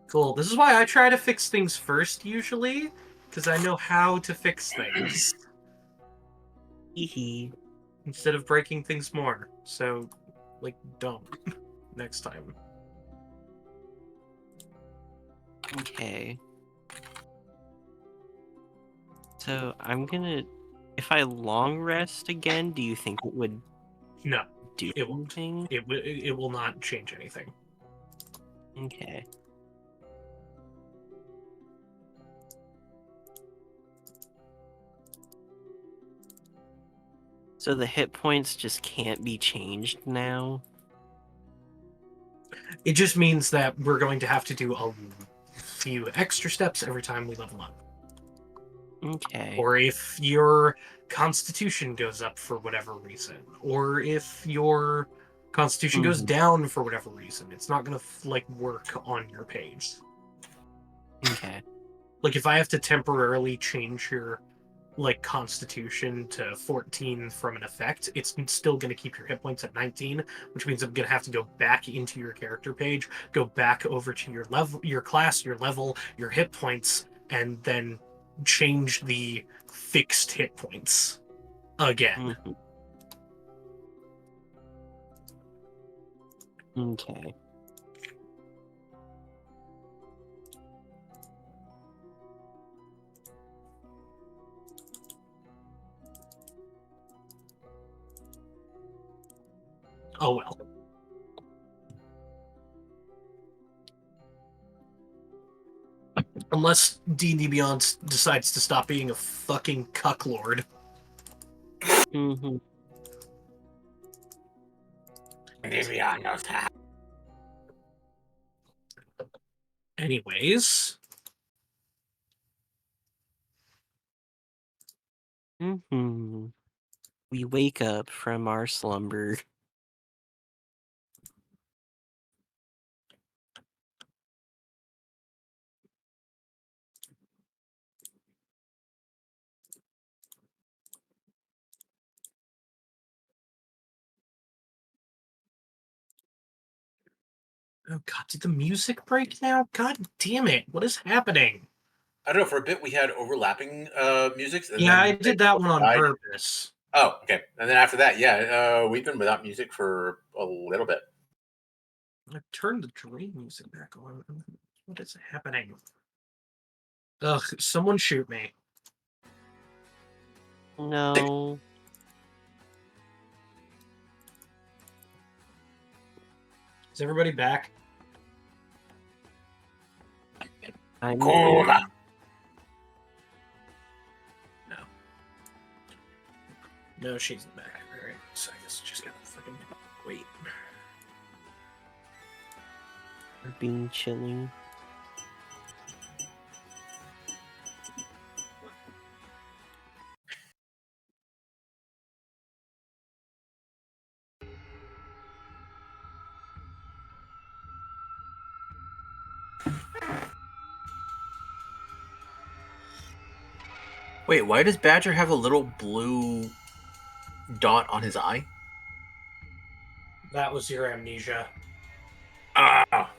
Cool. This is why I try to fix things first, usually, because I know how to fix things Hee instead of breaking things more. So, like, don't next time. Okay. So I'm gonna. If I long rest again, do you think it would No, do it won't. anything? It will not change anything. Okay. So the hit points just can't be changed now? It just means that we're going to have to do a few extra steps every time we level up. Okay. Or if your constitution goes up for whatever reason, or if your constitution goes down for whatever reason, it's not going to like work on your page. Okay. Like if I have to temporarily change your like constitution to 14 from an effect, it's still going to keep your hit points at 19, which means I'm going to have to go back into your character page, go back over to your level, your class, your level, your hit points, and then change the fixed hit points again. Okay. Oh well. Unless D&D Beyond decides to stop being a fucking cucklord. Anyways. We wake up from our slumber. Oh god, did the music break now? God damn it, what is happening? I don't know. For a bit, we had overlapping musics. And Yeah, then I did that one on purpose. Oh, okay. And then after that, yeah, we've been without music for a little bit. I turned the dream music back on. What is happening? Ugh, someone shoot me. No. Is everybody back? I'm cool. here. No, she's back. Alright, so I guess just gotta fucking wait. We're being chilling. Wait, why does Badger have a little blue dot on his eye? That was your amnesia. Ah.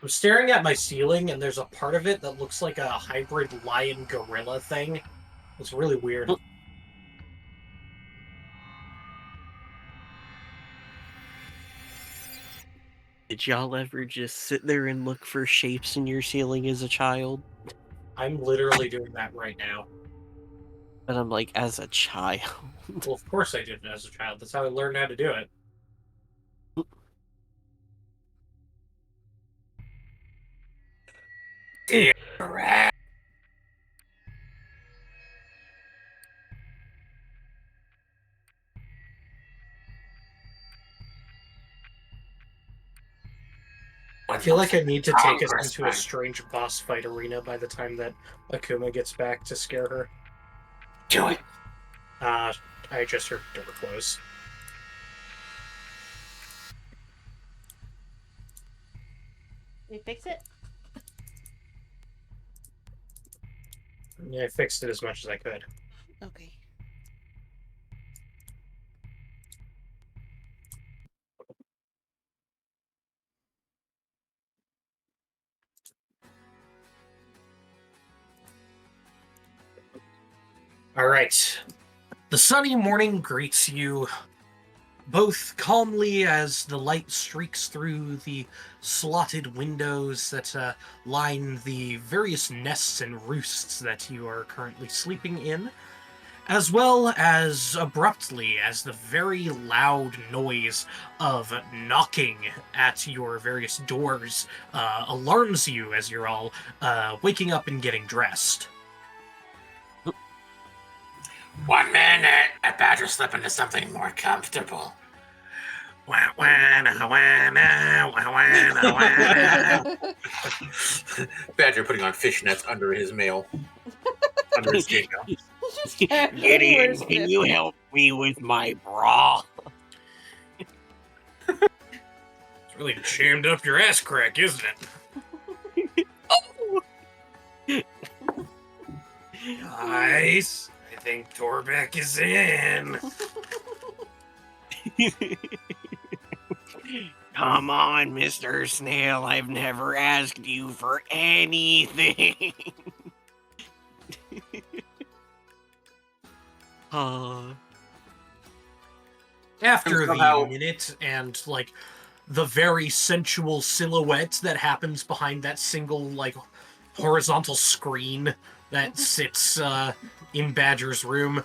I'm staring at my ceiling, and there's a part of it that looks like a hybrid lion-gorilla thing. It's really weird. Did y'all ever just sit there and look for shapes in your ceiling as a child? I'm literally doing that right now. But I'm like, as a child. Well, of course I did it as a child. That's how I learned how to do it. Dear I feel like I need to take us into a strange boss fight arena by the time that Akuma gets back to scare her. Do it. I just heard door close. We fix it? Yeah, I fixed it as much as I could. Okay. All right. The sunny morning greets you both calmly as the light streaks through the slotted windows that line the various nests and roosts that you are currently sleeping in, as well as abruptly as the very loud noise of knocking at your various doors alarms you as you're all waking up and getting dressed. 1 minute. I better slip into something more comfortable. Badger putting on fishnets under his mail. Under his skate mail. Gideon, can you help me with my bra? It's really jammed up your ass crack, isn't it? Nice. I think Torbeck is in. Come on, Mr. Snail. I've never asked you for anything. After somehow- the minute and like the very sensual silhouette that happens behind that single like horizontal screen that sits in Badger's room,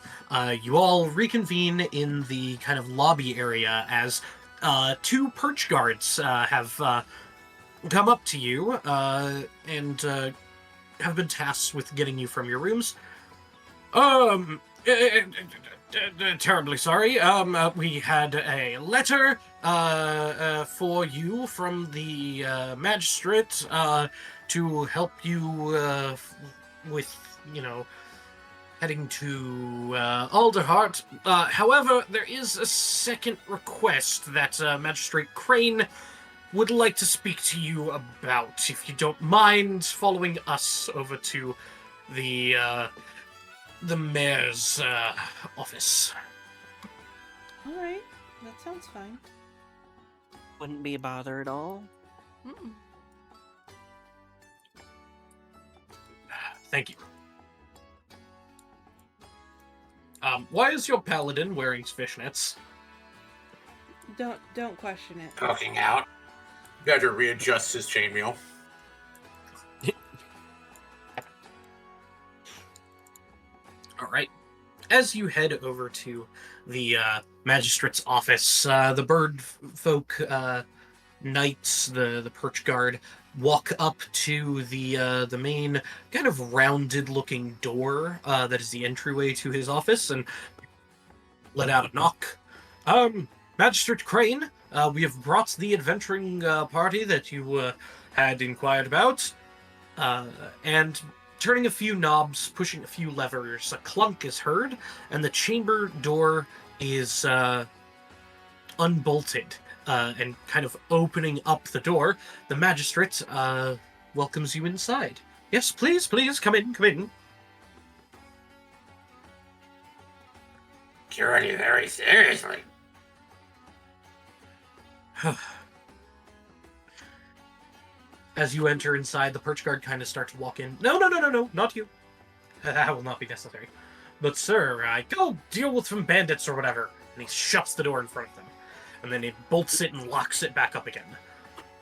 you all reconvene in the kind of lobby area as two perch guards have come up to you and have been tasked with getting you from your rooms. Terribly sorry. We had a letter for you from the magistrate to help you with, heading to Alderheart. However, there is a second request that Magistrate Crane would like to speak to you about, if you don't mind following us over to the mayor's office. All right, that sounds fine. Wouldn't be a bother at all. Mm-mm. Thank you. Why is your paladin wearing fishnets? Don't question it. Poking out. Badger readjusts his chainmail. All right. As you head over to the magistrate's office, the bird folk knights, the perch guard, walk up to the main kind of rounded-looking door that is the entryway to his office and let out a knock. Magistrate Crane, we have brought the adventuring party that you had inquired about, and turning a few knobs, pushing a few levers, a clunk is heard, and the chamber door is unbolted. And kind of opening up the door, the magistrate welcomes you inside. Yes, please, come in, come in. Security very seriously. As you enter inside, the perch guard kind of starts to walk in. No, not you. That will not be necessary. But sir, go deal with some bandits or whatever. And he shuts the door in front of them. And then he bolts it and locks it back up again.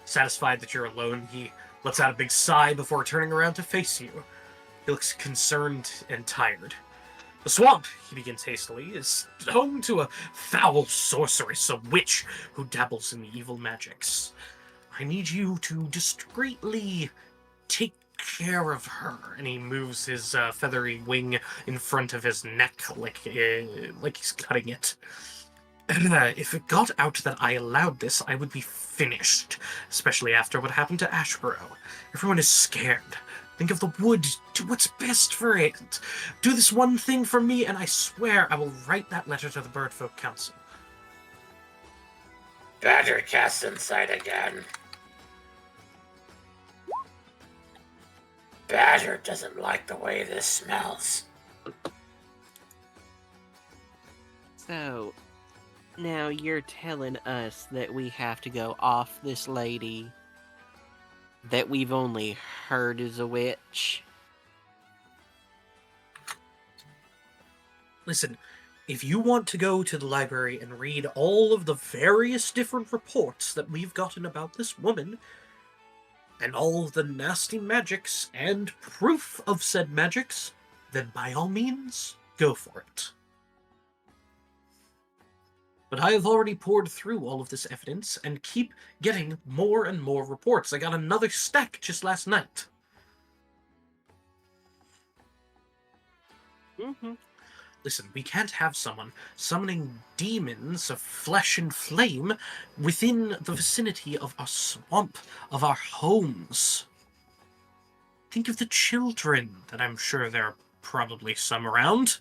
Satisfied that you're alone, he lets out a big sigh before turning around to face you. He looks concerned and tired. The swamp, he begins hastily, is home to a foul sorceress, a witch who dabbles in evil magics. I need you to discreetly take care of her. And he moves his feathery wing in front of his neck like he's cutting it. If it got out that I allowed this, I would be finished, especially after what happened to Ashborough. Everyone is scared. Think of the wood. Do what's best for it. Do this one thing for me, and I swear I will write that letter to the Birdfolk Council. Badger cast inside again. Badger doesn't like the way this smells. So, now you're telling us that we have to go off this lady that we've only heard is a witch? Listen, if you want to go to the library and read all of the various different reports that we've gotten about this woman, and all of the nasty magics and proof of said magics, then by all means, go for it. But I have already poured through all of this evidence and keep getting more and more reports. I got another stack just last night. Mm-hmm. Listen, we can't have someone summoning demons of flesh and flame within the vicinity of our swamp, of our homes. Think of the children, that I'm sure there are probably some around.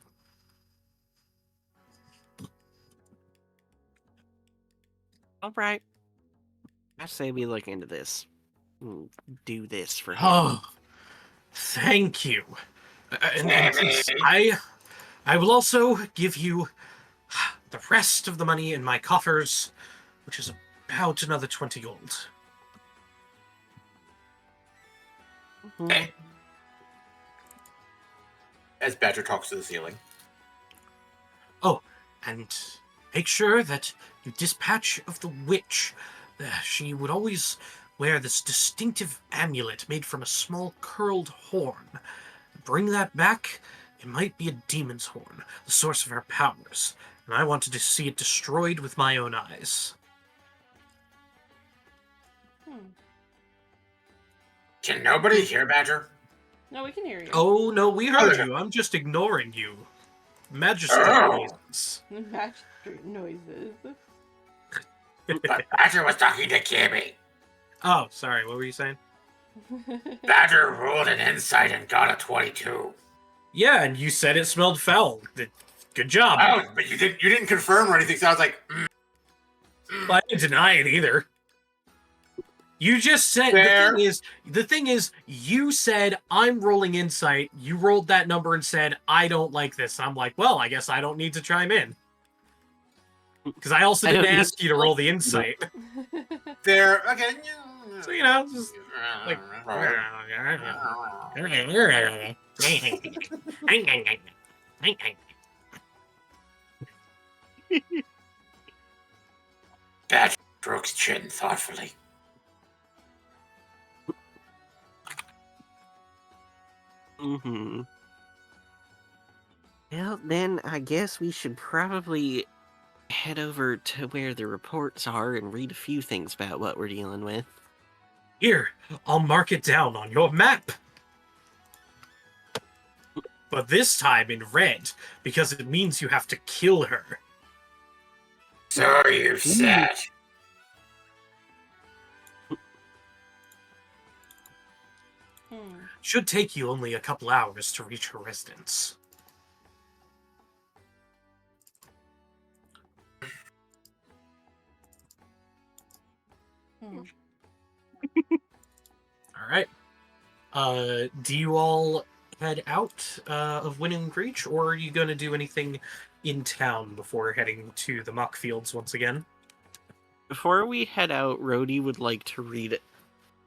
All right. I say we look into this. Do this for him. Oh, thank you. And please, I will also give you the rest of the money in my coffers, which is about another 20 gold. Hey. As Badger talks to the ceiling. Oh, and make sure that you dispatch of the witch. She would always wear this distinctive amulet made from a small curled horn. Bring that back. It might be a demon's horn, the source of her powers, and I wanted to see it destroyed with my own eyes. Can nobody hear Badger? No, we can hear you. Oh, no, we heard you. I'm just ignoring you. Magistrate reasons. Magistrate noises. But Badger was talking to Kimmy. Oh, sorry, what were you saying? Badger rolled an insight and got a 22. Yeah, and you said it smelled foul. Good job. Oh, but you didn't confirm or anything, so I was like, Well, I didn't deny it either. You just said the thing is, you said I'm rolling insight. You rolled that number and said I don't like this. I'm like, well, I guess I don't need to chime in because I also didn't ask you to roll the insight. There, okay. So just like. Badger strokes chin thoughtfully. Mm-hmm. Well, then I guess we should probably head over to where the reports are and read a few things about what we're dealing with. Here, I'll mark it down on your map. But this time in red, because it means you have to kill her. So you said. Should take you only a couple hours to reach her residence. Alright. Do you all head out of Winning Reach, or are you going to do anything in town before heading to the muck fields once again? Before we head out, Rhodey would like to read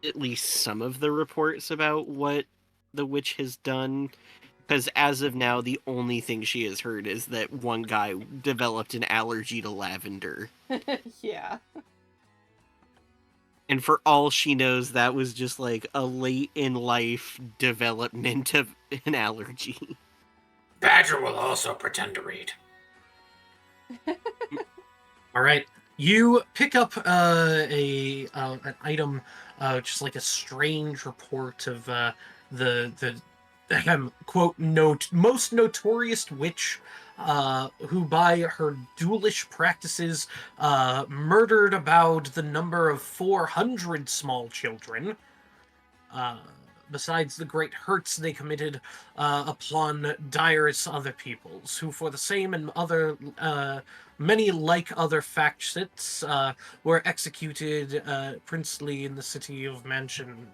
at least some of the reports about what the witch has done. Because as of now, the only thing she has heard is that one guy developed an allergy to lavender. Yeah. And for all she knows, that was just like a late in life development of an allergy. Badger will also pretend to read. All right. You pick up an item, just like a strange report of the quote most notorious witch, who by her ghoulish practices murdered about the number of 400 small children. Besides the great hurts they committed upon direst other peoples, who for the same and other many like other factions were executed princely in the city of Mansion.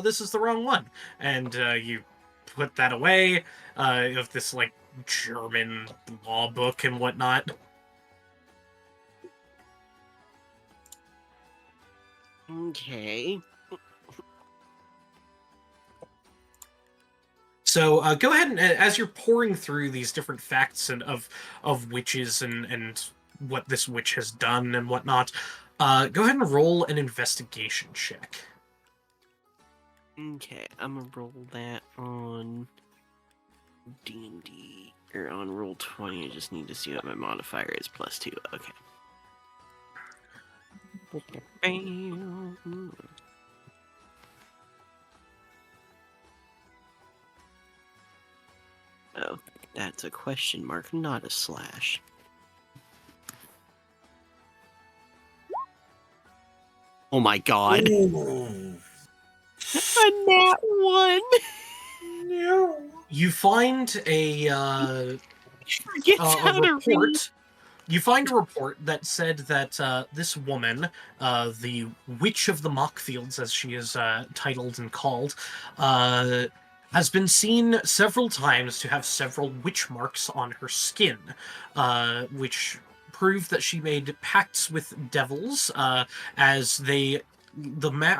This is the wrong one, and you put that away of this like German law book and whatnot. Okay. So go ahead and, as you're pouring through these different facts and of witches and what this witch has done and whatnot, go ahead and roll an investigation check. Okay, I'm gonna roll that on D&D, or on roll 20. I just need to see what my modifier is, +2. Okay. Oh, that's a question mark, not a slash. Oh my god. Ooh. A nat 1! No. You find a Forgets how to read. report. You find a report that said that this woman, the Witch of the Mockfields, as she is titled and called, has been seen several times to have several witch marks on her skin, which prove that she made pacts with devils, as the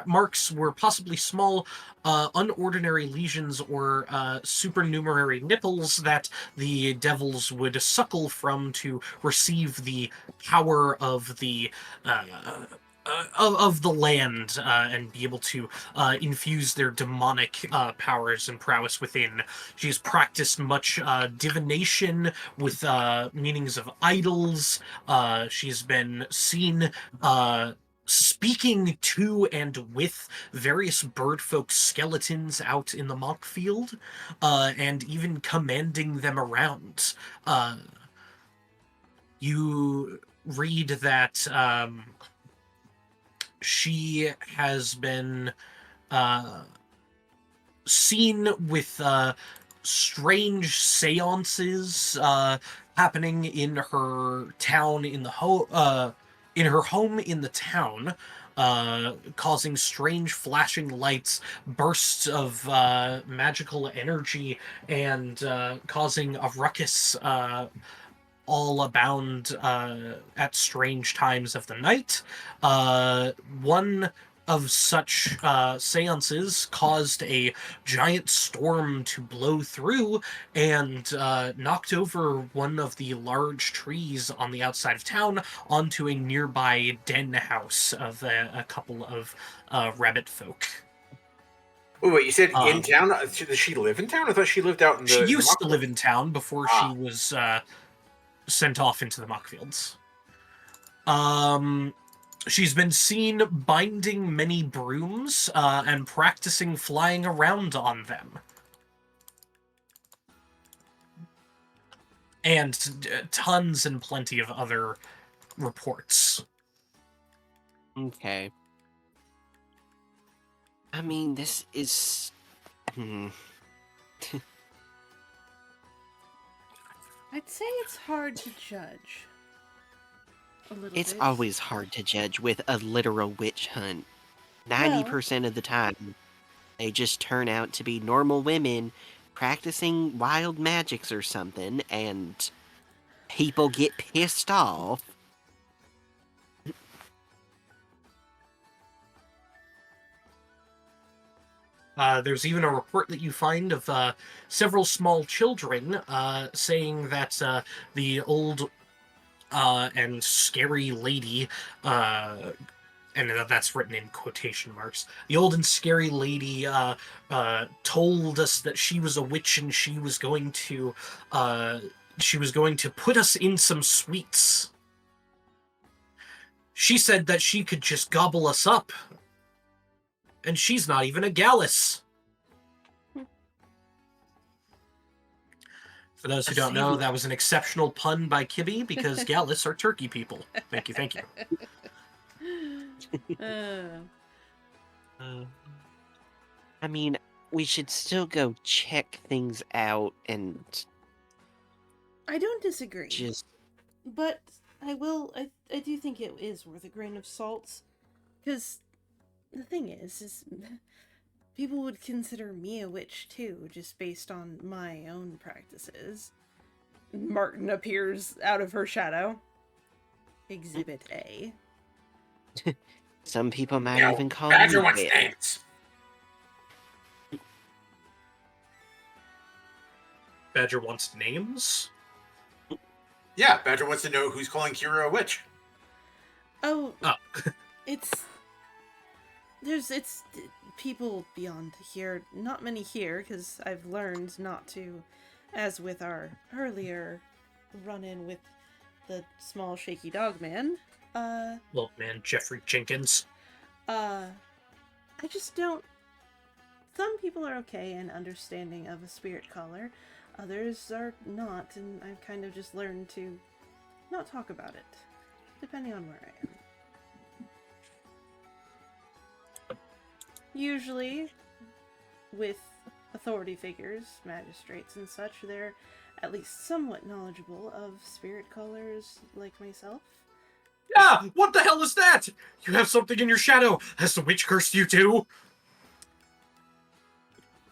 marks were possibly small, unordinary lesions or supernumerary nipples that the devils would suckle from to receive the power of the of the land and be able to infuse their demonic powers and prowess within. She has practiced much divination with meanings of idols. She's been seen speaking to and with various birdfolk skeletons out in the Mockfield, and even commanding them around. You read that she has been seen with strange seances happening in her town, in her home in the town, causing strange flashing lights, bursts of magical energy, and causing a ruckus all abound at strange times of the night. One of such seances caused a giant storm to blow through and knocked over one of the large trees on the outside of town onto a nearby den house of a couple of rabbit folk. Oh, wait, you said in town? Does she live in town? I thought she lived out in the... She used to live in town before she was sent off into the Mockfields. She's been seen binding many brooms and practicing flying around on them. And tons and plenty of other reports. Okay. I mean, this is... I'd say it's hard to judge. It's bit. always hard to judge with a literal witch hunt. 90% of the time, they just turn out to be normal women practicing wild magics or something, and people get pissed off. There's even a report that you find of several small children saying that the old and scary lady, and that's written in quotation marks, the old and scary lady told us that she was a witch and she was going to put us in some sweets. She said that she could just gobble us up. And she's not even a Gallus. For those who don't know, that was an exceptional pun by Kibby, because Gallus are turkey people. Thank you, thank you. I mean, we should still go check things out and I don't disagree. just... But I do think it is worth a grain of salt. Because the thing is people would consider me a witch too, just based on my own practices. Martin appears out of her shadow. Exhibit A. Some people might You know, even call Badger me wants witch. names. Badger wants names? Yeah, Badger wants to know who's calling Kira a witch. Oh. Oh. It's people beyond here. Not many here, because I've learned not to, as with our earlier run-in with the small shaky dog man. Little man Jeffrey Jenkins. I just don't... Some people are okay and understanding of a spirit caller. Others are not, and I've kind of just learned to not talk about it, depending on where I am. Usually, with authority figures, magistrates and such, they're at least somewhat knowledgeable of spirit callers like myself. Yeah! What the hell is that? You have something in your shadow! Has the witch cursed you too?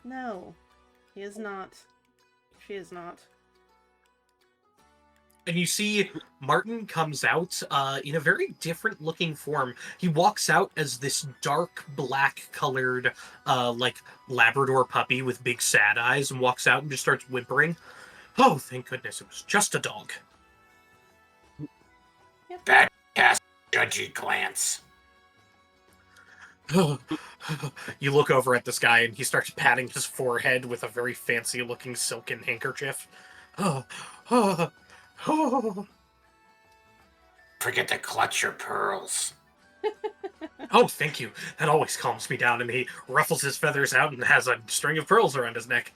No, he is not. She is not. And you see Martin comes out in a very different looking form. He walks out as this dark black colored like Labrador puppy with big sad eyes, and walks out and just starts whimpering. Oh, thank goodness it was just a dog. Yep. Bad cast judgy glance. You look over at this guy and he starts patting his forehead with a very fancy looking silken handkerchief. Forget to clutch your pearls. Oh, thank you. That always calms me down. And he ruffles his feathers out and has a string of pearls around his neck.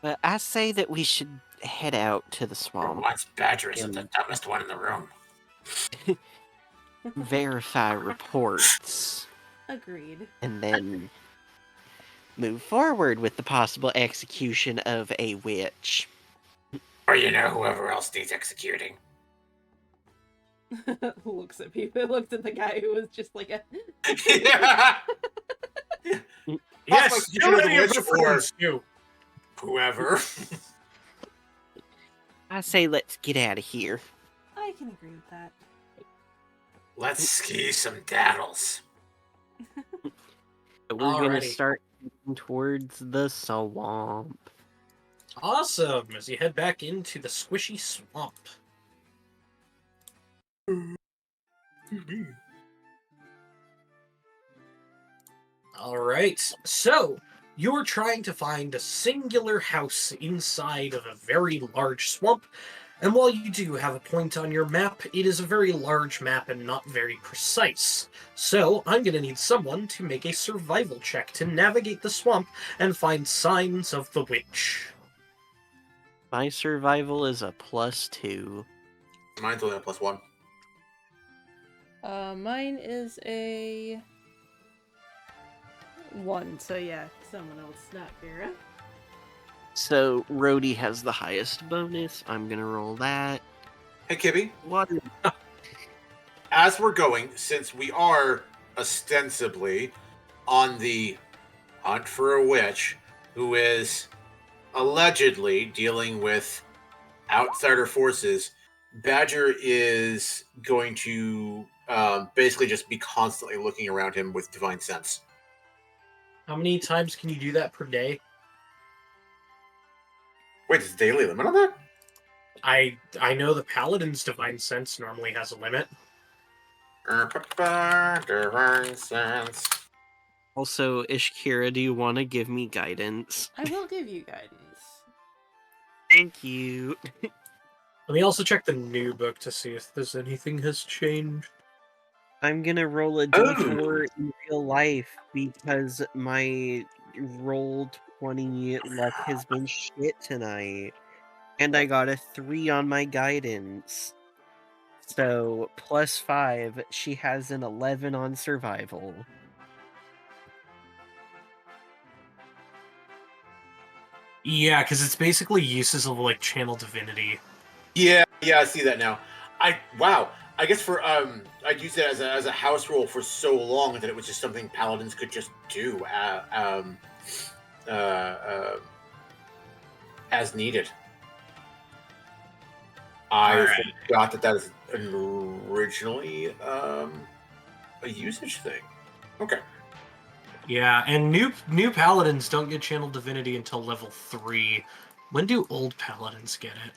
But I say that we should head out to the For swamp, once, Badger isn't the dumbest one in the room. verify reports, Agreed. and then move forward with the possible execution of a witch. Or, you know, whoever else needs executing. Looks at people. Looked at the guy who was just like a... Yeah. Yes, you any the of witch your or friends, you. whoever. I say let's get out of here. I can agree with that. Let's ski some daddles. We're going to Alrighty. start moving towards the swamp. Awesome, as you head back into the squishy swamp. Alright, so you're trying to find a singular house inside of a very large swamp, and while you do have a point on your map, it is a very large map and not very precise. So I'm going to need someone to make a survival check to navigate the swamp and find signs of the witch. My survival is a +2. Mine's only a +1. Mine is a 1, so yeah, someone else, not Vera. So Rhodey has the highest bonus. I'm gonna roll that. Hey, Kibby. What? As we're going, since we are ostensibly on the hunt for a witch who is allegedly dealing with outsider forces, Badger is going to basically just be constantly looking around him with divine sense. How many times can you do that per day? Wait, is daily limit on that? I know the paladin's divine sense normally has a limit. Divine sense. Also, Ishkira, do you want to give me guidance? I will give you guidance. Thank you. Let me also check the new book to see if there's anything has changed. I'm gonna roll a d4 in real life because my roll 20 luck has been shit tonight. And I got a 3 on my guidance. So, +5, she has an 11 on survival. Yeah, because it's basically uses of like channel divinity. Yeah, I see that now. Wow. I guess for I'd used it as a house rule for so long that it was just something paladins could just do as needed. I forgot that is originally a usage thing. Okay. Yeah, and new paladins don't get channel divinity until level 3. When do old paladins get it?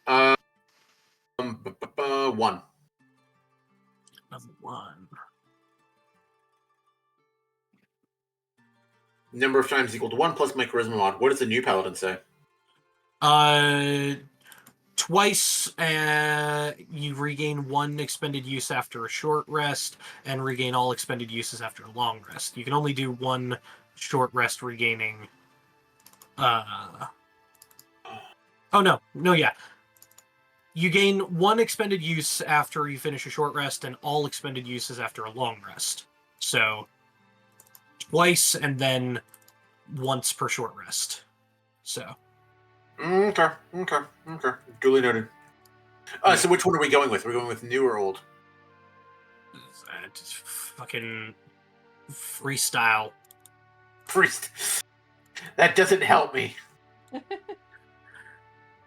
1. Level 1. Number of times equal to 1 plus my charisma mod. What does the new paladin say? Twice you regain 1 expended use after a short rest, and regain all expended uses after a long rest. You can only do 1 short rest regaining. Oh no, yeah. You gain 1 expended use after you finish a short rest, and all expended uses after a long rest. So twice, and then once per short rest. So. Okay. Duly noted. So which one are we going with? Are we going with new or old? Just fucking freestyle. That doesn't help me.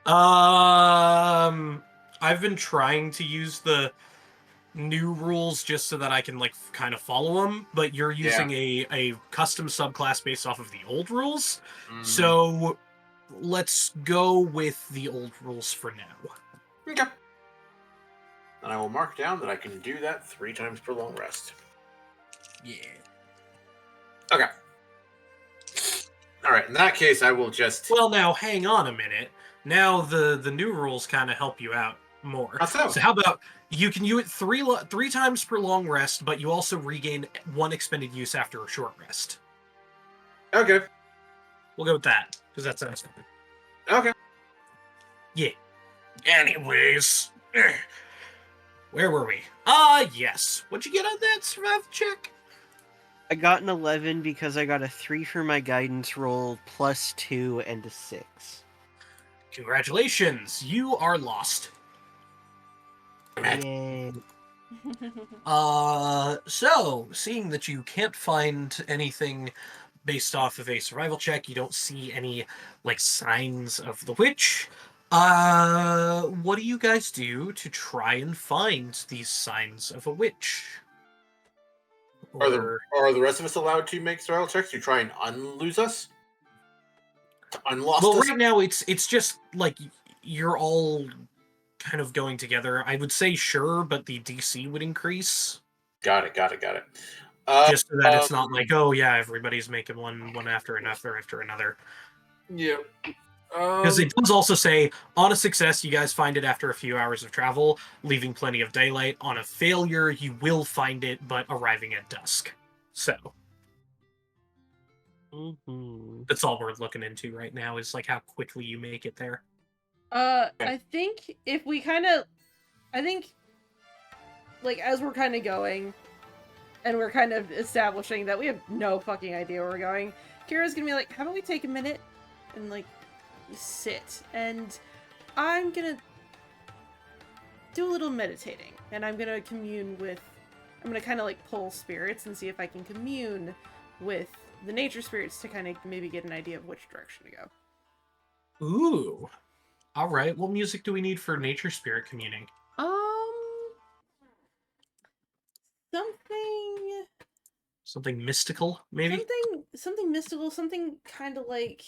I've been trying to use the new rules just so that I can like kind of follow them, but you're using a custom subclass based off of the old rules. Mm. So let's go with the old rules for now. Okay. And I will mark down that I can do that 3 times per long rest. Yeah. Okay. All right. In that case, I will just. Well, now hang on a minute. Now the new rules kind of help you out more. So how about you can use it 3 times per long rest, but you also regain 1 expended use after a short rest. Okay. We'll go with that because that sounds good. Okay. Yeah. Anyways, where were we? Yes. What'd you get on that survival check? I got an 11 because I got a 3 for my guidance roll, +2, and a 6. Congratulations, you are lost. Yay. So, seeing that you can't find anything based off of a survival check, you don't see any, like, signs of the witch, what do you guys do to try and find these signs of a witch? Are the rest of us allowed to make survival checks to try and unlose us? To unlost us? Well, right now it's just like you're all kind of going together. I would say sure, but the DC would increase. Got it. Just so that it's not like, oh yeah, everybody's making one after another. Yeah. Because it does also say, on a success, you guys find it after a few hours of travel, leaving plenty of daylight. On a failure, you will find it, but arriving at dusk. So. That's all we're looking into right now, is like how quickly you make it there. I think if we like, as we're kind of going, and we're kind of establishing that we have no fucking idea where we're going, Kira's gonna be like, how about we take a minute and, like, sit, and I'm gonna do a little meditating, and I'm gonna kind of, like, pull spirits and see if I can commune with the nature spirits to kind of maybe get an idea of which direction to go. Ooh. Alright, what music do we need for nature spirit communing? Something mystical, maybe? Something mystical, something kind of like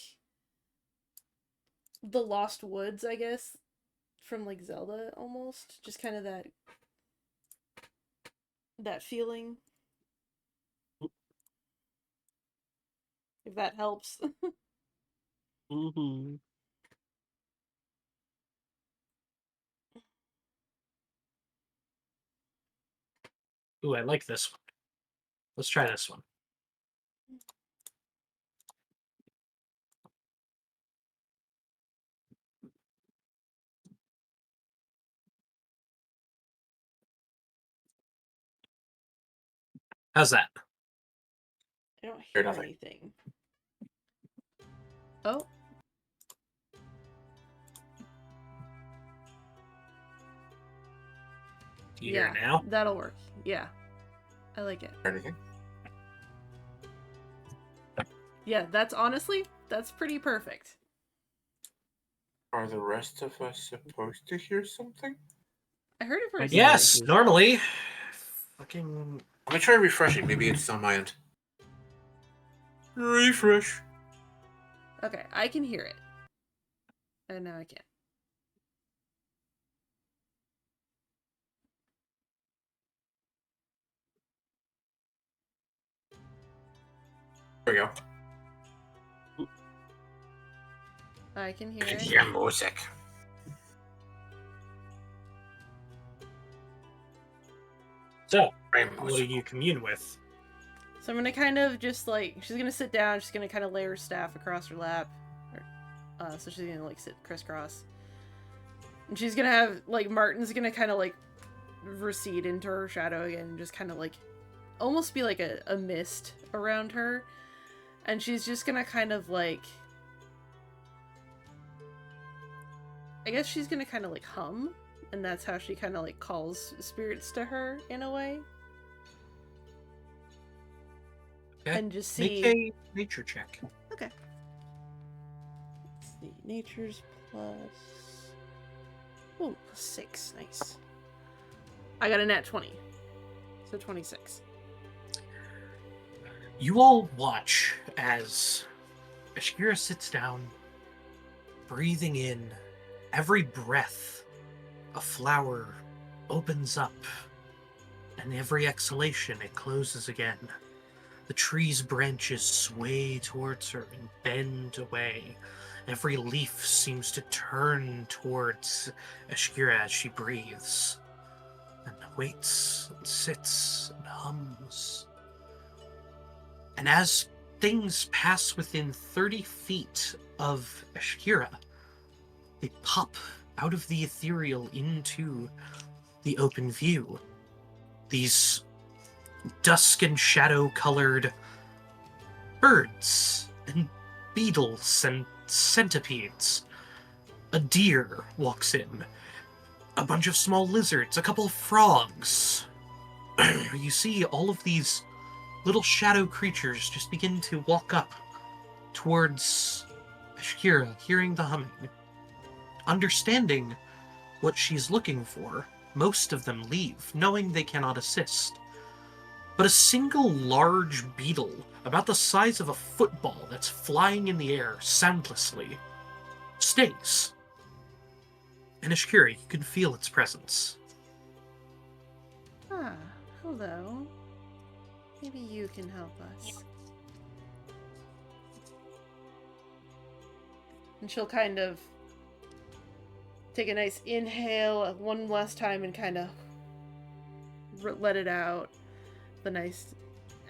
the Lost Woods, I guess, from like Zelda almost. Just kind of that feeling. If that helps. Mm-hmm. Ooh, I like this one. Let's try this one. How's that? I don't Hear hear nothing. anything. Oh. Do you hear it now? That'll work. Yeah. I like it. Hear anything? Yeah, that's pretty perfect. Are the rest of us supposed to hear something? I heard it for a second. Yes, normally. Fucking. Let me try refreshing. Maybe it's on my end. Refresh. Okay, I can hear it. And now I can't. There we go. I can hear I can it. hear music. So, Very what do musical. you commune with? So I'm gonna kind of just like, she's gonna sit down, she's gonna kind of lay her staff across her lap. So she's gonna like sit crisscross. And she's gonna have, like, Martin's gonna kind of like recede into her shadow again and just kind of like almost be like a mist around her. And she's just gonna kind of like, I guess she's gonna kind of like hum. And that's how she kind of like calls spirits to her in a way. Okay. And just see. Make a nature check. Okay. Let's see. Nature's plus. Oh, plus 6. Nice. I got a nat 20. So 26. You all watch as Ashkira sits down, breathing in. Every breath, a flower opens up, and every exhalation, it closes again. The tree's branches sway towards her and bend away. Every leaf seems to turn towards Ashkira as she breathes, and waits and sits and hums. And as things pass within 30 feet of Ashkira, they pop out of the ethereal into the open view. These dusk and shadow colored birds and beetles and centipedes. A deer walks in. A bunch of small lizards, a couple of frogs. You see all of these little shadow creatures just begin to walk up towards Ashkira, hearing the humming. Understanding what she's looking for, most of them leave, knowing they cannot assist. But a single large beetle, about the size of a football that's flying in the air soundlessly, stays. And Ashkira, you can feel its presence. Ah, hello. Maybe you can help us. And she'll kind of take a nice inhale one last time and kind of let it out. The nice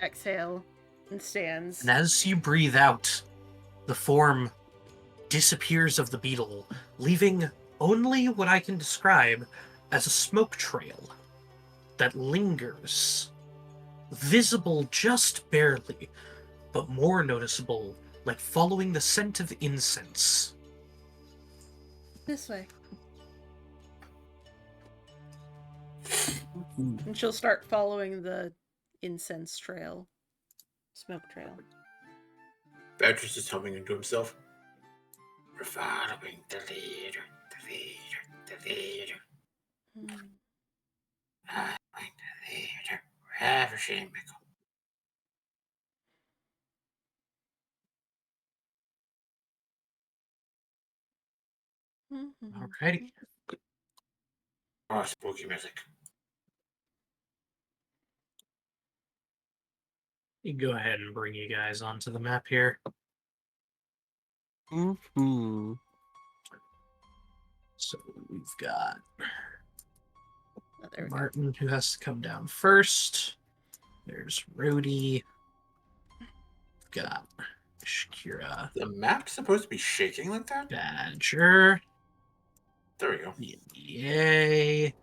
exhale, and stands. And as you breathe out, the form disappears of the beetle, leaving only what I can describe as a smoke trail that lingers, visible just barely, but more noticeable, like following the scent of incense. This way. And she'll start following the incense trail. Smoke trail. Badger's just humming into himself. We're following the leader, the leader, the leader. Following the leader, wherever she may go. Alrighty. Oh, spooky music. You go ahead and bring you guys onto the map here. Mm-hmm. So we've got There we go. Martin, who has to come down first. There's Rhodey. We've got Shakira. The map's supposed to be shaking like that? Badger. There we go. Yay.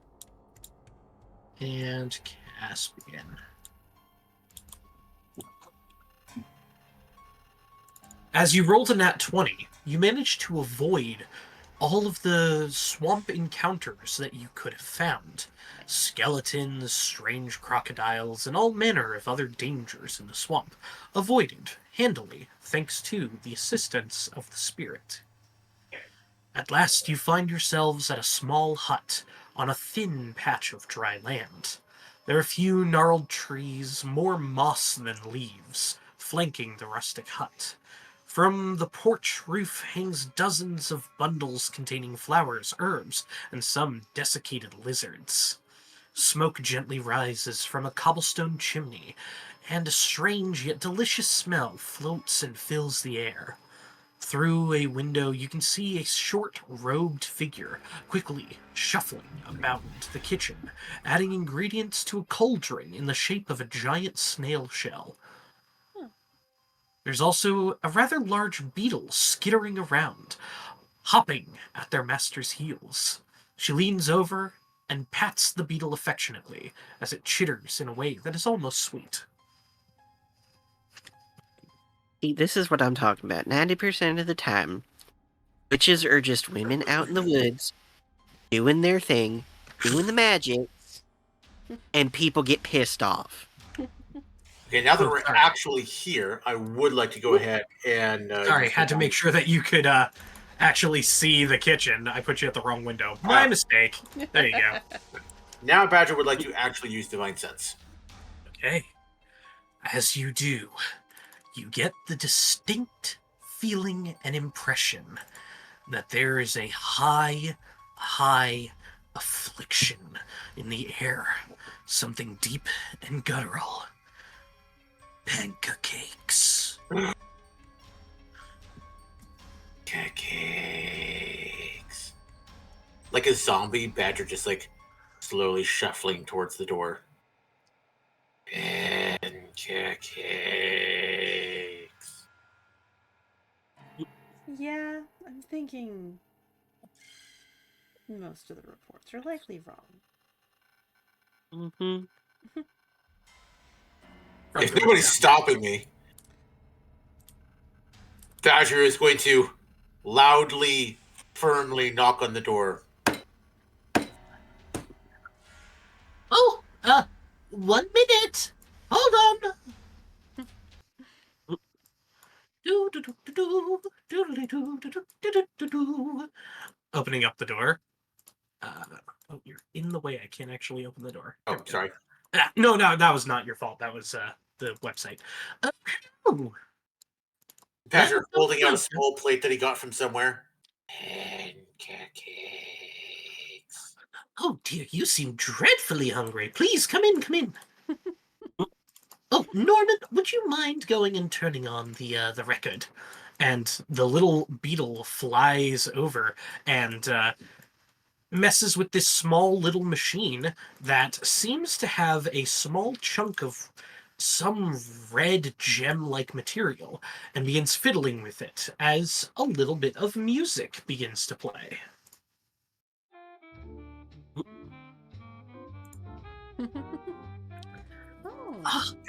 And Caspian. As you rolled a nat 20, you managed to avoid all of the swamp encounters that you could have found. Skeletons, strange crocodiles, and all manner of other dangers in the swamp, avoided handily thanks to the assistance of the spirit. At last you find yourselves at a small hut on a thin patch of dry land. There are a few gnarled trees, more moss than leaves, flanking the rustic hut. From the porch roof hangs dozens of bundles containing flowers, herbs, and some desiccated lizards. Smoke gently rises from a cobblestone chimney, and a strange yet delicious smell floats and fills the air. Through a window, you can see a short-robed figure quickly shuffling about the kitchen, adding ingredients to a cauldron in the shape of a giant snail shell. There's also a rather large beetle skittering around, hopping at their master's heels. She leans over and pats the beetle affectionately as it chitters in a way that is almost sweet. See, this is what I'm talking about. 90% of the time, witches are just women out in the woods, doing their thing, doing the magic, and people get pissed off. Okay, now that we're actually here, I would like to go ahead and... Sorry, had to make sure that you could actually see the kitchen. I put you at the wrong window. My mistake. There you go. Now Badger would like to actually use Divine Sense. Okay. As you do, you get the distinct feeling and impression that there is a high affliction in the air. Something deep and guttural. Pancakes. Pancakes. Like a zombie, Badger just like slowly shuffling towards the door. Pancakes. Yeah, I'm thinking most of the reports are likely wrong. Mm-hmm. If nobody's stopping me, Badger is going to loudly, firmly knock on the door. Oh, 1 minute. Hold on. Opening up the door. Oh, you're in the way. I can't actually open the door. Oh, sorry. No, that was not your fault. That was the website. Oh. Badger holding out a small plate that he got from somewhere. Pancakes. Oh dear, you seem dreadfully hungry. Please come in, come in. Oh, Norman, would you mind going and turning on the record? And the little beetle flies over and messes with this small little machine that seems to have a small chunk of some red gem-like material and begins fiddling with it as a little bit of music begins to play.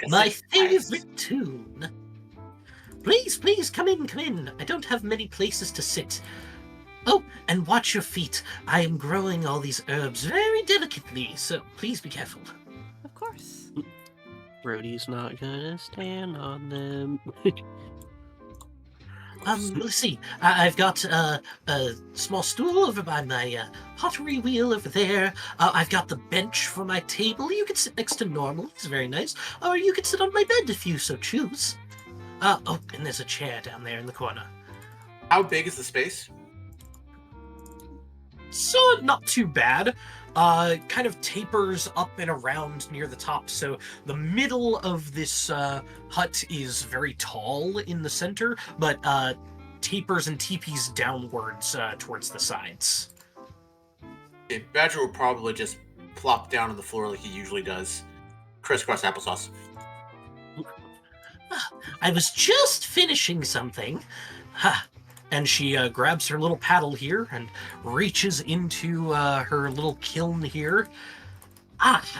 My favorite tune. Please, come in. I don't have many places to sit. Oh, and watch your feet. I am growing all these herbs very delicately, so please be careful. Of course. Rhodey's not gonna stand on them. Let's see. I've got a small stool over by my pottery wheel over there. I've got the bench for my table. You can sit next to Normal. It's very nice. Or you can sit on my bed if you so choose. Oh, and there's a chair down there in the corner. How big is the space? So not too bad. Kind of tapers up and around near the top. So the middle of this hut is very tall in the center, but tapers and teepees downwards towards the sides. Yeah, Badger will probably just plop down on the floor like he usually does. Crisscross applesauce. I was just finishing something. And she grabs her little paddle here and reaches into her little kiln here.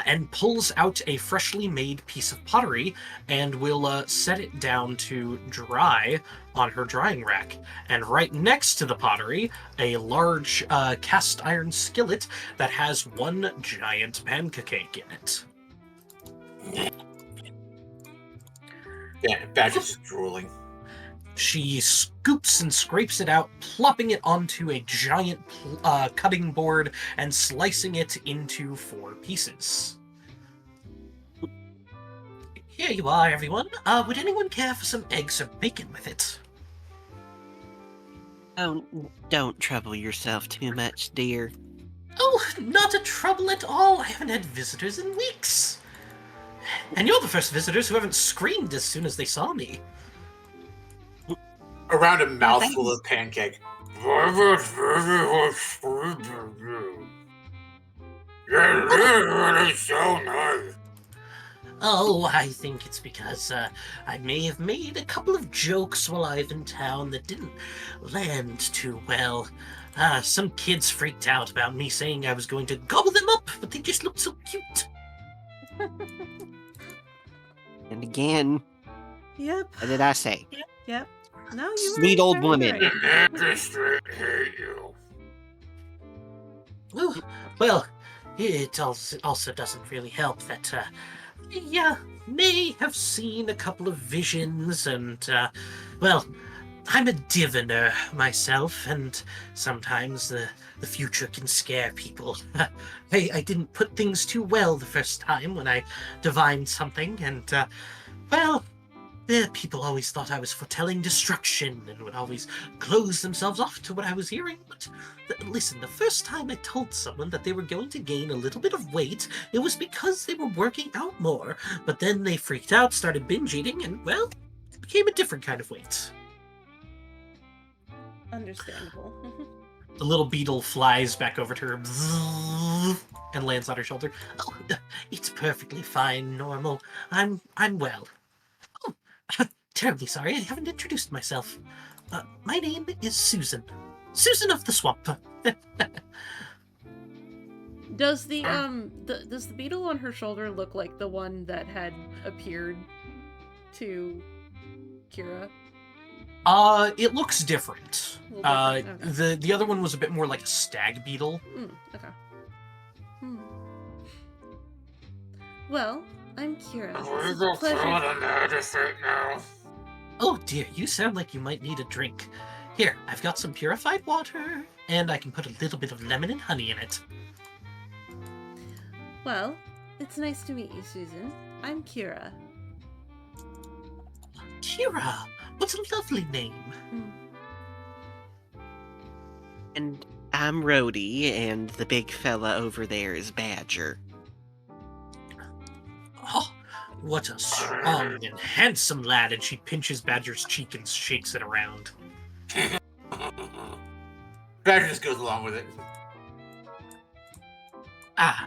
And pulls out a freshly made piece of pottery and will set it down to dry on her drying rack. And right next to the pottery, a large cast iron skillet that has one giant pancake in it. Yeah, Badger's drooling. She scoops and scrapes it out, plopping it onto a giant cutting board and slicing it into 4 pieces. Here you are, everyone. Would anyone care for some eggs or bacon with it? Oh, don't trouble yourself too much, dear. Oh, not a trouble at all. I haven't had visitors in weeks. And you're the first visitors who haven't screamed as soon as they saw me. Around a mouthful of pancake. So nice. Oh, I think it's because I may have made a couple of jokes while I've in town that didn't land too well. Some kids freaked out about me saying I was going to gobble them up, but they just looked so cute. And again, Yep. what did I say? Yep. No, you were Sweet old very woman. right. Magistrate hate you. Oh, well, it also doesn't really help that I may have seen a couple of visions and, well, I'm a diviner myself, and sometimes the future can scare people. I didn't put things too well the first time when I divined something, and, well, people always thought I was foretelling destruction and would always close themselves off to what I was hearing. But listen, the first time I told someone that they were going to gain a little bit of weight, it was because they were working out more. But then they freaked out, started binge eating, and, well, it became a different kind of weight. Understandable. The little beetle flies back over to her and lands on her shoulder. Oh, it's perfectly fine, normal. I'm well. Oh, terribly sorry, I haven't introduced myself. My name is Susan. Susan of the Swamp. Does does the beetle on her shoulder look like the one that had appeared to Kira? It looks different. Okay. The other one was a bit more like a stag beetle. Okay. Well, I'm Kira. It's a pleasure. Oh dear, you sound like you might need a drink. Here, I've got some purified water, and I can put a little bit of lemon and honey in it. Well, it's nice to meet you, Susan. I'm Kira. Kira, what a lovely name. And I'm Rhodey, and the big fella over there is Badger. Oh, what a strong and handsome lad, and she pinches Badger's cheek and shakes it around. Badger just goes along with it.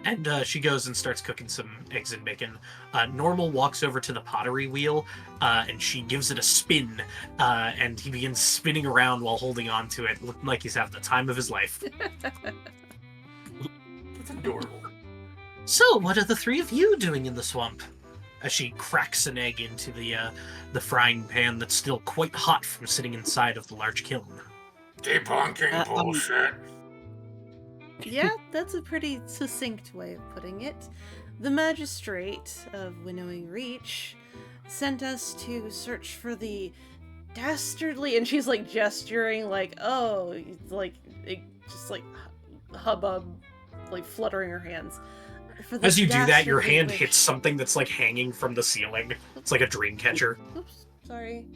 And she goes and starts cooking some eggs and bacon. Normal walks over to the pottery wheel, and she gives it a spin, and he begins spinning around while holding on to it, looking like he's having the time of his life. That's adorable. So, what are the 3 of you doing in the swamp? As she cracks an egg into the frying pan that's still quite hot from sitting inside of the large kiln. Debunking bullshit. Yeah, that's a pretty succinct way of putting it. The magistrate of Winnowing Reach sent us to search for the dastardly, and she's like gesturing like, oh, like just like hubbub, like fluttering her hands. As you do that, your dastardly hand witch- hits something that's like hanging from the ceiling. It's like a dream catcher. Oops, sorry.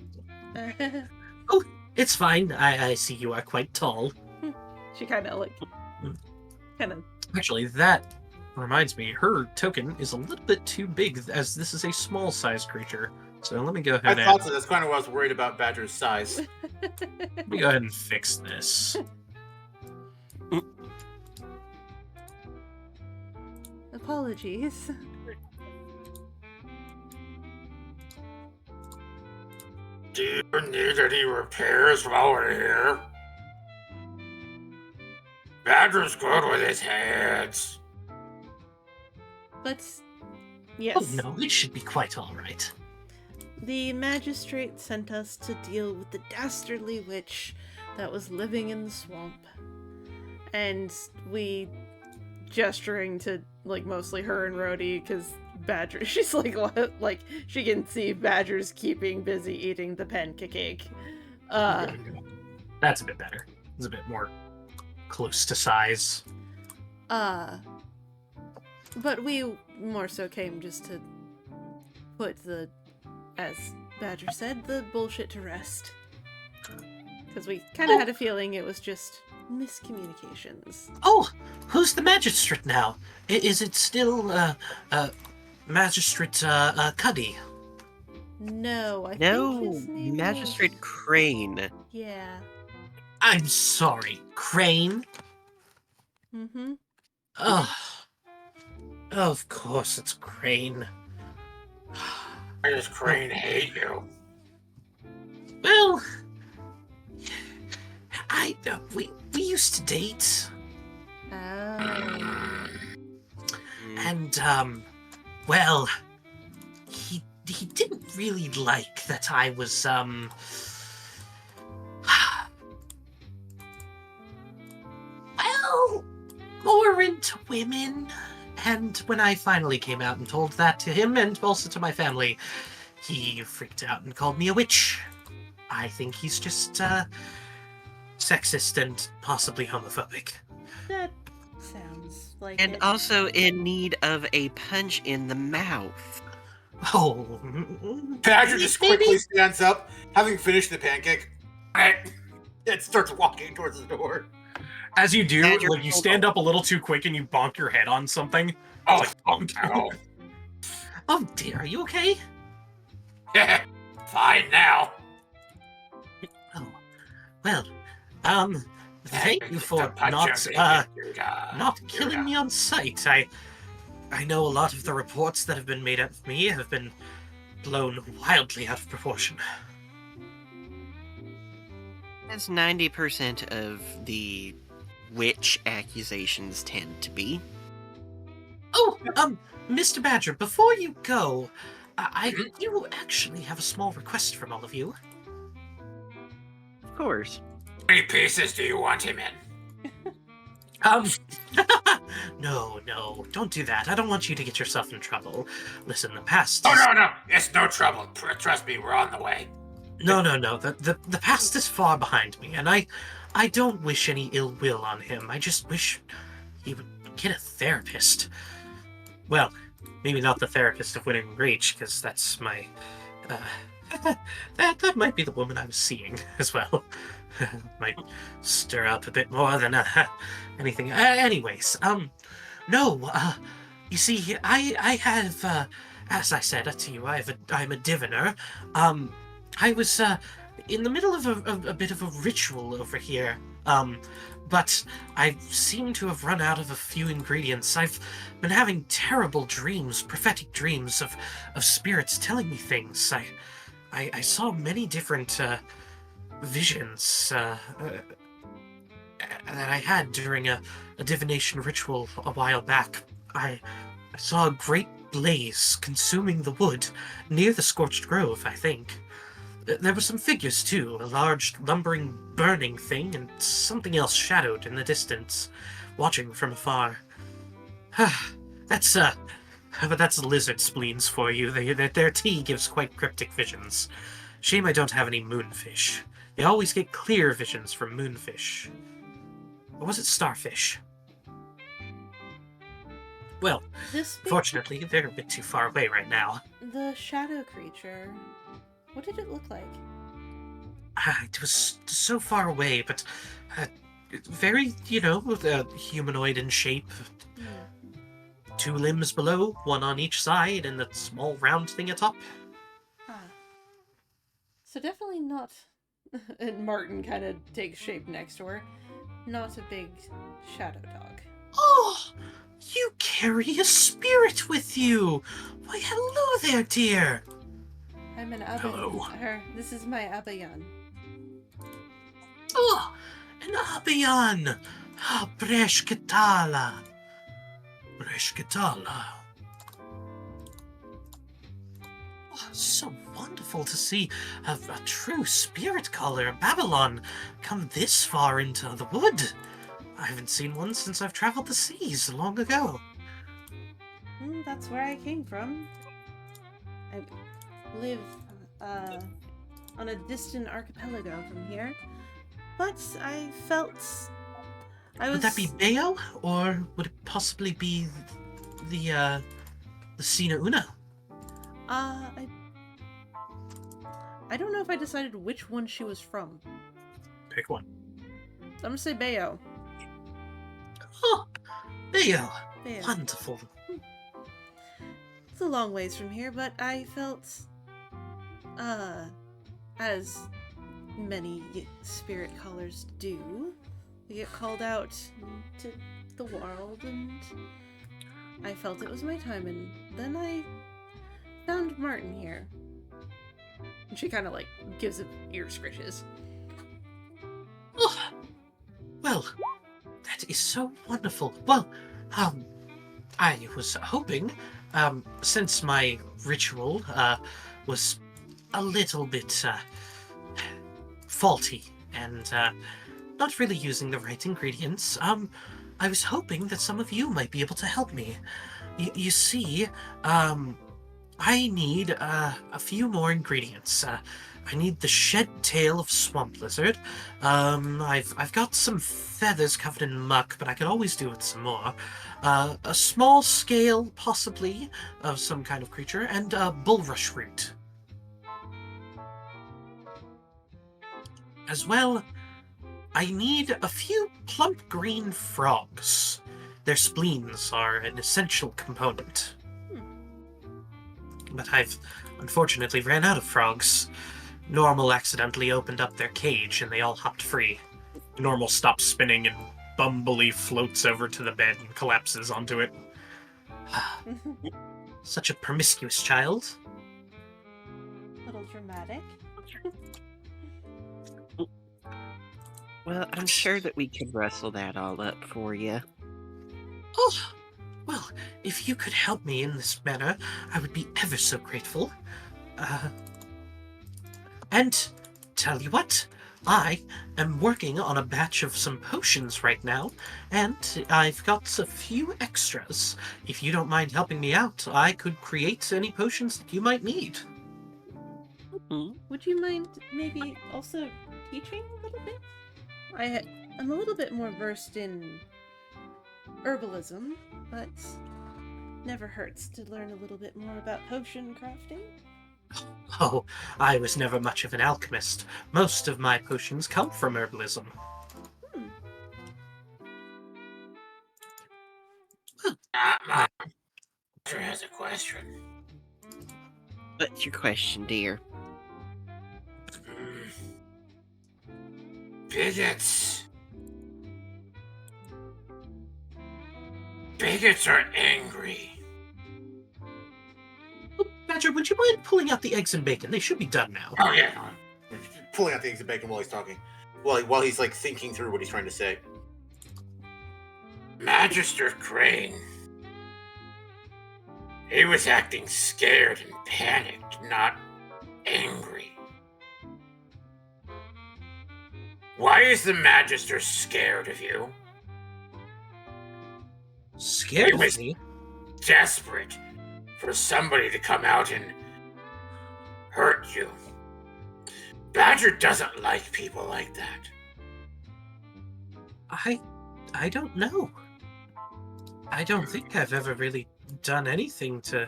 Oh, it's fine. I see you are quite tall. She kind of like Kind of. Actually, that reminds me, her token is a little bit too big, as this is a small-sized creature. So let me go ahead I thought so. That's kind of what I was worried about Badger's size. let me go ahead and fix this. Apologies. Do you need any repairs while we're here? Badger's good with his hands. Let's. Yes. Oh no, it should be quite all right. The magistrate sent us to deal with the dastardly witch that was living in the swamp. And we, gesturing to, like, mostly her and Rhodey, because Badger, she's like, what? Like, she can see Badger's keeping busy eating the pancake. That's a bit better. It's a bit more close to size. But we more so came just to put the, as Badger said, the bullshit to rest. Because we kind of had a feeling it was just miscommunications. Oh, who's the magistrate now? Is it still, Magistrate, Cuddy? No, I No, think his name Magistrate was... Crane. Yeah. I'm sorry, Crane? Mm-hmm. Oh, of course it's Crane. Why does Crane hate you? Well, we used to date, Oh. and well, he didn't really like that I was well, more into women. And when I finally came out and told that to him and also to my family, he freaked out and called me a witch. I think he's just sexist and possibly homophobic. That sounds like And it. also in need of a punch in the mouth. Oh, Badger just maybe? quickly stands up, having finished the pancake, and starts walking towards the door. As you do, Badger, like you hold stand on. up a little too quick and you bonk your head on something. Oh, Oh, oh dear, are you okay? fine now. Oh, well, thank you for not killing me on sight. I know a lot of the reports that have been made of me have been blown wildly out of proportion. As 90% of the witch accusations tend to be. Oh, Mr. Badger, before you go, I do actually have a small request from all of you. Of course. How many pieces do you want him in? No, don't do that. I don't want you to get yourself in trouble. Listen, the past Oh, is... no, it's no trouble. Trust me, we're on the way. No. The past is far behind me, and I don't wish any ill will on him. I just wish he would get a therapist. Well, maybe not the therapist of Winning Reach, because that's my... that might be the woman I was seeing as well. Might stir up a bit more than anything. Anyways, no, you see, I have, as I said to you, I'm a diviner. I was in the middle of a bit of a ritual over here. But I seem to have run out of a few ingredients. I've been having terrible dreams, prophetic dreams of spirits telling me things. I saw many different visions that I had during a divination ritual a while back. I saw a great blaze consuming the wood near the scorched grove, I think. There were some figures too, a large lumbering burning thing and something else shadowed in the distance, watching from afar. But that's lizard spleens for you. Their tea gives quite cryptic visions. Shame I don't have any moonfish. They always get clear visions from moonfish. Or was it starfish? Well, fortunately, they're a bit too far away right now. The shadow creature. What did it look like? It was so far away, but very, humanoid in shape. Hmm. 2 limbs below, 1 on each side, and that small round thing atop. Ah. So definitely not. And Martin kind of takes shape next to her. Not a big shadow dog. Oh, you carry a spirit with you. Why, hello there, dear. I'm an Hello. This is my Abayan. Oh, an Abiyan. Ah, Bresh Katala. Bresh Katala. Oh, so wonderful to see a true spirit caller of Babylon come this far into the wood. I haven't seen one since I've traveled the seas long ago. That's where I came from. I live on a distant archipelago from here. But I felt Would that be Bayo, or would it possibly be the Sina Una? I don't know if I decided which one she was from. Pick one. I'm gonna say Bayo. Oh, Bayo. Bayo. Wonderful. It's a long ways from here, but I felt, as many spirit callers do, you get called out to the world, and I felt it was my time, and then I found Martin here. And she kind of gives him ear scritches. Oh, well, that is so wonderful. Well, I was hoping, since my ritual, was a little bit, faulty and, not really using the right ingredients, I was hoping that some of you might be able to help me. You see, I need, a few more ingredients. I need the shed tail of swamp lizard. I've got some feathers covered in muck, but I could always do with some more. A small scale, possibly, of some kind of creature, and bulrush root. As well, I need a few plump green frogs. Their spleens are an essential component. But I've unfortunately ran out of frogs. Normal accidentally opened up their cage and they all hopped free. Normal stops spinning and Bumblebee floats over to the bed and collapses onto it. Such a promiscuous child. Little dramatic. Well, I'm sure that we could rustle that all up for you. Oh, well, if you could help me in this manner, I would be ever so grateful. And tell you what, I am working on a batch of some potions right now, and I've got a few extras. If you don't mind helping me out, I could create any potions that you might need. Mm-hmm. Would you mind maybe also teaching a little bit? I'm a little bit more versed in herbalism, but never hurts to learn a little bit more about potion crafting. Oh, I was never much of an alchemist. Most of my potions come from herbalism. My master has a question. What's your question, dear? Bigots. Bigots are angry. Badger, would you mind pulling out the eggs and bacon? They should be done now. Oh yeah. Pulling out the eggs and bacon while he's talking. While he's thinking through what he's trying to say. Magister Crane. He was acting scared and panicked, not angry. Why is the Magister scared of you? Scared He was of me? desperate for somebody to come out and hurt you. Badger doesn't like people like that. I don't know. I don't think I've ever really done anything to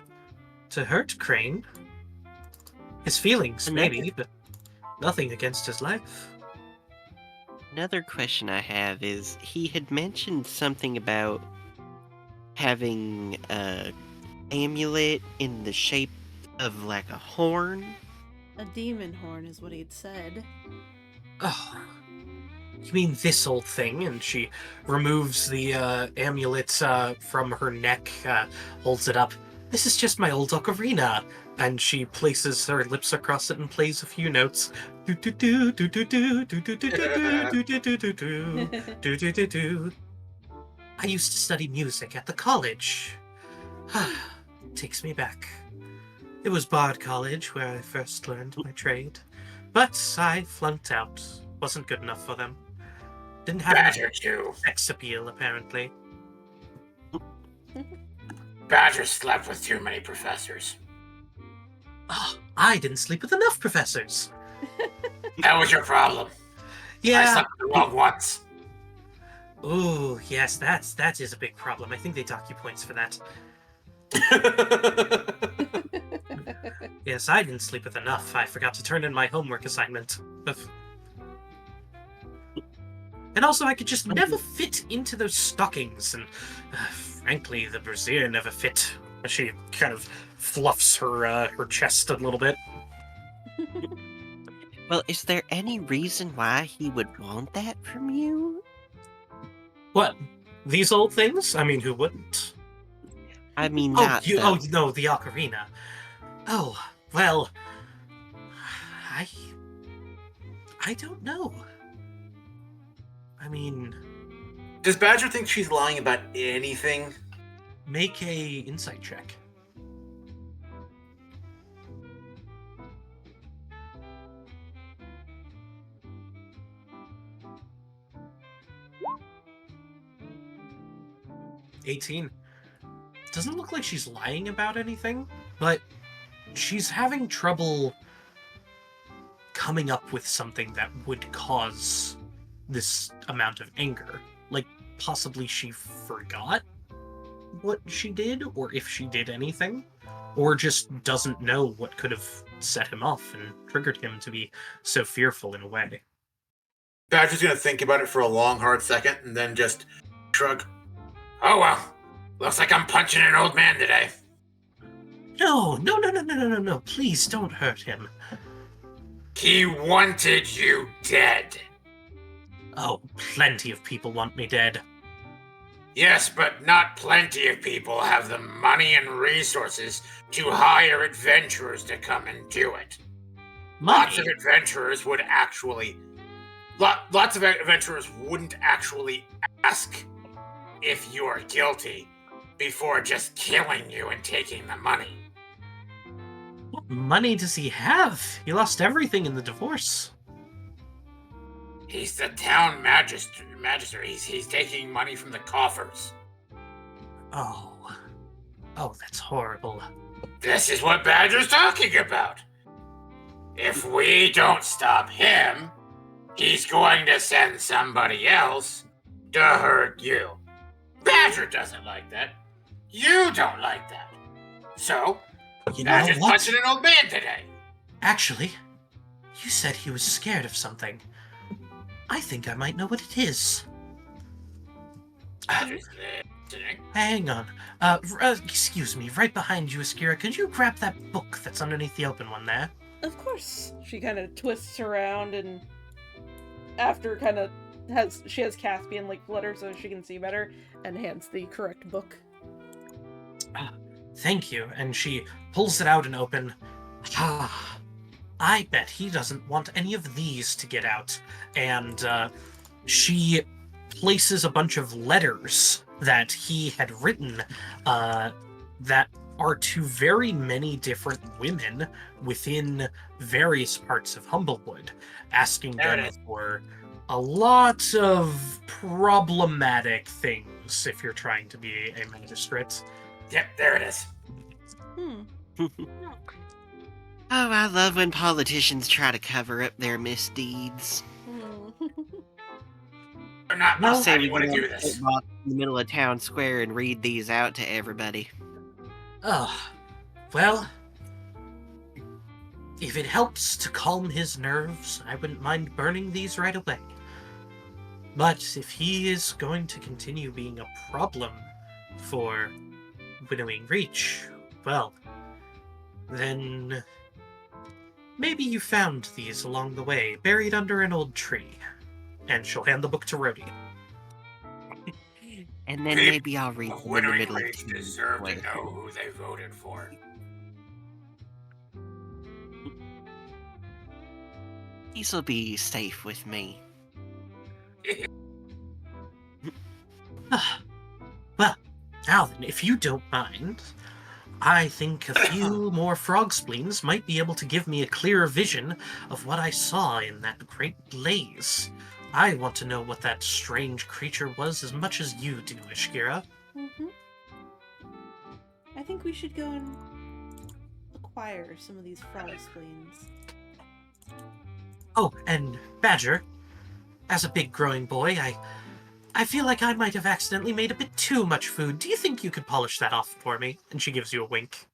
hurt Crane. His feelings, maybe, but nothing against his life. Another question I have is, he had mentioned something about having a amulet in the shape of like a horn. A demon horn is what he'd said. Oh, you mean this old thing? And she removes the amulet from her neck, holds it up. This is just my old ocarina. And she places her lips across it and plays a few notes. Do do do do do do do do do do do do do do do do do. I used to study music at the college. Takes me back. It was Bard College where I first learned my trade. But I flunked out. Wasn't good enough for them. Didn't have Badger enough too. sex appeal, apparently. Badger slept with too many professors. Oh, I didn't sleep with enough professors. That was your problem. I Yeah. slept with the wrong ones. Oh, yes, that is a big problem. I think they dock you points for that. Yes, I didn't sleep with enough. I forgot to turn in my homework assignment. And also, I could just never fit into those stockings, and frankly, the brassiere never fit. She kind of fluffs her chest a little bit. Well, is there any reason why he would want that from you? What? These old things? I mean, who wouldn't? I mean, Oh, not oh no, the ocarina. Oh, well, I don't know. I mean, Does Badger think she's lying about anything? make a insight check. $18. Doesn't look like she's lying about anything, but she's having trouble coming up with something that would cause this amount of anger. Like, possibly she forgot what she did, or if she did anything, or just doesn't know what could have set him off and triggered him to be so fearful in a way. Badger's gonna think about it for a long, hard second, and then just shrug. Oh well, looks like I'm punching an old man today. No, please don't hurt him. He wanted you dead. Oh, plenty of people want me dead. Yes, but not plenty of people have the money and resources to hire adventurers to come and do it. Lots of adventurers would actually... Lots of adventurers wouldn't actually ask if you're guilty before just killing you and taking the money. What money does he have? He lost everything in the divorce. He's the town magister. He's taking money from the coffers. Oh, that's horrible. This is what Badger's talking about. If we don't stop him, he's going to send somebody else to hurt you. Badger doesn't like that. You don't like that. So, You know Badger's what? punching an old man today. Actually, you said he was scared of something. I think I might know what it is. Badger's listening. Hang on. Excuse me, right behind you, Askira. Could you grab that book that's underneath the open one there? Of course. She kind of twists around, and after kind of has Caspian like flutter so she can see better, and hands the correct book. Thank you. And she pulls it out and open. I bet he doesn't want any of these to get out. And she places a bunch of letters that he had written that are to very many different women within various parts of Humblewood, asking them for a lot of problematic things if you're trying to be a magistrate. Yep, there it is. Oh, I love when politicians try to cover up their misdeeds. I'm not I'll how say do we you want to go do in this? the middle of town square and read these out to everybody. Oh, well, if it helps to calm his nerves, I wouldn't mind burning these right away. But if he is going to continue being a problem for Winnowing Reach, well, then maybe you found these along the way, buried under an old tree. And she'll hand the book to Rhodey. And then maybe I'll read them in the Winnowing middle of Reach the deserve way. to know who they voted for. These will be safe with me. Well, now then, if you don't mind, I think a few more frog spleens might be able to give me a clearer vision of what I saw in that great blaze. I want to know what that strange creature was as much as you do, Ishkira. Mm-hmm. I think we should go and acquire some of these frog spleens. Oh, and Badger, as a big growing boy, I feel like I might have accidentally made a bit too much food. Do you think you could polish that off for me? And she gives you a wink.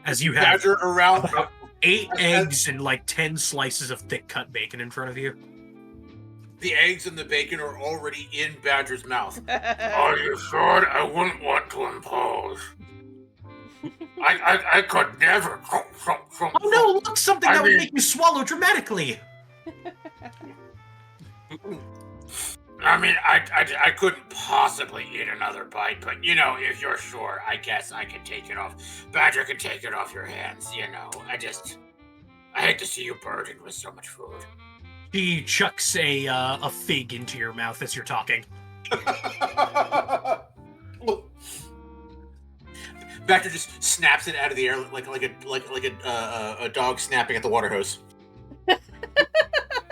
As you have Badger around about 8 eggs and like 10 slices of thick cut bacon in front of you. the eggs and the bacon are already in Badger's mouth. Are you sure? I wouldn't want to impose. I could never. Oh no, look, something that would make you swallow dramatically. I mean, I couldn't possibly eat another bite, but you know, if you're sure, I guess I can take it off. Badger can take it off your hands, you know. I hate to see you burdened with so much food. She chucks a fig into your mouth as you're talking. Badger just snaps it out of the air like a dog snapping at the water hose.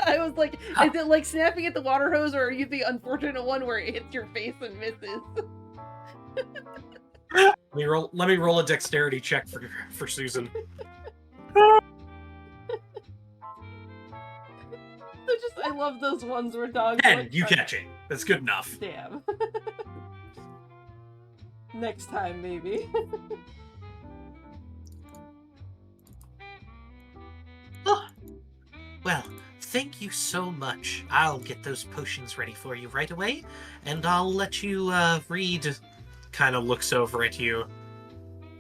I was like, is it like snapping at the water hose, or are you the unfortunate one where it hits your face and misses? Let me roll a dexterity check for Susan. I love those ones where dogs. And like, you catch it. That's good enough. Damn. Next time, maybe. Oh. Well, thank you so much. I'll get those potions ready for you right away, and I'll let you read. Kind of looks over at you.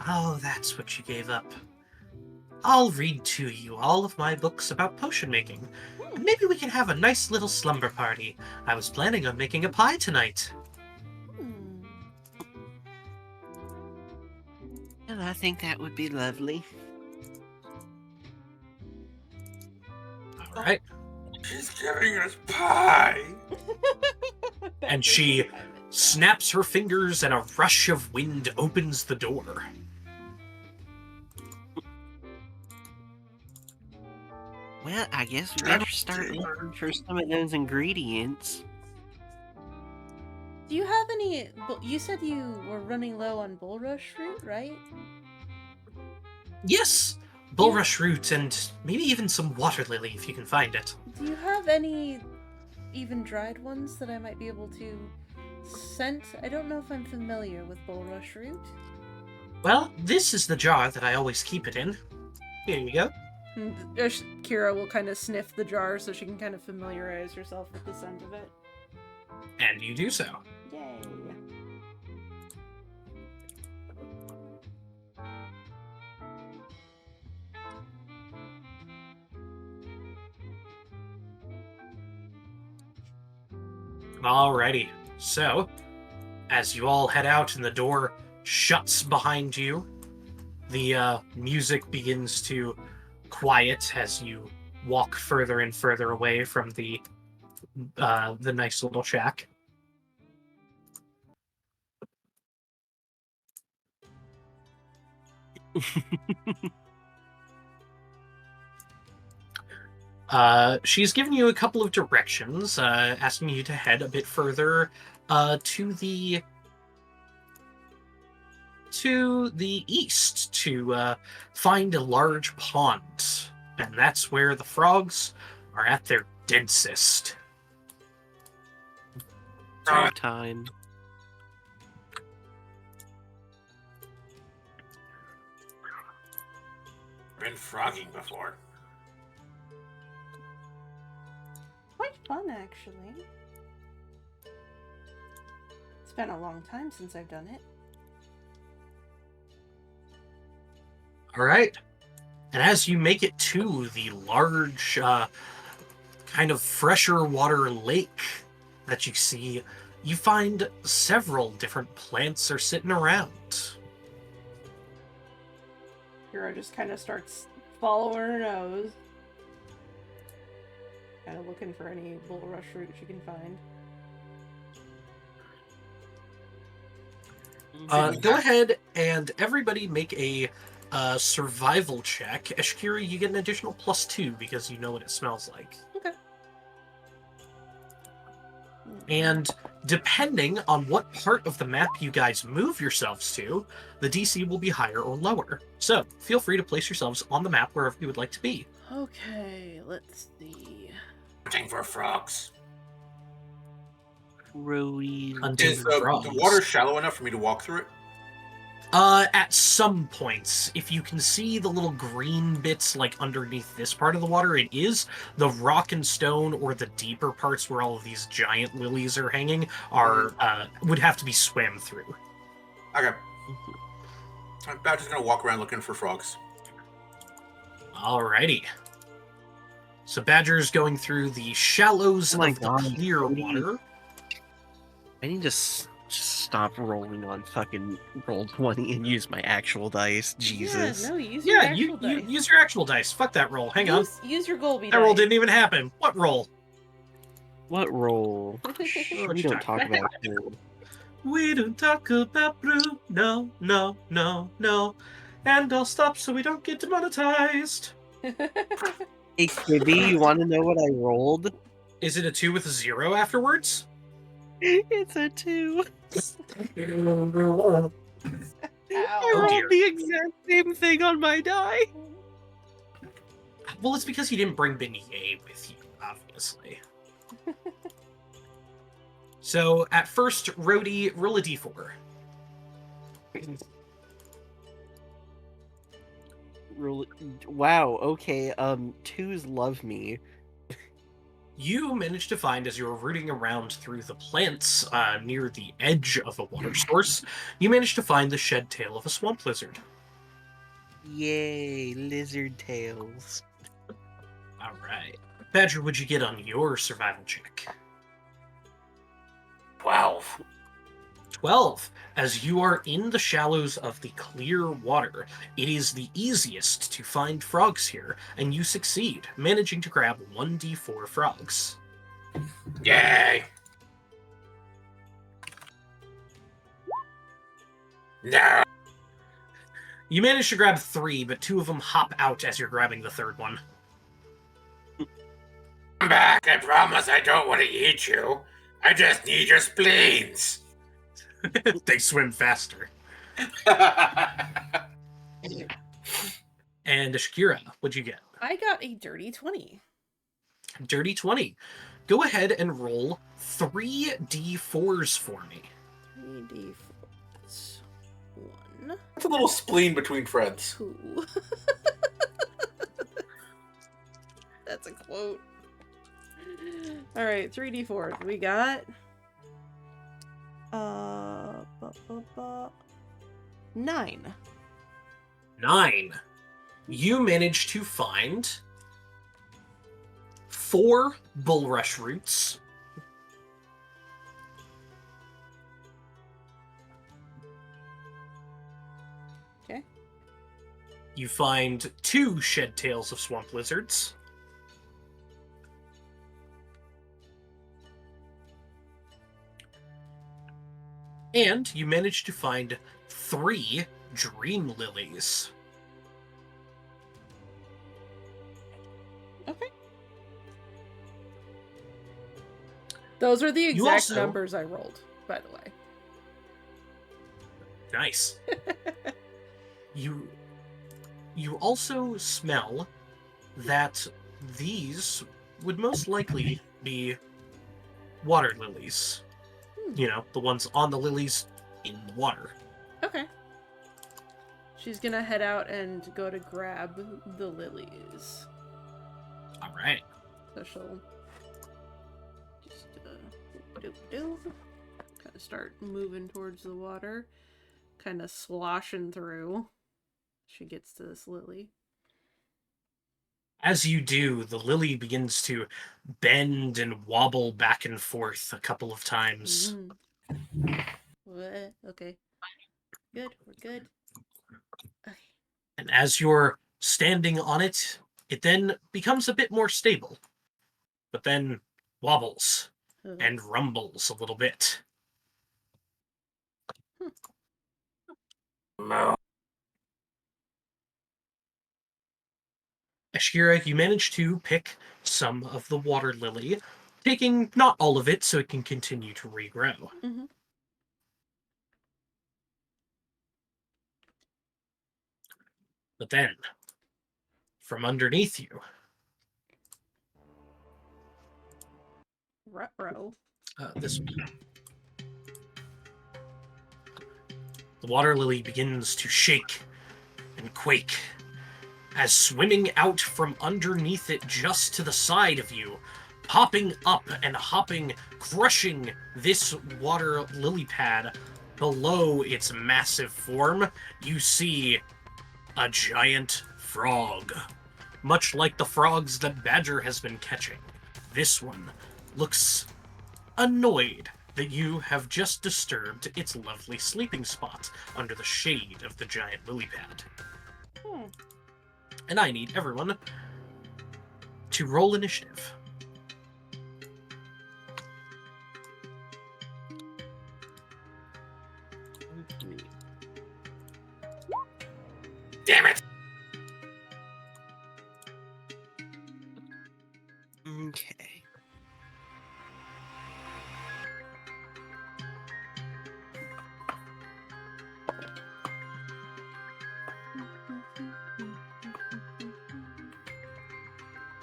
Oh, that's what you gave up. I'll read to you all of my books about potion making. And maybe we can have a nice little slumber party. I was planning on making a pie tonight. Well, I think that would be lovely. All right. She's giving us pie. And she snaps her fingers, and a rush of wind opens the door. Well, I guess we better start looking for some of those ingredients. Do you have any? You said you were running low on bulrush root, right? Yes, bulrush root and maybe even some water lily if you can find it. Do you have any even dried ones that I might be able to scent? I don't know if I'm familiar with bulrush root. Well, this is the jar that I always keep it in. Here you go. Kira will kind of sniff the jar so she can kind of familiarize herself with the scent of it. And you do so. Yay. Alrighty. So, as you all head out and the door shuts behind you, the music begins to quiet as you walk further and further away from the nice little shack. She's giving you a couple of directions, asking you to head a bit further to the east to find a large pond, and that's where the frogs are at their densest. Time. Been frogging before. quite fun, actually. It's been a long time since I've done it. All right. And as you make it to the large, kind of fresher water lake that you see, you find several different plants are sitting around. Hero just kind of starts following her nose. Kind of looking for any bulrush root she can find. Go ahead and everybody make a survival check. Eshkira, you get an additional +2 because you know what it smells like. Okay. And depending on what part of the map you guys move yourselves to, the DC will be higher or lower. So feel free to place yourselves on the map wherever you would like to be. Okay, let's see. Hunting for frogs. Roadies. Hunting Is for the frogs. water shallow enough for me to walk through it? At some points, if you can see the little green bits like underneath this part of the water, it is. The rock and stone or the deeper parts where all of these giant lilies are hanging are would have to be swam through. Okay. I'm just gonna walk around looking for frogs. Alrighty. So Badger's going through the shallows Oh my of the God, clear Cody. water. I need to just stop rolling on fucking Roll20 and use my actual dice. Jesus. Yeah, no, use your Yeah, actual dice. use your actual dice. Fuck that roll. Hang on. Use your Golby That roll dice. didn't even happen. What roll? What roll? What We you don't talk talking about blue. We don't talk about blue. No, no, no, no. And I'll stop so we don't get demonetized. Hey, Kibby, you want to know what I rolled? Is it a 2 with a 0 afterwards? It's a 2. I Ow. rolled dear. the exact same thing on my die. Well, it's because you didn't bring Beignet with you, obviously. So, at first, Rhodey, roll a d4. Wow, okay, 2s love me. You managed to find, as you were rooting around through the plants near the edge of a water source, you managed to find the shed tail of a swamp lizard. Yay, lizard tails. Alright. Badger, what'd you get on your survival check? 12. 12. As you are in the shallows of the clear water, it is the easiest to find frogs here, and you succeed, managing to grab 1d4 frogs. Yay! No! You manage to grab 3, but 2 of them hop out as you're grabbing the third one. Come back, I promise I don't want to eat you. I just need your spleens. They swim faster. And Shakira, what'd you get? I got a dirty 20. Dirty 20. Go ahead and roll 3d4s for me. 3d4. 1, It's a little spleen between friends. 2. That's a quote. Alright, 3d4. We got... 9. 9. You managed to find 4 bulrush roots. Okay. You find 2 shed tails of swamp lizards. And you managed to find 3 dream lilies. Okay. Those are the You exact also- numbers I rolled, by the way. Nice. You also smell that these would most likely be water lilies. You know, the ones on the lilies in the water. Okay. She's gonna head out and go to grab the lilies. All right. So she'll kind of start moving towards the water, kind of sloshing through. She gets to this lily. As you do, the lily begins to bend and wobble back and forth a couple of times. Okay. Good, we're good. Okay. And as you're standing on it, it then becomes a bit more stable, but then wobbles and rumbles a little bit. Ashkira, you manage to pick some of the water lily, taking not all of it so it can continue to regrow. But then, from underneath you, Ruh-roh. This one. The water lily begins to shake and quake as swimming out from underneath it just to the side of you, popping up and hopping, crushing this water lily pad below its massive form, you see a giant frog. Much like the frogs that Badger has been catching, this one looks annoyed that you have just disturbed its lovely sleeping spot under the shade of the giant lily pad. And I need everyone to roll initiative. Damn it! Okay.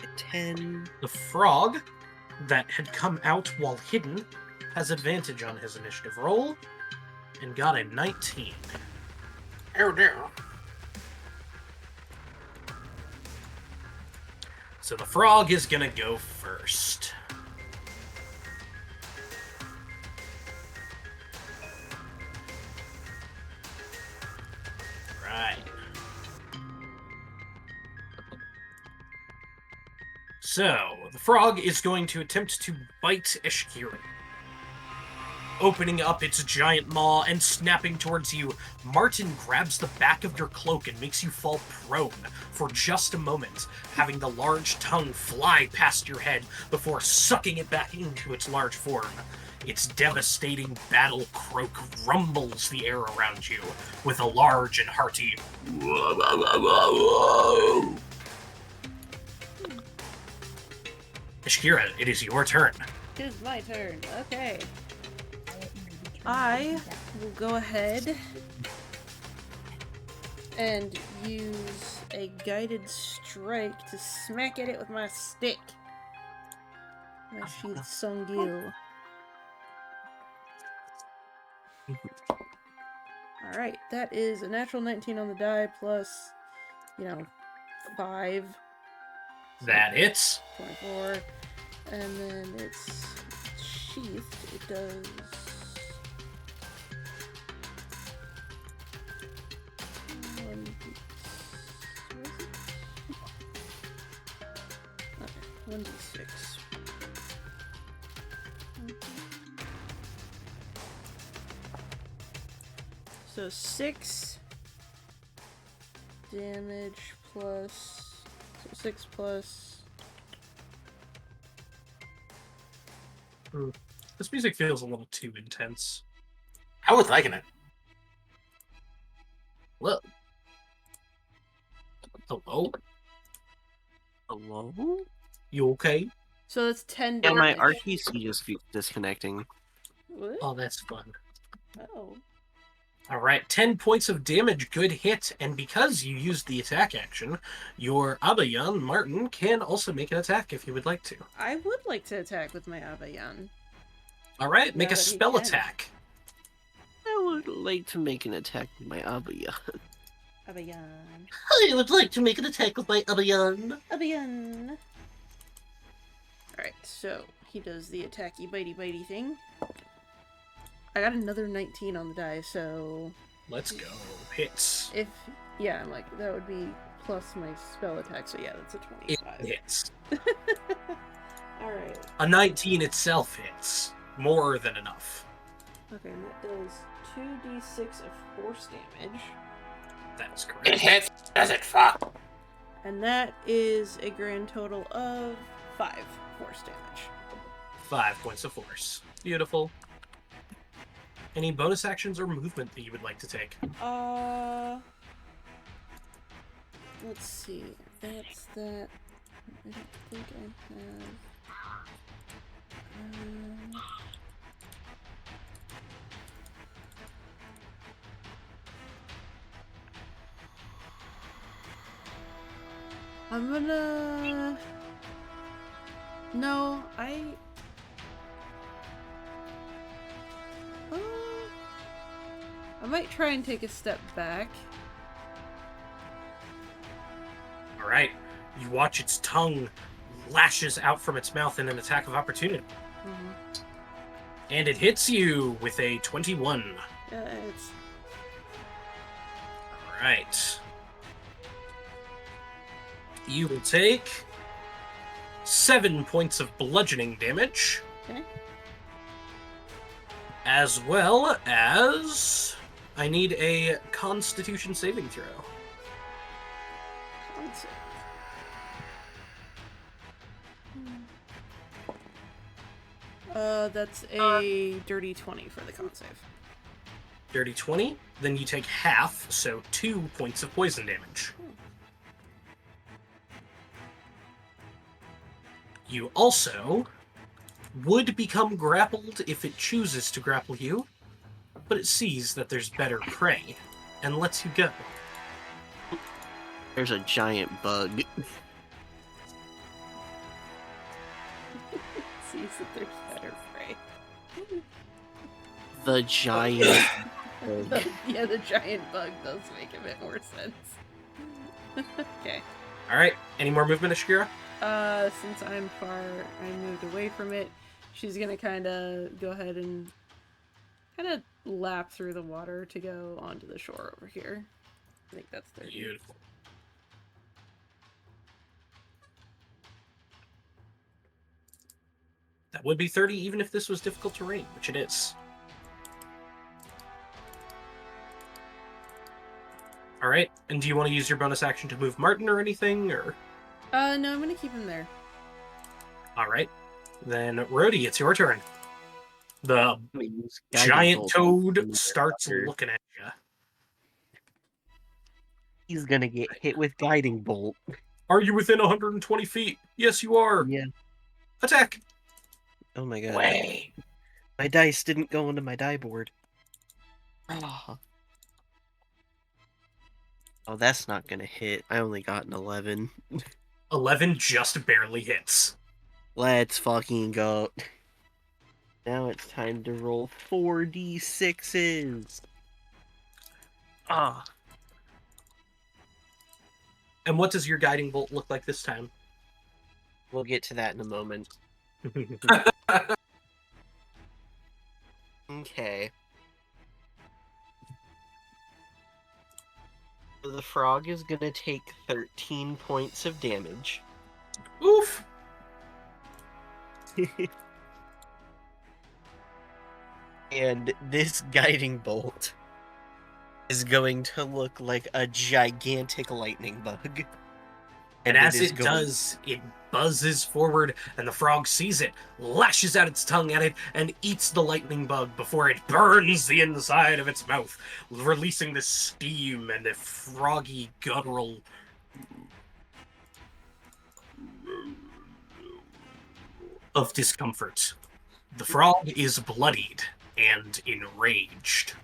A 10. The frog that had come out while hidden has advantage on his initiative roll and got a 19. Oh dear. So the frog is gonna go first. Right. So, the frog is going to attempt to bite Eshkiri. Opening up its giant maw and snapping towards you, Martin grabs the back of your cloak and makes you fall prone for just a moment, having the large tongue fly past your head before sucking it back into its large form. Its devastating battle croak rumbles the air around you with a large and hearty Ashkira, it is your turn. It is my turn. Okay. I will go ahead and use a guided strike to smack at it with my stick. My shield Sungil. Alright, that is a natural 19 on the die plus, 5. That hits. 24. And then it's sheathed. It does... Okay, 1d6. So 6 damage plus... So 6 plus... This music feels a little too intense. I was liking it. Well. Hello? Hello? You okay? So that's 10 Yeah, damage. my RTC just keeps disconnecting. What? Oh, that's fun. Oh. Alright, 10 points of damage, good hit, and because you used the attack action, your Abayan, Martin, can also make an attack if you would like to. I would like to attack with my Abayan. Alright, make Now a that he spell can. attack. I would like to make an attack with my Abaya. Abayan. I would like to make an attack with my Abayan. Abayan. Alright, so he does the attacky bitey thing. I got another 19 on the die, so... Let's go. Hits. Yeah, I'm like, that would be plus my spell attack, so yeah, that's a 25. It hits. Alright. A 19 itself hits. More than enough. Okay, and that does 2d6 of force damage. That's It correct. hits, does it fuck? And that is a grand total of 5 force damage. 5 points of force. Beautiful. Any bonus actions or movement that you would like to take? Let's see. That's that. I don't think I have. I'm gonna. No, I might try and take a step back. Alright. You watch its tongue lashes out from its mouth in an attack of opportunity. Mm-hmm. And it hits you with a 21. Yeah, it's. Alright. You will take 7 points of bludgeoning damage. Okay. As well as... I need a Constitution saving throw. Let's see. That's a dirty 20 for the con save. Dirty 20. Then you take half, so 2 points of poison damage. You also would become grappled if it chooses to grapple you, but it sees that there's better prey and lets you go. There's a giant bug. Sees that there's better prey. The giant bug. Yeah, the giant bug does make a bit more sense. Okay. Alright, any more movement, Ashkira? Since I'm far, I moved away from it, she's gonna kind of go ahead and kind of lap through the water to go onto the shore over here. I think that's 30. Beautiful. That would be 30 even if this was difficult terrain, which it is. Alright, and do you want to use your bonus action to move Martin or anything, or...? No, I'm gonna keep him there. Alright. Then, Rhodey, it's your turn. The Guiding giant bolt toad in the starts water. looking at you. He's gonna get hit with guiding bolt. Are you within 120 feet? Yes, you are. Yeah. Attack! Oh my god. Way. My dice didn't go into my die board. Oh, that's not gonna hit. I only got an 11. 11 just barely hits. Let's fucking go. Now it's time to roll 4d6s. Ah. And what does your guiding bolt look like this time? We'll get to that in a moment. Okay. So the frog is gonna take 13 points of damage. Oof! And this guiding bolt is going to look like a gigantic lightning bug. And as it going- does, it buzzes forward, and the frog sees it, lashes out its tongue at it, and eats the lightning bug before it burns the inside of its mouth, releasing the steam and the froggy guttural of discomfort. The frog is bloodied and enraged.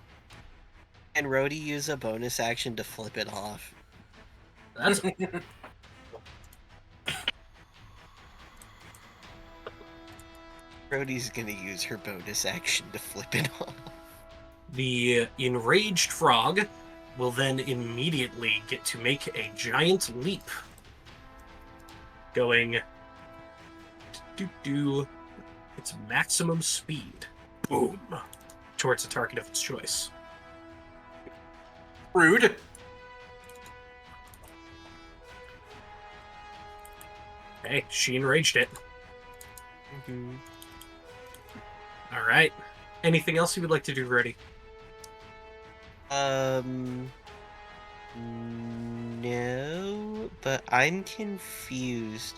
And Rhodey use a bonus action to flip it off. That's Rhodey's gonna use her bonus action to flip it off. The enraged frog will then immediately get to make a giant leap. Going its maximum speed. Boom. Towards a target of its choice. Rude. Hey, she enraged it. Mhm. All right. Anything else you would like to do, Brody? No, but I'm confused.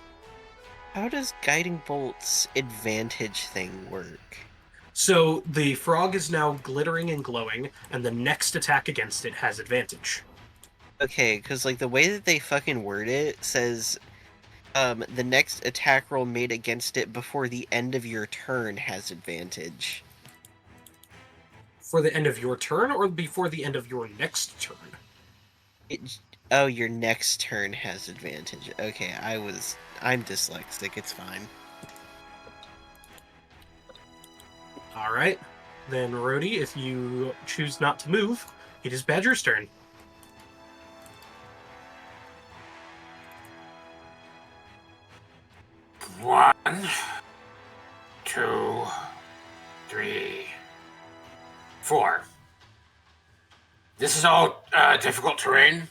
How does Guiding Bolt's advantage thing work? So the frog is now glittering and glowing, and the next attack against it has advantage. Okay, because like the way that they fucking word it says, the next attack roll made against it before the end of your turn has advantage. For the end of your turn, or before the end of your next turn? Oh, your next turn has advantage. Okay, I'm dyslexic, it's fine. Alright. Then, Rhodey, if you choose not to move, it is Badger's turn. One, two, three, four. This is all difficult terrain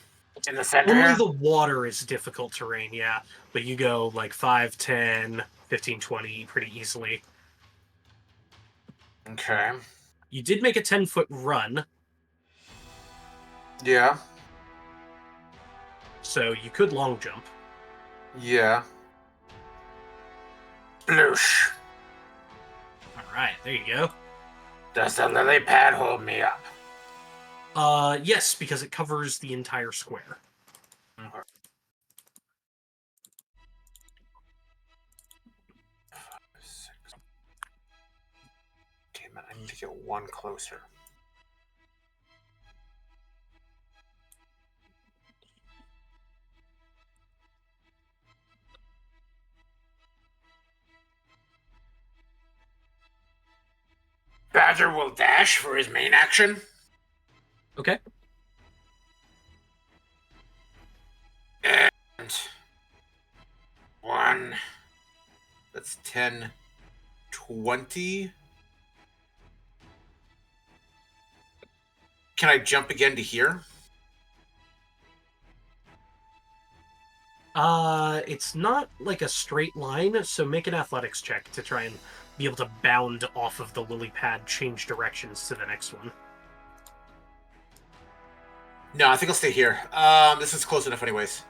in the center. Only here? the water is difficult terrain, yeah. But you go like 5, 10, 15, 20 pretty easily. Okay. You did make a 10-foot run, Yeah. so you could long jump. Yeah. Sploosh. Alright, there you go. Does the lily pad hold me up? Yes, because it covers the entire square. Okay. Damn it, I need to get one closer. Badger will dash for his main action. Okay. And one. That's 10, 20. Can I jump again to here? It's not like a straight line, so make an athletics check to try and be able to bound off of the lily pad, change directions to the next one. No, I think I'll stay here. This is close enough anyways.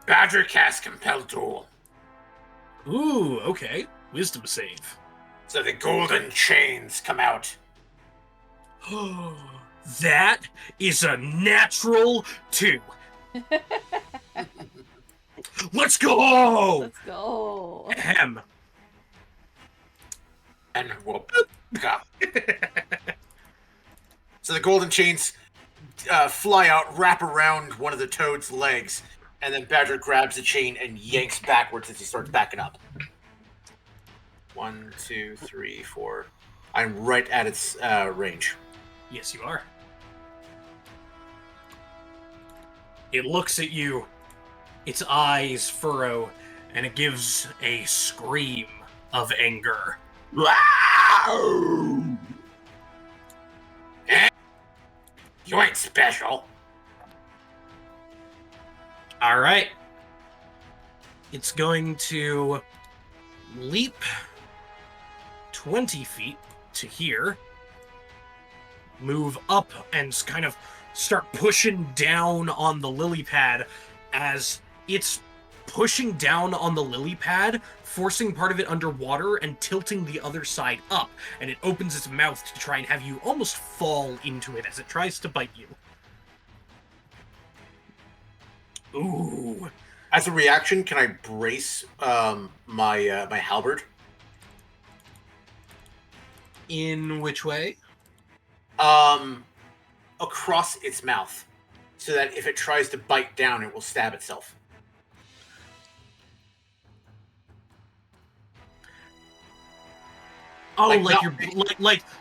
Badger cast Compel Duel. Ooh, okay. Wisdom save. So the golden chains come out. That is a natural 2. Let's go! Let's go. Ahem. And we'll go. So the golden chains fly out, wrap around one of the toad's legs, and then Badger grabs the chain and yanks backwards as he starts backing up. 1, 2, 3, 4. I'm right at its range. Yes, you are. It looks at you, its eyes furrow, and it gives a scream of anger. Wow! You ain't special. All right. It's going to leap 20 feet to here, move up and kind of start pushing down on the lily pad as it's pushing down on the lily pad, forcing part of it underwater and tilting the other side up, and it opens its mouth to try and have you almost fall into it as it tries to bite you. Ooh. As a reaction, can I brace my halberd? In which way? Across its mouth, so that if it tries to bite down, it will stab itself. Oh,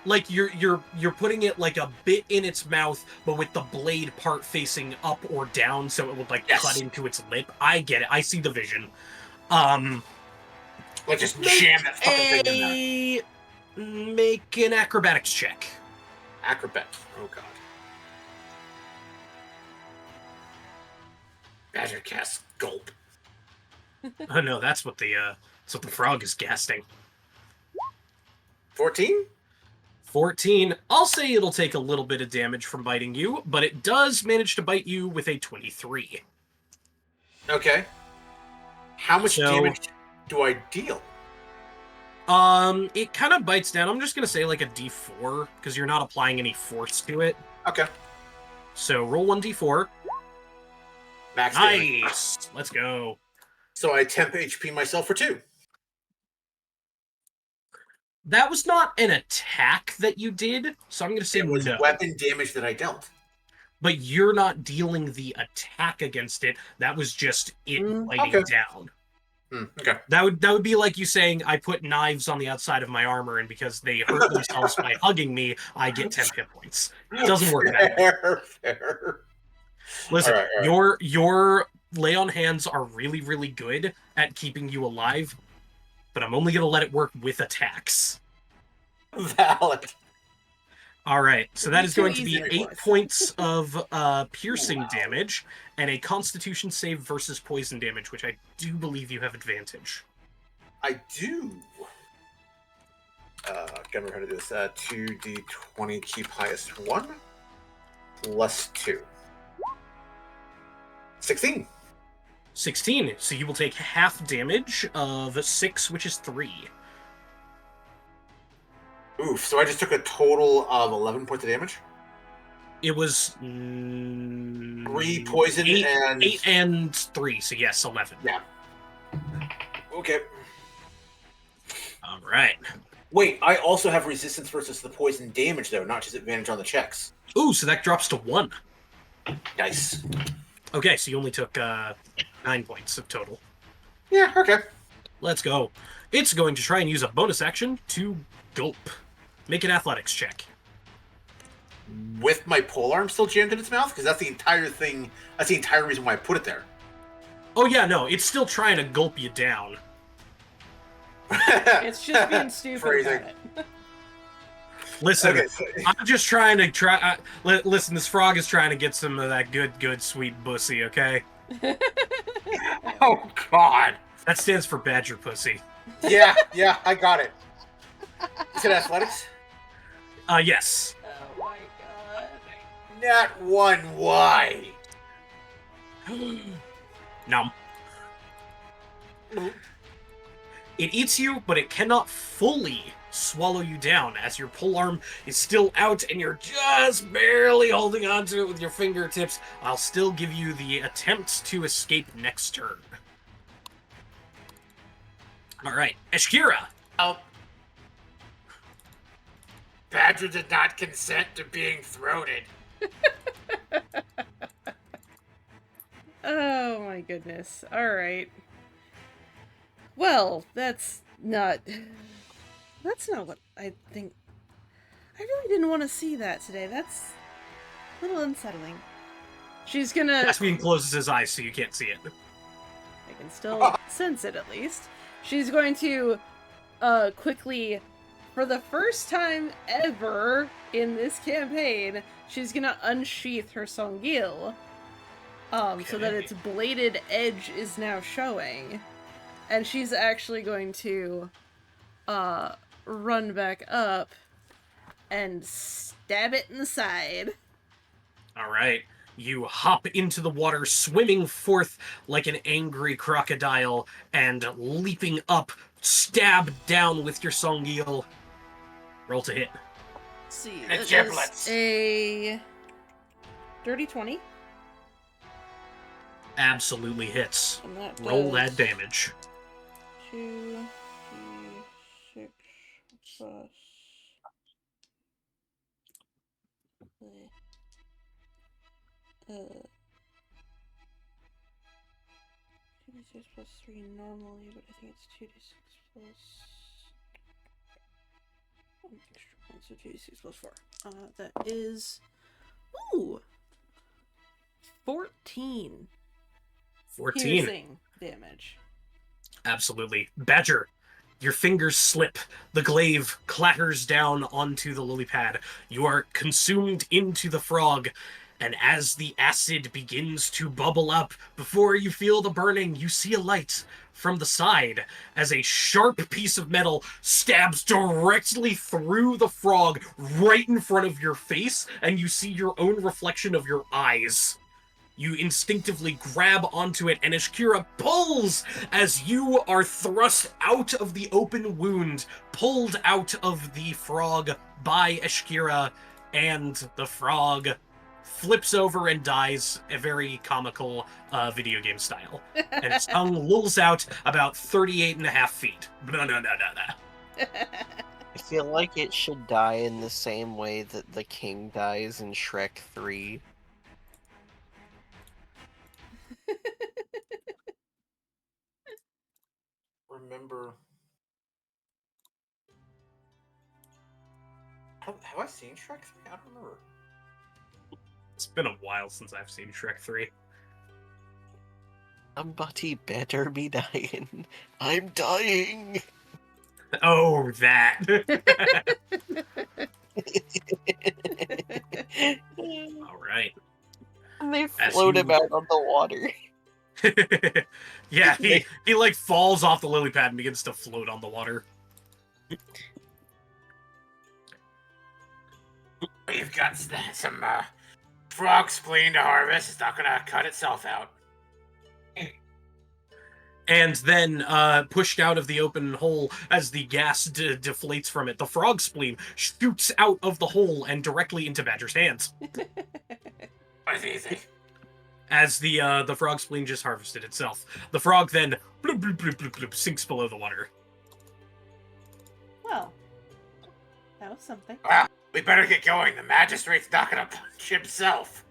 Like you're putting it like a bit in its mouth, but with the blade part facing up or down, so it would like Yes. cut into its lip. I get it. I see the vision. Like, just jam that fucking thing in there. Make an acrobatics check. Acrobat. Oh, God. Badger cast gulp. Oh no, that's what the frog is casting. 14? 14. I'll say it'll take a little bit of damage from biting you, but it does manage to bite you with a 23. Okay. How much damage do I deal? It kind of bites down. I'm just gonna say like a D4, because you're not applying any force to it. Okay. So roll 1d4. Max damage. Nice! Let's go. So I temp HP myself for 2. That was not an attack that you did, so I'm gonna say It was no. weapon damage that I dealt. But you're not dealing the attack against it. That was just it biting down. Okay. That would be like you saying, I put knives on the outside of my armor, and because they hurt themselves by hugging me, I get 10 hit points. It doesn't work that way. Fair. Listen, All right. your lay on hands are really, really good at keeping you alive, but I'm only going to let it work with attacks. Valid. All right, so that is going to be easy, 8 points of piercing damage and a Constitution save versus poison damage, which I do believe you have advantage. I do. Gotta remember how to do this. 2d20, keep highest 1, plus 2. 16. 16, so you will take half damage of 6, which is 3. Oof, so I just took a total of 11 points of damage? It was 3 poison and... 8 and 3, so yes, 11. Yeah. Okay. All right. Wait, I also have resistance versus the poison damage, though, not just advantage on the checks. Ooh, so that drops to 1. Nice. Okay, so you only took 9 points of total. Yeah, okay. Let's go. It's going to try and use a bonus action to gulp. Make an athletics check. With my polearm still jammed in its mouth? Because that's the entire thing. That's the entire reason why I put it there. Oh yeah, no, it's still trying to gulp you down. It's just being stupid Phrasing. about it. Listen, Okay, so- I'm just trying to listen, this frog is trying to get some of that good, sweet bussy, okay? Oh, God. That stands for badger pussy. Yeah, I got it. Is it athletics? Yes. Oh my god. Nat 1, why? Nom. It eats you, but it cannot fully swallow you down, as your polearm is still out and you're just barely holding onto it with your fingertips. I'll still give you the attempt to escape next turn. Alright, Eshkira. Oh. Badger did not consent to being throated. Oh my goodness. Alright. Well, that's not what I think. I really didn't want to see that today. That's a little unsettling. She's gonna... Caspian closes his eyes so you can't see it. I can still sense it at least. She's going to quickly, for the first time ever in this campaign, she's gonna unsheath her Songil. So that its bladed edge is now showing. And she's actually going to run back up and stab it in the side. Alright. You hop into the water, swimming forth like an angry crocodile, and leaping up, stab down with your Songil. Roll to hit. Let's see, The that is giblets. a dirty 20. Absolutely hits. And that Roll does that damage. 2, 3, 6 plus 2d6 plus 3 normally, but I think it's 2d6 plus 1 extra point, so 2d6 plus 4. That is 14 14. piercing damage. Absolutely. Badger, Your fingers slip. The glaive clatters down onto the lily pad. You are consumed into the frog. And as the acid begins to bubble up, before you feel the burning, you see a light from the side as a sharp piece of metal stabs directly through the frog right in front of your face, and you see your own reflection of your eyes. You instinctively grab onto it, and Ishkira pulls as you are thrust out of the open wound, pulled out of the frog by Ishkira, and the frog flips over and dies, a very comical video game style. And its tongue lulls out about 38.5 feet. No. I feel like it should die in the same way that the king dies in Shrek 3. Remember. Have I seen Shrek 3? I don't remember. It's been a while since I've seen Shrek 3. Somebody better be dying. I'm dying! Oh, that. All right. And they float him out on the water. Yeah, he like falls off the lily pad and begins to float on the water. We've got some frog spleen to harvest. It's not gonna cut itself out. And then, pushed out of the open hole as the gas deflates from it, the frog spleen shoots out of the hole and directly into Badger's hands. That's easy. As the frog spleen just harvested itself. The frog then bloop, bloop, bloop, bloop, bloop, sinks below the water. Well, that was something. Well, we better get going. The magistrate's not gonna punch himself.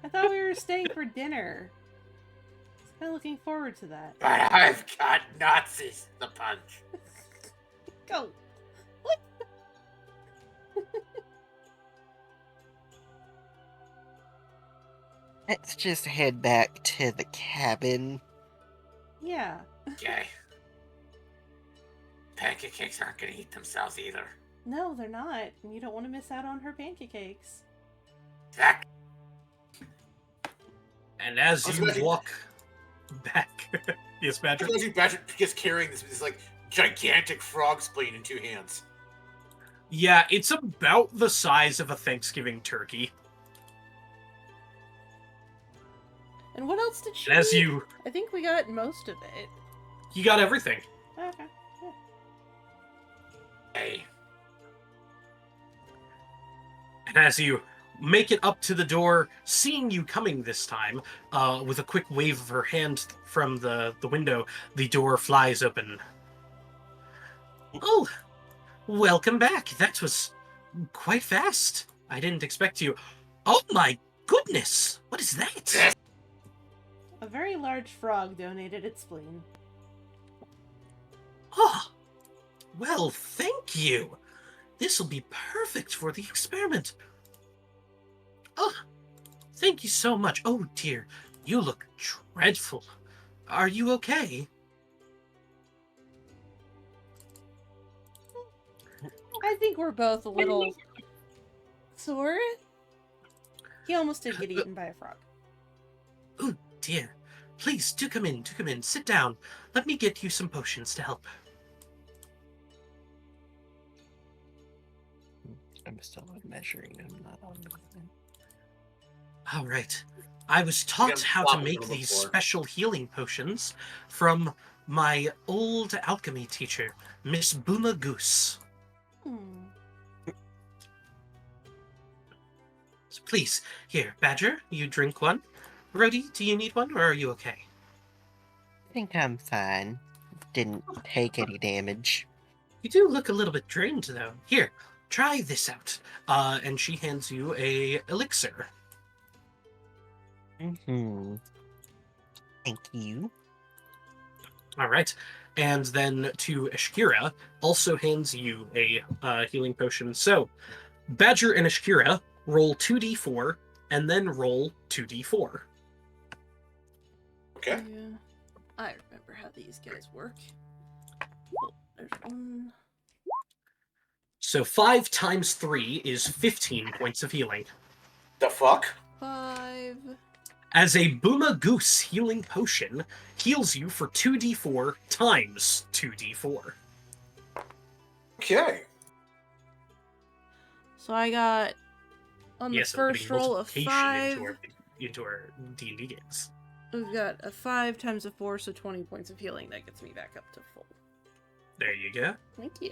I thought we were staying for dinner. I was kind of looking forward to that. But I've got Nazis to punch. Go. Let's just head back to the cabin. Yeah. Okay. Pancakes aren't gonna eat themselves either. No, they're not. And you don't want to miss out on her pancakes. Zach. And as you walk back... Yes, Badger? Patrick is carrying this like gigantic frog spleen in two hands. Yeah, it's about the size of a Thanksgiving turkey. And what else did she And as eat? you... I think we got most of it. You got everything. Okay. Yeah. Hey. And as you make it up to the door, seeing you coming this time, with a quick wave of her hand from the window, the door flies open. Oh, welcome back. That was quite fast. I didn't expect you. Oh my goodness! What is that? A very large frog donated its spleen. Oh, well, thank you. This will be perfect for the experiment. Oh, thank you so much. Oh dear, you look dreadful. Are you okay? I think we're both a little sore. He almost did get eaten by a frog. Oh dear. Please, do come in, Sit down. Let me get you some potions to help. I'm still on measuring. I'm not on movement. All right. I was taught how to make these special healing potions from my old alchemy teacher, Miss Booma Goose. So please, here, Badger, you drink one. Rhodey, do you need one, or are you okay? I think I'm fine. Didn't take any damage. You do look a little bit drained, though. Here, try this out. And she hands you a elixir. Mm-hmm. Thank you. All right. And then to Ishkira, also hands you a healing potion. So, Badger and Ishkira roll 2d4, and then roll 2d4. Okay. Yeah. I remember how these guys work. Oh, there's one. So 5 times 3 is 15 points of healing. The fuck? 5. As a Booma Goose healing potion heals you for 2d4 times 2d4. Okay. So I got on the Yes, I'm first putting roll a multiplication 5. into our D&D games. We've got a 5 times a 4, so 20 points of healing. That gets me back up to full. There you go. Thank you.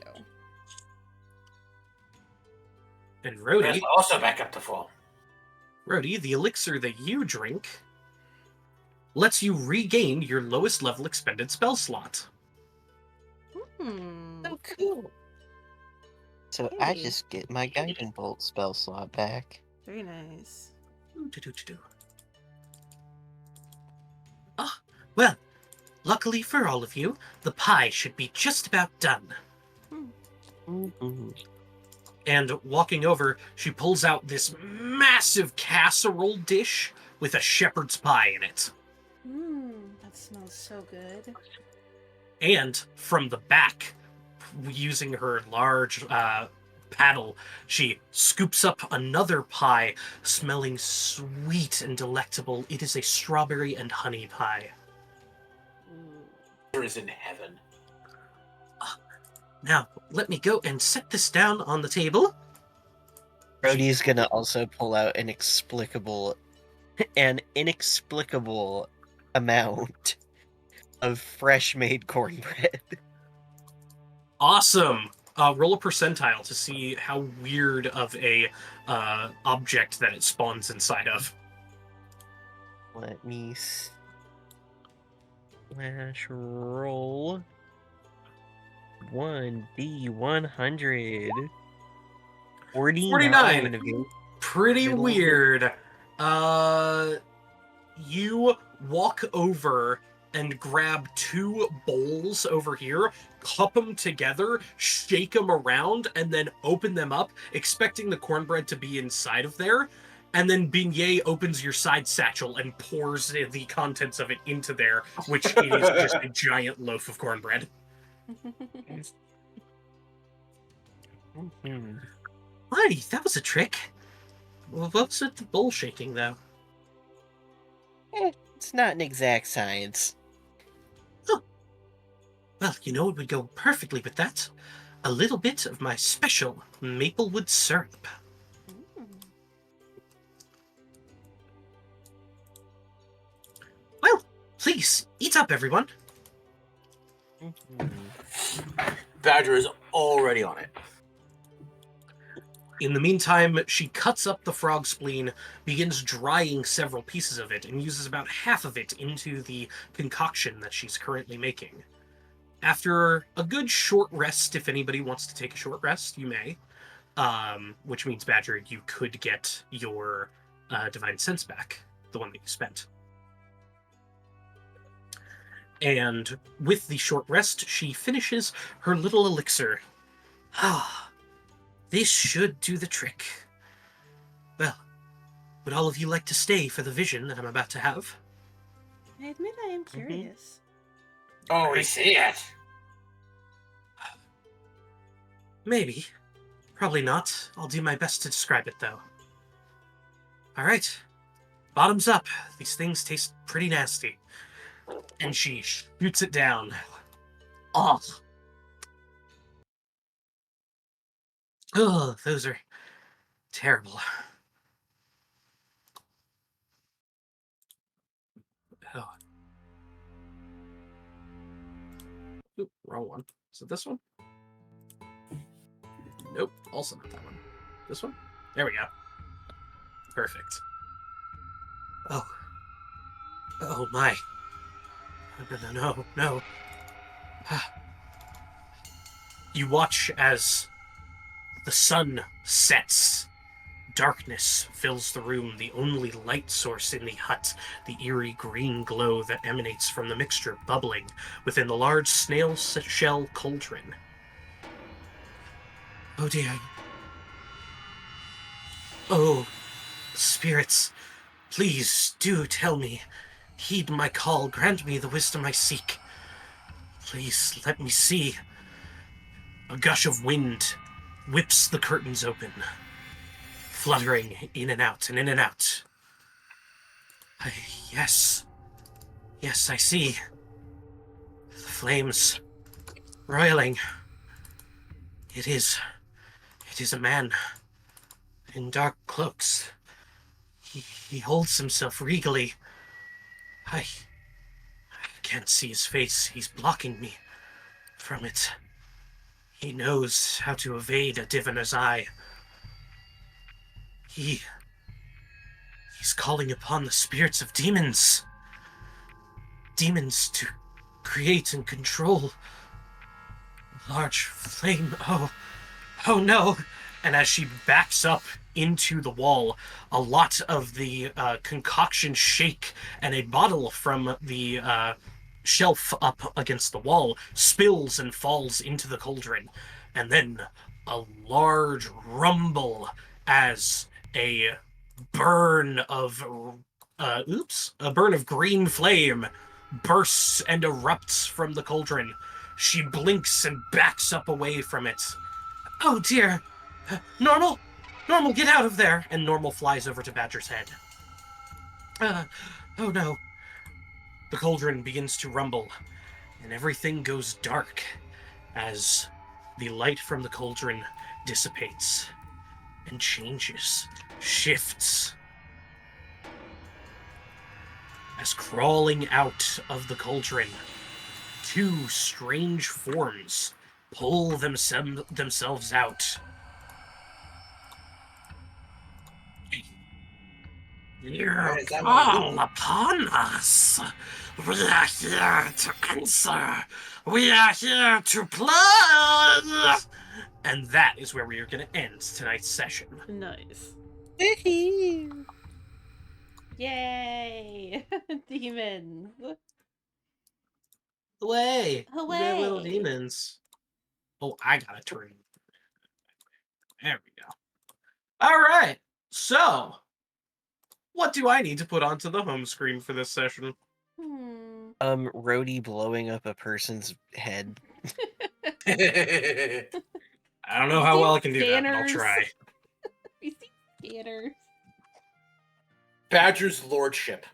And That's Rhodey, also back up to full. the elixir that you drink lets you regain your lowest level expended spell slot. So cool. So I Hey. just get my Guiding Bolt spell slot back. Very nice. Ah, well, luckily for all of you, the pie should be just about done. Mm-hmm. And walking over, she pulls out this massive casserole dish with a shepherd's pie in it. That smells so good. And from the back, using her large paddle, she scoops up another pie, smelling sweet and delectable. It is a strawberry and honey pie. Is in heaven. Now, let me go and set this down on the table. Brody's gonna also pull out an inexplicable amount of fresh-made cornbread. Awesome. Roll a percentile to see how weird of a object that it spawns inside of. Let me roll 1d100. 49. Pretty weird. You walk over and grab 2 bowls over here, cup them together, shake them around, and then open them up, expecting the cornbread to be inside of there. And then Beignet opens your side satchel and pours the contents of it into there, which it is just a giant loaf of cornbread. Marty, that was a trick. Well, what's with the bowl shaking, though? It's not an exact science. Oh. Well, you know what would go perfectly with that? A little bit of my special Maplewood syrup. Well, please, eat up, everyone. Badger is already on it. In the meantime, she cuts up the frog spleen, begins drying several pieces of it, and uses about half of it into the concoction that she's currently making. After a good short rest, if anybody wants to take a short rest, you may. Which means, Badger, you could get your Divine Sense back, the one that you spent. And with the short rest, she finishes her little elixir. Ah, this should do the trick. Well, would all of you like to stay for the vision that I'm about to have? I admit I am curious. Oh, we see it. Maybe. Probably not. I'll do my best to describe it, though. Alright. Bottoms up. These things taste pretty nasty. And she shoots it down. Ugh. Oh, those are terrible. Oh. Oop, wrong one. Is it this one? Nope, also not that one. This one? There we go. Perfect. Oh. Oh my. No. You watch as the sun sets. Darkness fills the room, the only light source in the hut, the eerie green glow that emanates from the mixture bubbling within the large snail shell cauldron. Oh dear. Oh, spirits, please do tell me, Heed my call, grant me the wisdom I seek. Please let me see. A gush of wind whips the curtains open, fluttering in and out and in and out. Yes, I see. The flames roiling. It is a man in dark cloaks. He holds himself regally. I can't see his face. He's blocking me from it. He knows how to evade a diviner's eye. He's calling upon the spirits of demons. Demons to create and control large flame. Oh no. And as she backs up into the wall, a lot of the concoction shake, and a bottle from the shelf up against the wall spills and falls into the cauldron. And then a large rumble as a burn of green flame bursts and erupts from the cauldron. She blinks and backs up away from it. Oh dear! Normal, get out of there! And Normal flies over to Badger's head. Oh no. The cauldron begins to rumble, and everything goes dark as the light from the cauldron dissipates and changes, shifts. As crawling out of the cauldron, two strange forms pull themselves out. You call upon us. We are here to answer. We are here to play. And that is where we are going to end tonight's session. Nice. Yay! Demons. Away. Away. Little demons. Oh, I gotta turn. There we go. All right. So, what do I need to put onto the home screen for this session? Rhodey blowing up a person's head. I don't know how well I can do that, but I'll try. We see scanners. Badger's lordship.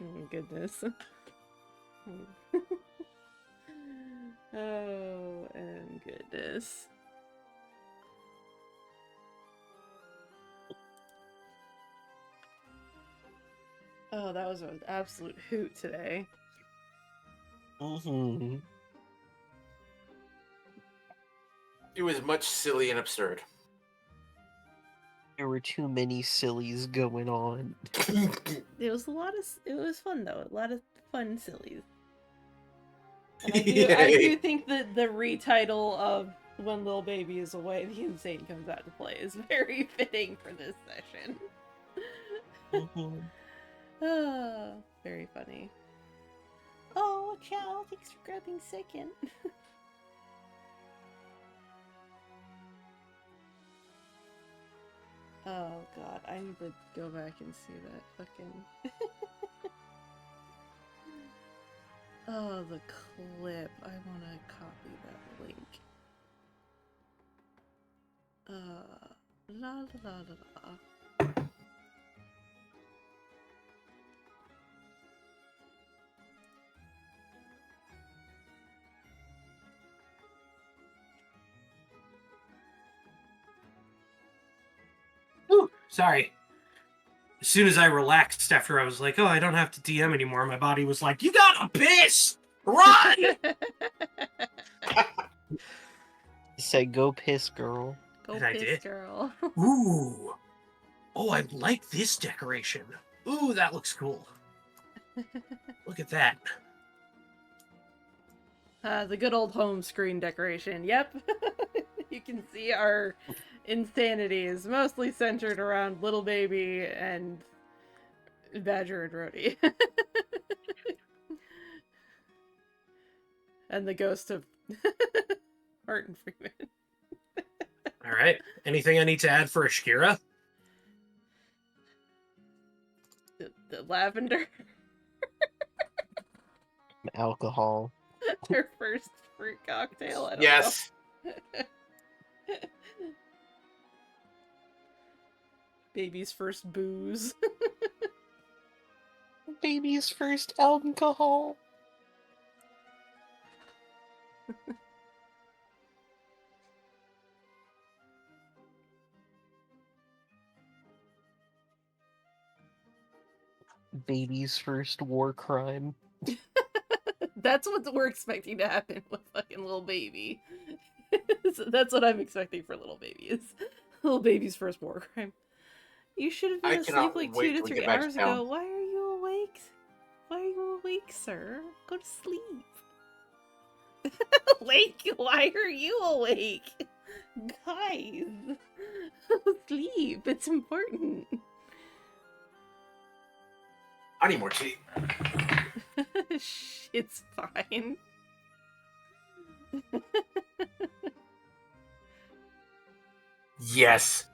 Oh, goodness. Oh, and goodness. Oh, that was an absolute hoot today. Mm-hmm. It was much silly and absurd. There were too many sillies going on. It was it was fun though. A lot of fun sillies. And I do think that the retitle of When Little Baby Is Away, the Insane Comes Out to Play is very fitting for this session. Very funny. Oh, Chow, thanks for grabbing second. Oh god, I need to go back and see that fucking... Oh, the clip. I want to copy that link. La la la la la. Ooh, sorry. As soon as I relaxed after I was like, oh, I don't have to DM anymore, my body was like, you gotta piss! Run! Say, go piss, girl. Go And I piss, did. girl. Ooh. Oh, I like this decoration. Ooh, that looks cool. Look at that. The good old home screen decoration. Yep. You can see our insanity is mostly centered around Little Baby and Badger and Rhodey. And the ghost of Martin Freeman. All right. Anything I need to add for Ashkira? The lavender. Alcohol. Their first fruit cocktail. I don't Yes. know. Baby's first booze. Baby's first alcohol. Baby's first war crime. That's what we're expecting to happen with fucking little baby. So that's what I'm expecting for little baby. Is little baby's first war crime. You should have I been asleep cannot like wait 2 to till we 3 get back to hours town. ago. Why are you awake? Why are you awake, sir? Go to sleep. Like, why are you awake? Guys, sleep. It's important. I need more tea. It's fine. Yes.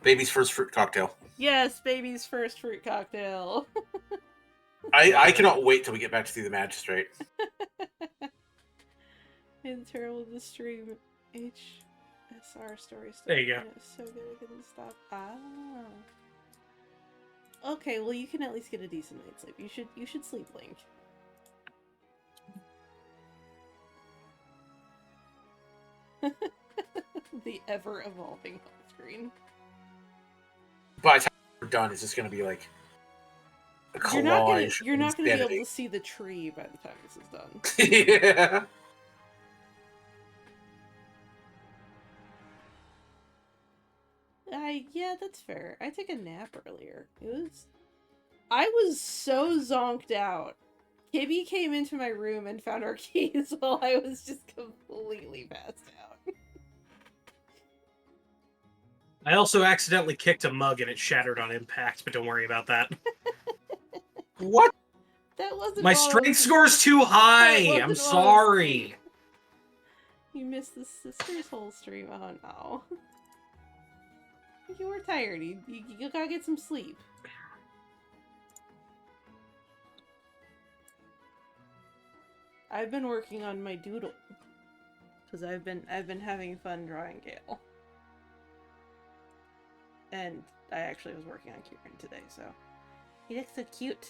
Baby's first fruit cocktail. Yes, baby's first fruit cocktail. I cannot wait till we get back to see the magistrate. In terrible the stream HSR story stuff. There you go. And it's so good I couldn't stop. Okay, well you can at least get a decent night's sleep. You should sleep, Link. The ever evolving home screen. By the time we're done, it's just gonna be like a You're not collage. gonna be able insanity. to see the tree by the time this is done. Yeah. Yeah, that's fair. I took a nap earlier. I was so zonked out. Kibby came into my room and found our keys while I was just completely passed out. I also accidentally kicked a mug and it shattered on impact, but don't worry about that. What? That wasn't My all strength of- score's too high! That I'm wasn't all of- sorry! You missed the sister's whole stream. Oh no. You were tired. You gotta get some sleep. I've been working on my doodle because I've been having fun drawing Gale, and I actually was working on Kieran today, so he looks so cute.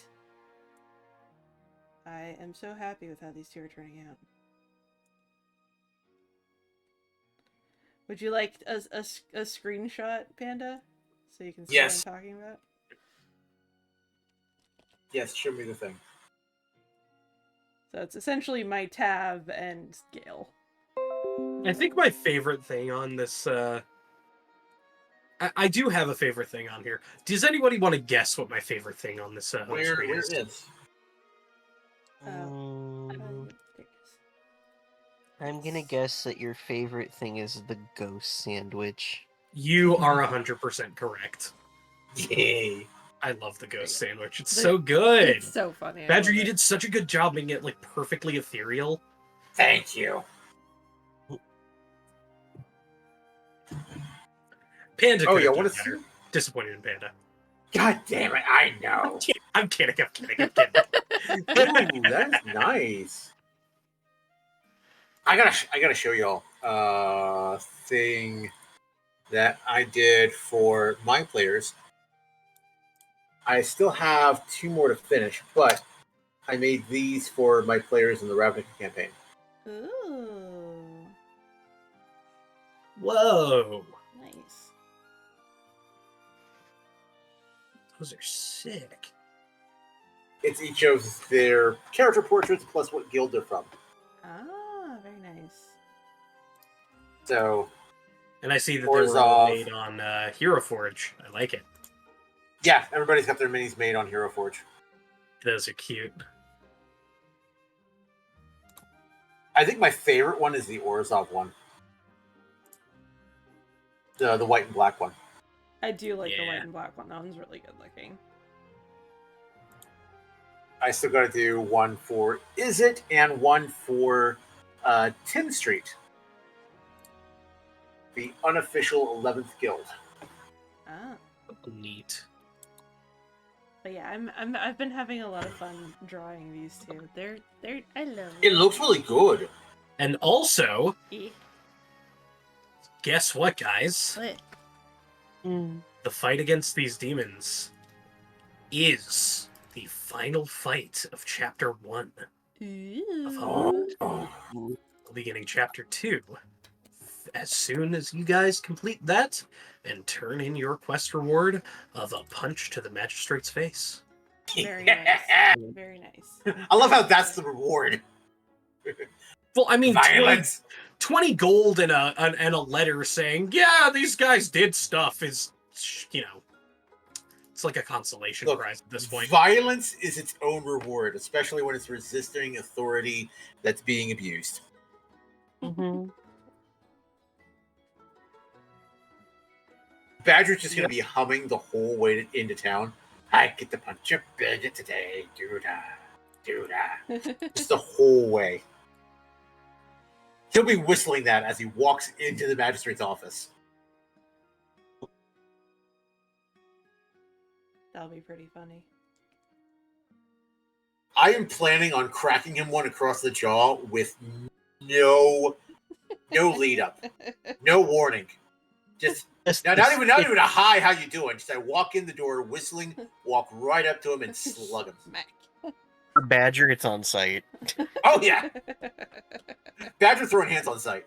I am so happy with how these two are turning out. Would you like a screenshot, Panda, so you can see Yes. what I'm talking about? Yes, show me the thing. So it's essentially my tab and Gale. I think my favorite thing on this, I do have a favorite thing on here. Does anybody want to guess what my favorite thing on this home Where screen is it? I'm gonna guess that your favorite thing is the ghost sandwich. You are 100% correct. Yay. I love the ghost sandwich. It's The- so good! It's so funny. I Badger, love you it. did such a good job making it like perfectly ethereal. Thank you. Panda Oh could yeah, have what done is? better. Disappointed in Panda. God damn it! I know. I'm kidding. Ooh, that's nice. I gotta show y'all thing that I did for my players. I still have 2 more to finish, but I made these for my players in the Ravnica campaign. Ooh, Whoa. nice. Those are sick. It's each of their character portraits plus what guild they're from. Ah, very nice. So And I see that they were all Orzhov. made on Hero Forge. I like it. yeah, everybody's got their minis made on Hero Forge. Those are cute. I think my favorite one is the Orzhov one. The white and black one. I do like the Yeah. white and black one. That one's really good looking. I still got to do one for Is It and one for 10th Street. the unofficial 11th guild. Ah. Neat. But yeah, I've been having a lot of fun drawing these two. They're I love It them. looks really good. And also, Eh, guess what, guys? what? The fight against these demons is the final fight of Chapter 1 of Humblewood. We'll be beginning Chapter 2 as soon as you guys complete that and turn in your quest reward of a punch to the magistrate's face. Very nice. Very nice. I love how that's the reward. Well, I mean, Violence. 20 gold and a letter saying, yeah, these guys did stuff is, you know, it's like a consolation Look, prize at this point. Violence is its own reward, especially when it's resisting authority that's being abused. Mm-hmm. Badger's just going to be humming the whole way into town. I get to punch your bitch today. Do that. Just the whole way. He'll be whistling that as he walks into the magistrate's office. That'll be pretty funny. I am planning on cracking him one across the jaw with no lead up, no warning. Just not even a hi, how you doing? Just I walk in the door whistling, walk right up to him and slug him. Smack. For Badger, it's on site. Oh yeah, Badger throwing hands on sight.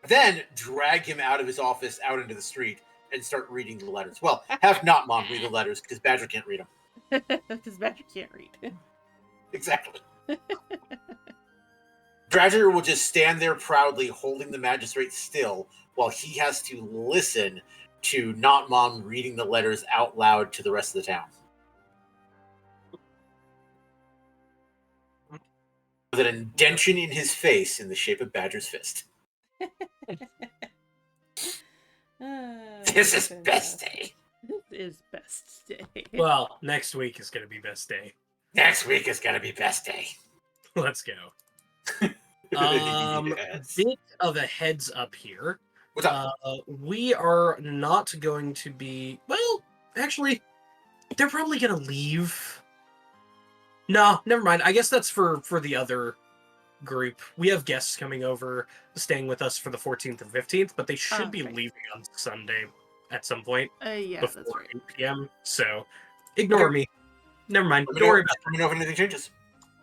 Then drag him out of his office, out into the street, and start reading the letters. Well, have not Mom read the letters because Badger can't read them. Because Badger can't read. Exactly. Badger will just stand there proudly holding the magistrate still while he has to listen to Not Mom reading the letters out loud to the rest of the town. With an indention in his face in the shape of Badger's fist. This is best day. This is best day. Well, next week is going to be best day. Next week is going to be best day. Let's go. Yes. Bit of a heads up here. What's up? We are not going to be... Well, actually, they're probably going to leave. No, never mind. I guess that's for the other group. We have guests coming over, staying with us for the 14th and 15th, but they should be leaving on Sunday at some point Yeah, before that's right. 8 p.m. So, ignore me. Never mind. Don't worry about it. Let me know if anything changes.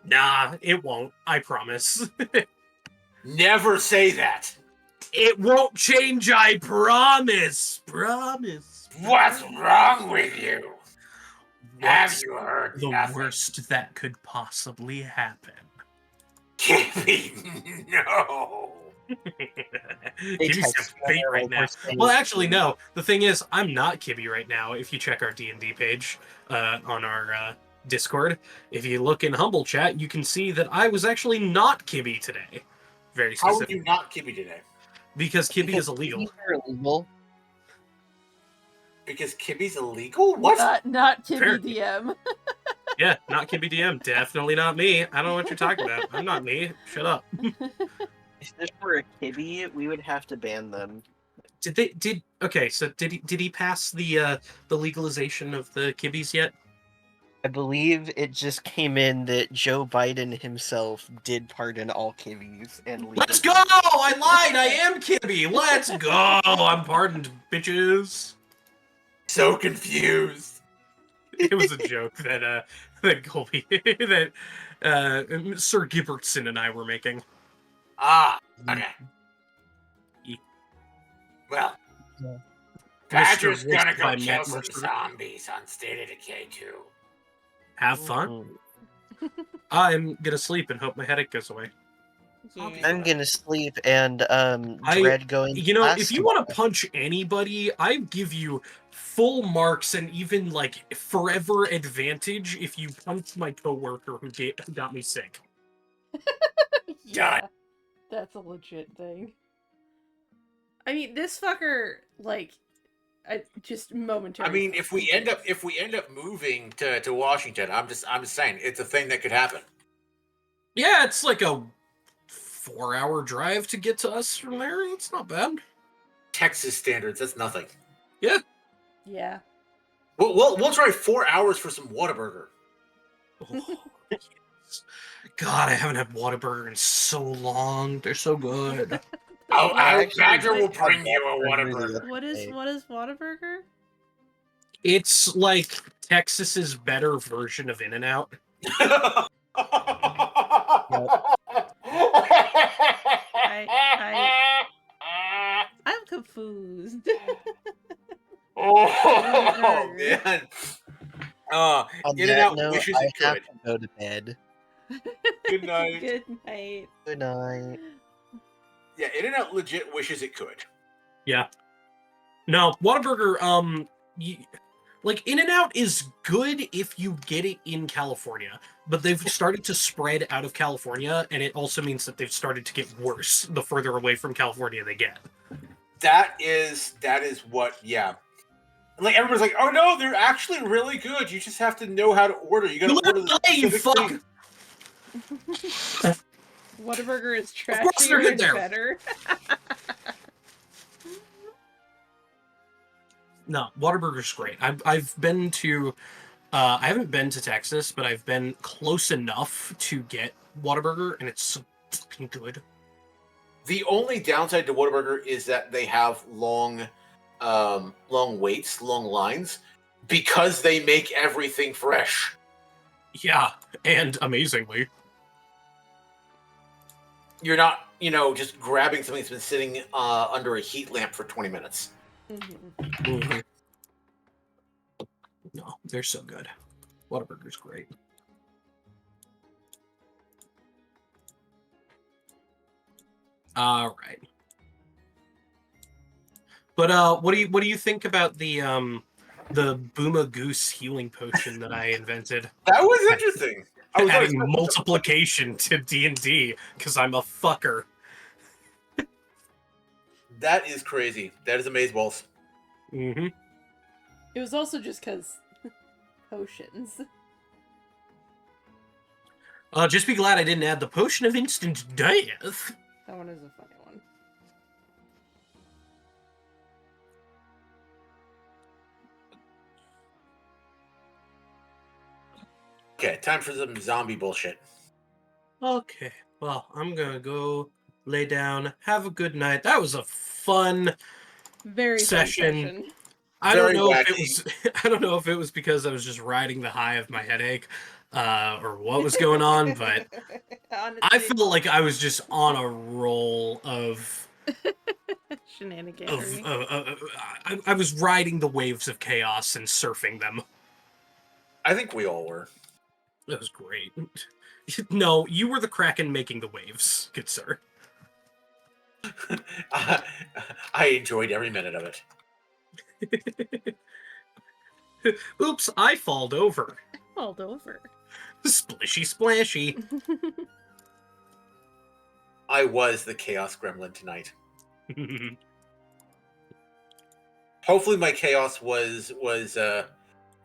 Nah, it won't. I promise. Never say that. It won't change, I promise. Promise. What's wrong with you? Have What's you heard the nothing? worst that could possibly happen? Kippy, no. Give me some bait right now. Well, actually, no. The thing is, I'm not Kibby right now. If you check our D&D page on our Discord, if you look in Humble Chat, you can see that I was actually not Kibby today. Very How specific. are you not Kippy today? Because Kibby is illegal. Illegal. Because Kibby's illegal? What? Not Timmy Apparently. DM. Yeah, not Kibby DM. Definitely not me. I don't know what you're talking about. I'm not me. Shut up. If this were a Kibby, we would have to ban them. Okay, so did he pass the legalization of the kibbies yet? I believe it just came in that Joe Biden himself did pardon all Kibbies and Let's go! I lied! I am Kibby! Let's go! I'm pardoned, bitches! So confused. It was a joke that Colby that Sir Gibbertson and I were making. Ah, okay. Well, Mr. Badger's Risk gonna go by kill Matt some Mercer. zombies on State of Decay 2. Have fun. I'm gonna sleep and hope my headache goes away. I'm gonna sleep and dread going. You know, class if you want to punch anybody, I give you full marks and even like forever advantage if you punch my coworker who got me sick. Yeah, that's a legit thing. I mean, this fucker, like, just momentary. I mean, if we end up moving to Washington, I'm just saying it's a thing that could happen. Yeah, it's like a 4-hour drive to get to us from there. It's not bad. Texas standards, that's nothing. Yeah. We'll drive 4 hours for some Whataburger. Oh, yes. God, I haven't had Whataburger in so long. They're so good. Badger will bring you a Whataburger. What is Whataburger? It's like Texas's better version of In-N-Out. I'm confused. Oh man. On In-N-Out that note, wishes I it have could. to go to bed. Good night. Good night. Good night. Yeah, In-N-Out legit wishes it could. Yeah. No, Whataburger, like In-N-Out is good if you get it in California, but they've started to spread out of California, and it also means that they've started to get worse the further away from California they get. That is what, yeah. Like everybody's like, oh no, they're actually really good. You just have to know how to order. You gotta order the you specific fuck! thing. Whataburger is course they're trashier good and there. better. No, Whataburger's great. I've been to, I haven't been to Texas, but I've been close enough to get Whataburger, and it's so fucking good. The only downside to Whataburger is that they have long waits, long lines, because they make everything fresh. Yeah, and amazingly. You're not, just grabbing something that's been sitting under a heat lamp for 20 minutes. Mm-hmm. No, they're so good. Whataburger's great. All right. But what do you think about the Booma Goose healing potion that I invented? That was interesting. I was adding multiplication to D&D because I'm a fucker. That is crazy. That is amazeballs. Mm-hmm. It was also just because potions. Just be glad I didn't add the potion of instant death. That one is a funny one. Okay, time for some zombie bullshit. Okay, well, I'm gonna go lay down. Have a good night. That was a fun Very session. Fun session. I don't Very know if wacky. it was. I don't know if it was because I was just riding the high of my headache, or what was going on. But Honestly, I feel like I was just on a roll of shenaniganery. I was riding the waves of chaos and surfing them. I think we all were. That was great. No, you were the Kraken making the waves, good sir. I enjoyed every minute of it. Oops, I falled over. Falled over. Splishy splashy. I was the chaos gremlin tonight. Hopefully my chaos was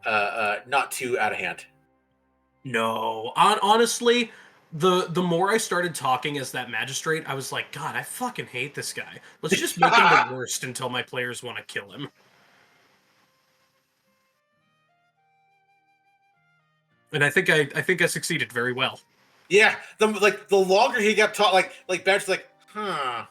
not too out of hand. No, honestly, the more I started talking as that magistrate, I was like, God, I fucking hate this guy. Let's just make him the worst until my players want to kill him. And I think I succeeded very well. Yeah, the longer he got taught, like Badger's like, Huh.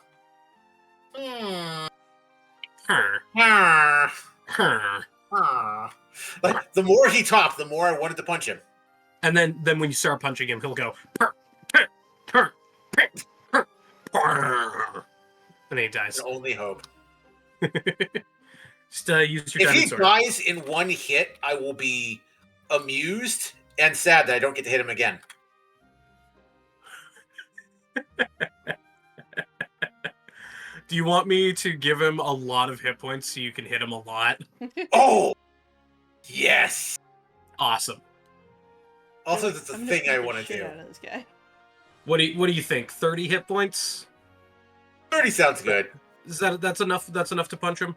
like the more he talked, the more I wanted to punch him. And then when you start punching him, he'll go, "Purr, purr, purr, purr, purr, purr," and then he dies. The only hope. Just use your If he diamond sword. dies in one hit, I will be amused and sad that I don't get to hit him again. Do you want me to give him a lot of hit points so you can hit him a lot? Oh, yes. Awesome. Also, that's the I'm gonna thing I beat the want to shit do. out of this guy. What do you think? 30 hit points? 30 sounds good. Is that's enough? That's enough to punch him?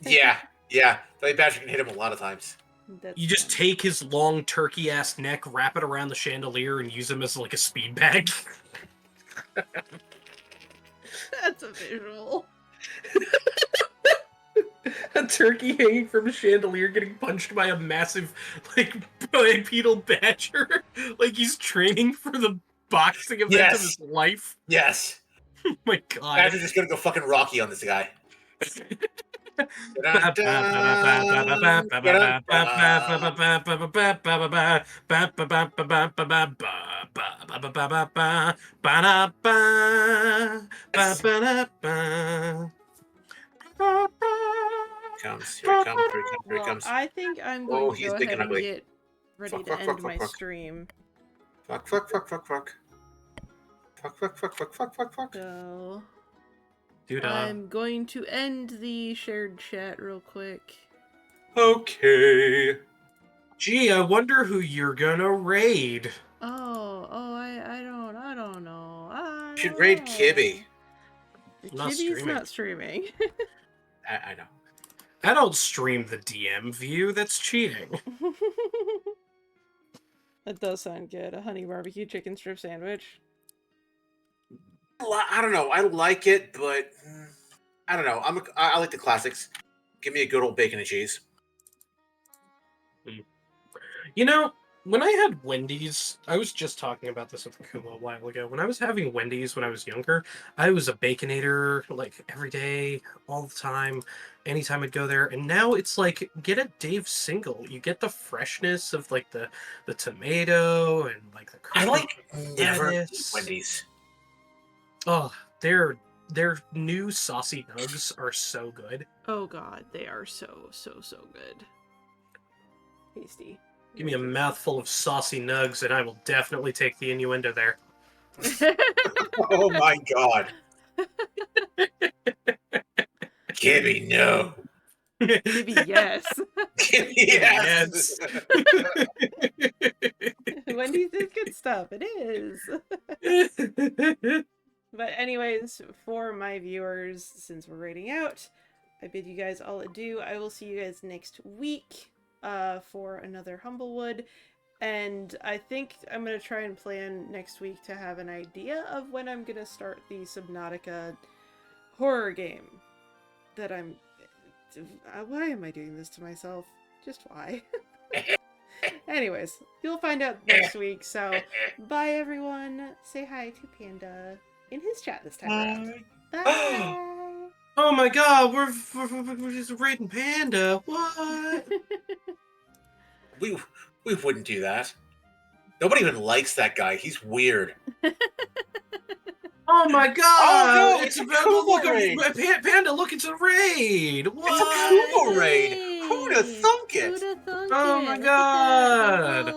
Yeah. The way Badger can hit him a lot of times. That's You just fun. take his long turkey ass neck, wrap it around the chandelier, and use him as like a speed bag. visual. A turkey hanging from a chandelier getting punched by a massive, like, bipedal badger. Like he's training for the boxing event of his life. Yes. Oh my god. Badger's just gonna go fucking Rocky on this guy. Comes, here it comes, here it comes, here it Well, comes. I think I'm going to he's go big ahead and and ugly. get ready Fuck, to fuck, end fuck, my fuck. stream. Fuck, fuck, fuck, fuck, fuck. Fuck, fuck, fuck, fuck, fuck, fuck, fuck. So Dude, I'm going to end the shared chat real quick. Okay. Gee, I wonder who you're gonna raid. I don't know. You should raid Kibby. Not Kibby's streaming. not streaming. I know. I don't stream the DM view, that's cheating. That does sound good. A honey barbecue chicken strip sandwich. I don't know. I like it, but I don't know. I like the classics. Give me a good old bacon and cheese. You know, when I had Wendy's, I was just talking about this with Kuma a while ago. When I was having Wendy's when I was younger, I was a Baconator, like, every day, all the time, anytime I'd go there. And now it's like, get a Dave single. You get the freshness of, like, the tomato and, like, the I like crispy never lettuce. Wendy's. Oh, their new saucy nugs are so good. Oh god, they are so good. Tasty. Give me a mouthful of saucy nugs and I will definitely take the innuendo there. Oh my god. Kibby, no. Kibby, yes. Kibby, yes. Wendy's is good stuff. It is. But anyways, for my viewers, since we're raiding out, I bid you guys all adieu. I will see you guys next week for another Humblewood. And I think I'm going to try and plan next week to have an idea of when I'm going to start the Subnautica horror game that I'm... Why am I doing this to myself? Just why? Anyways, you'll find out next week. So, bye everyone. Say hi to Panda in his chat this time around. Bye. Oh my god, we're just raiding Panda. What? We wouldn't do that. Nobody even likes that guy. He's weird. Oh my god! Oh no, it's it's a about Kuma raid. Panda looking to raid. What? It's a Kuma raid. Who'da thunk it? Oh my god!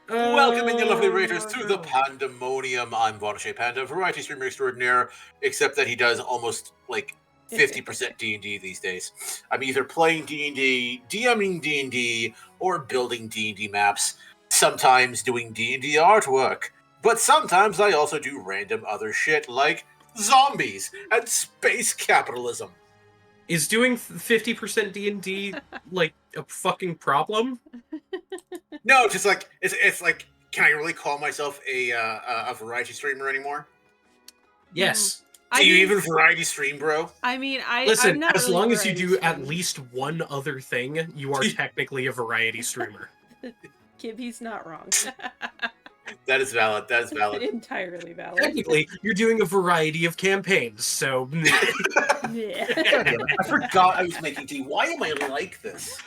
Welcoming you lovely raiders to the Pandemonium. I'm Vonashay Panda, variety streamer extraordinaire, except that he does almost like 50% D&D these days. I'm either playing D&D, DMing D&D, or building D&D maps, sometimes doing D&D artwork. But sometimes I also do random other shit like zombies and space capitalism. Is doing 50% D&D like a fucking problem? No, just like it's like, can I really call myself a variety streamer anymore? Yes. Do you even variety stream, bro? I mean, Listen, I'm not as really long as you variety do at stream. least one other thing, you are technically a variety streamer. Kibby's not wrong. That is valid. That is valid. Entirely valid. Technically, you're doing a variety of campaigns, so... Yeah. I forgot I was making tea. Why am I like this?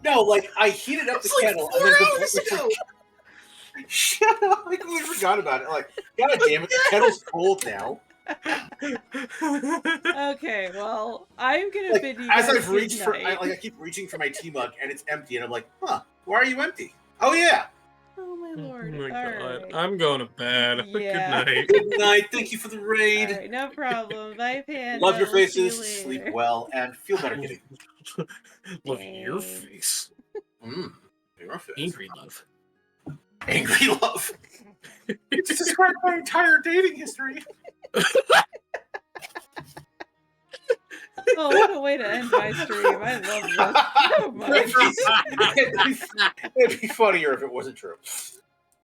No, like, I heated up the kettle. Like 4 hours ago! Shut up! I completely forgot about it. Like, god damn it, the kettle's cold now. Okay, well, I'm gonna Like, bid you as guys I've reached good for, night. I keep reaching for my tea mug and it's empty, and I'm like, huh? Why are you empty? Oh yeah. Oh my lord. Oh my All god. right. I'm going to bed. Yeah. Good night. Good night. Thank you for the raid. All right, no problem. Bye, Panda. Love your We'll see you faces. Sleep later. well and feel better, Kitty. Love your face. Your face. Angry love. Angry love. You just described my entire dating history. Oh, what a way to end my stream. I love this so much. It'd be funnier if it wasn't true.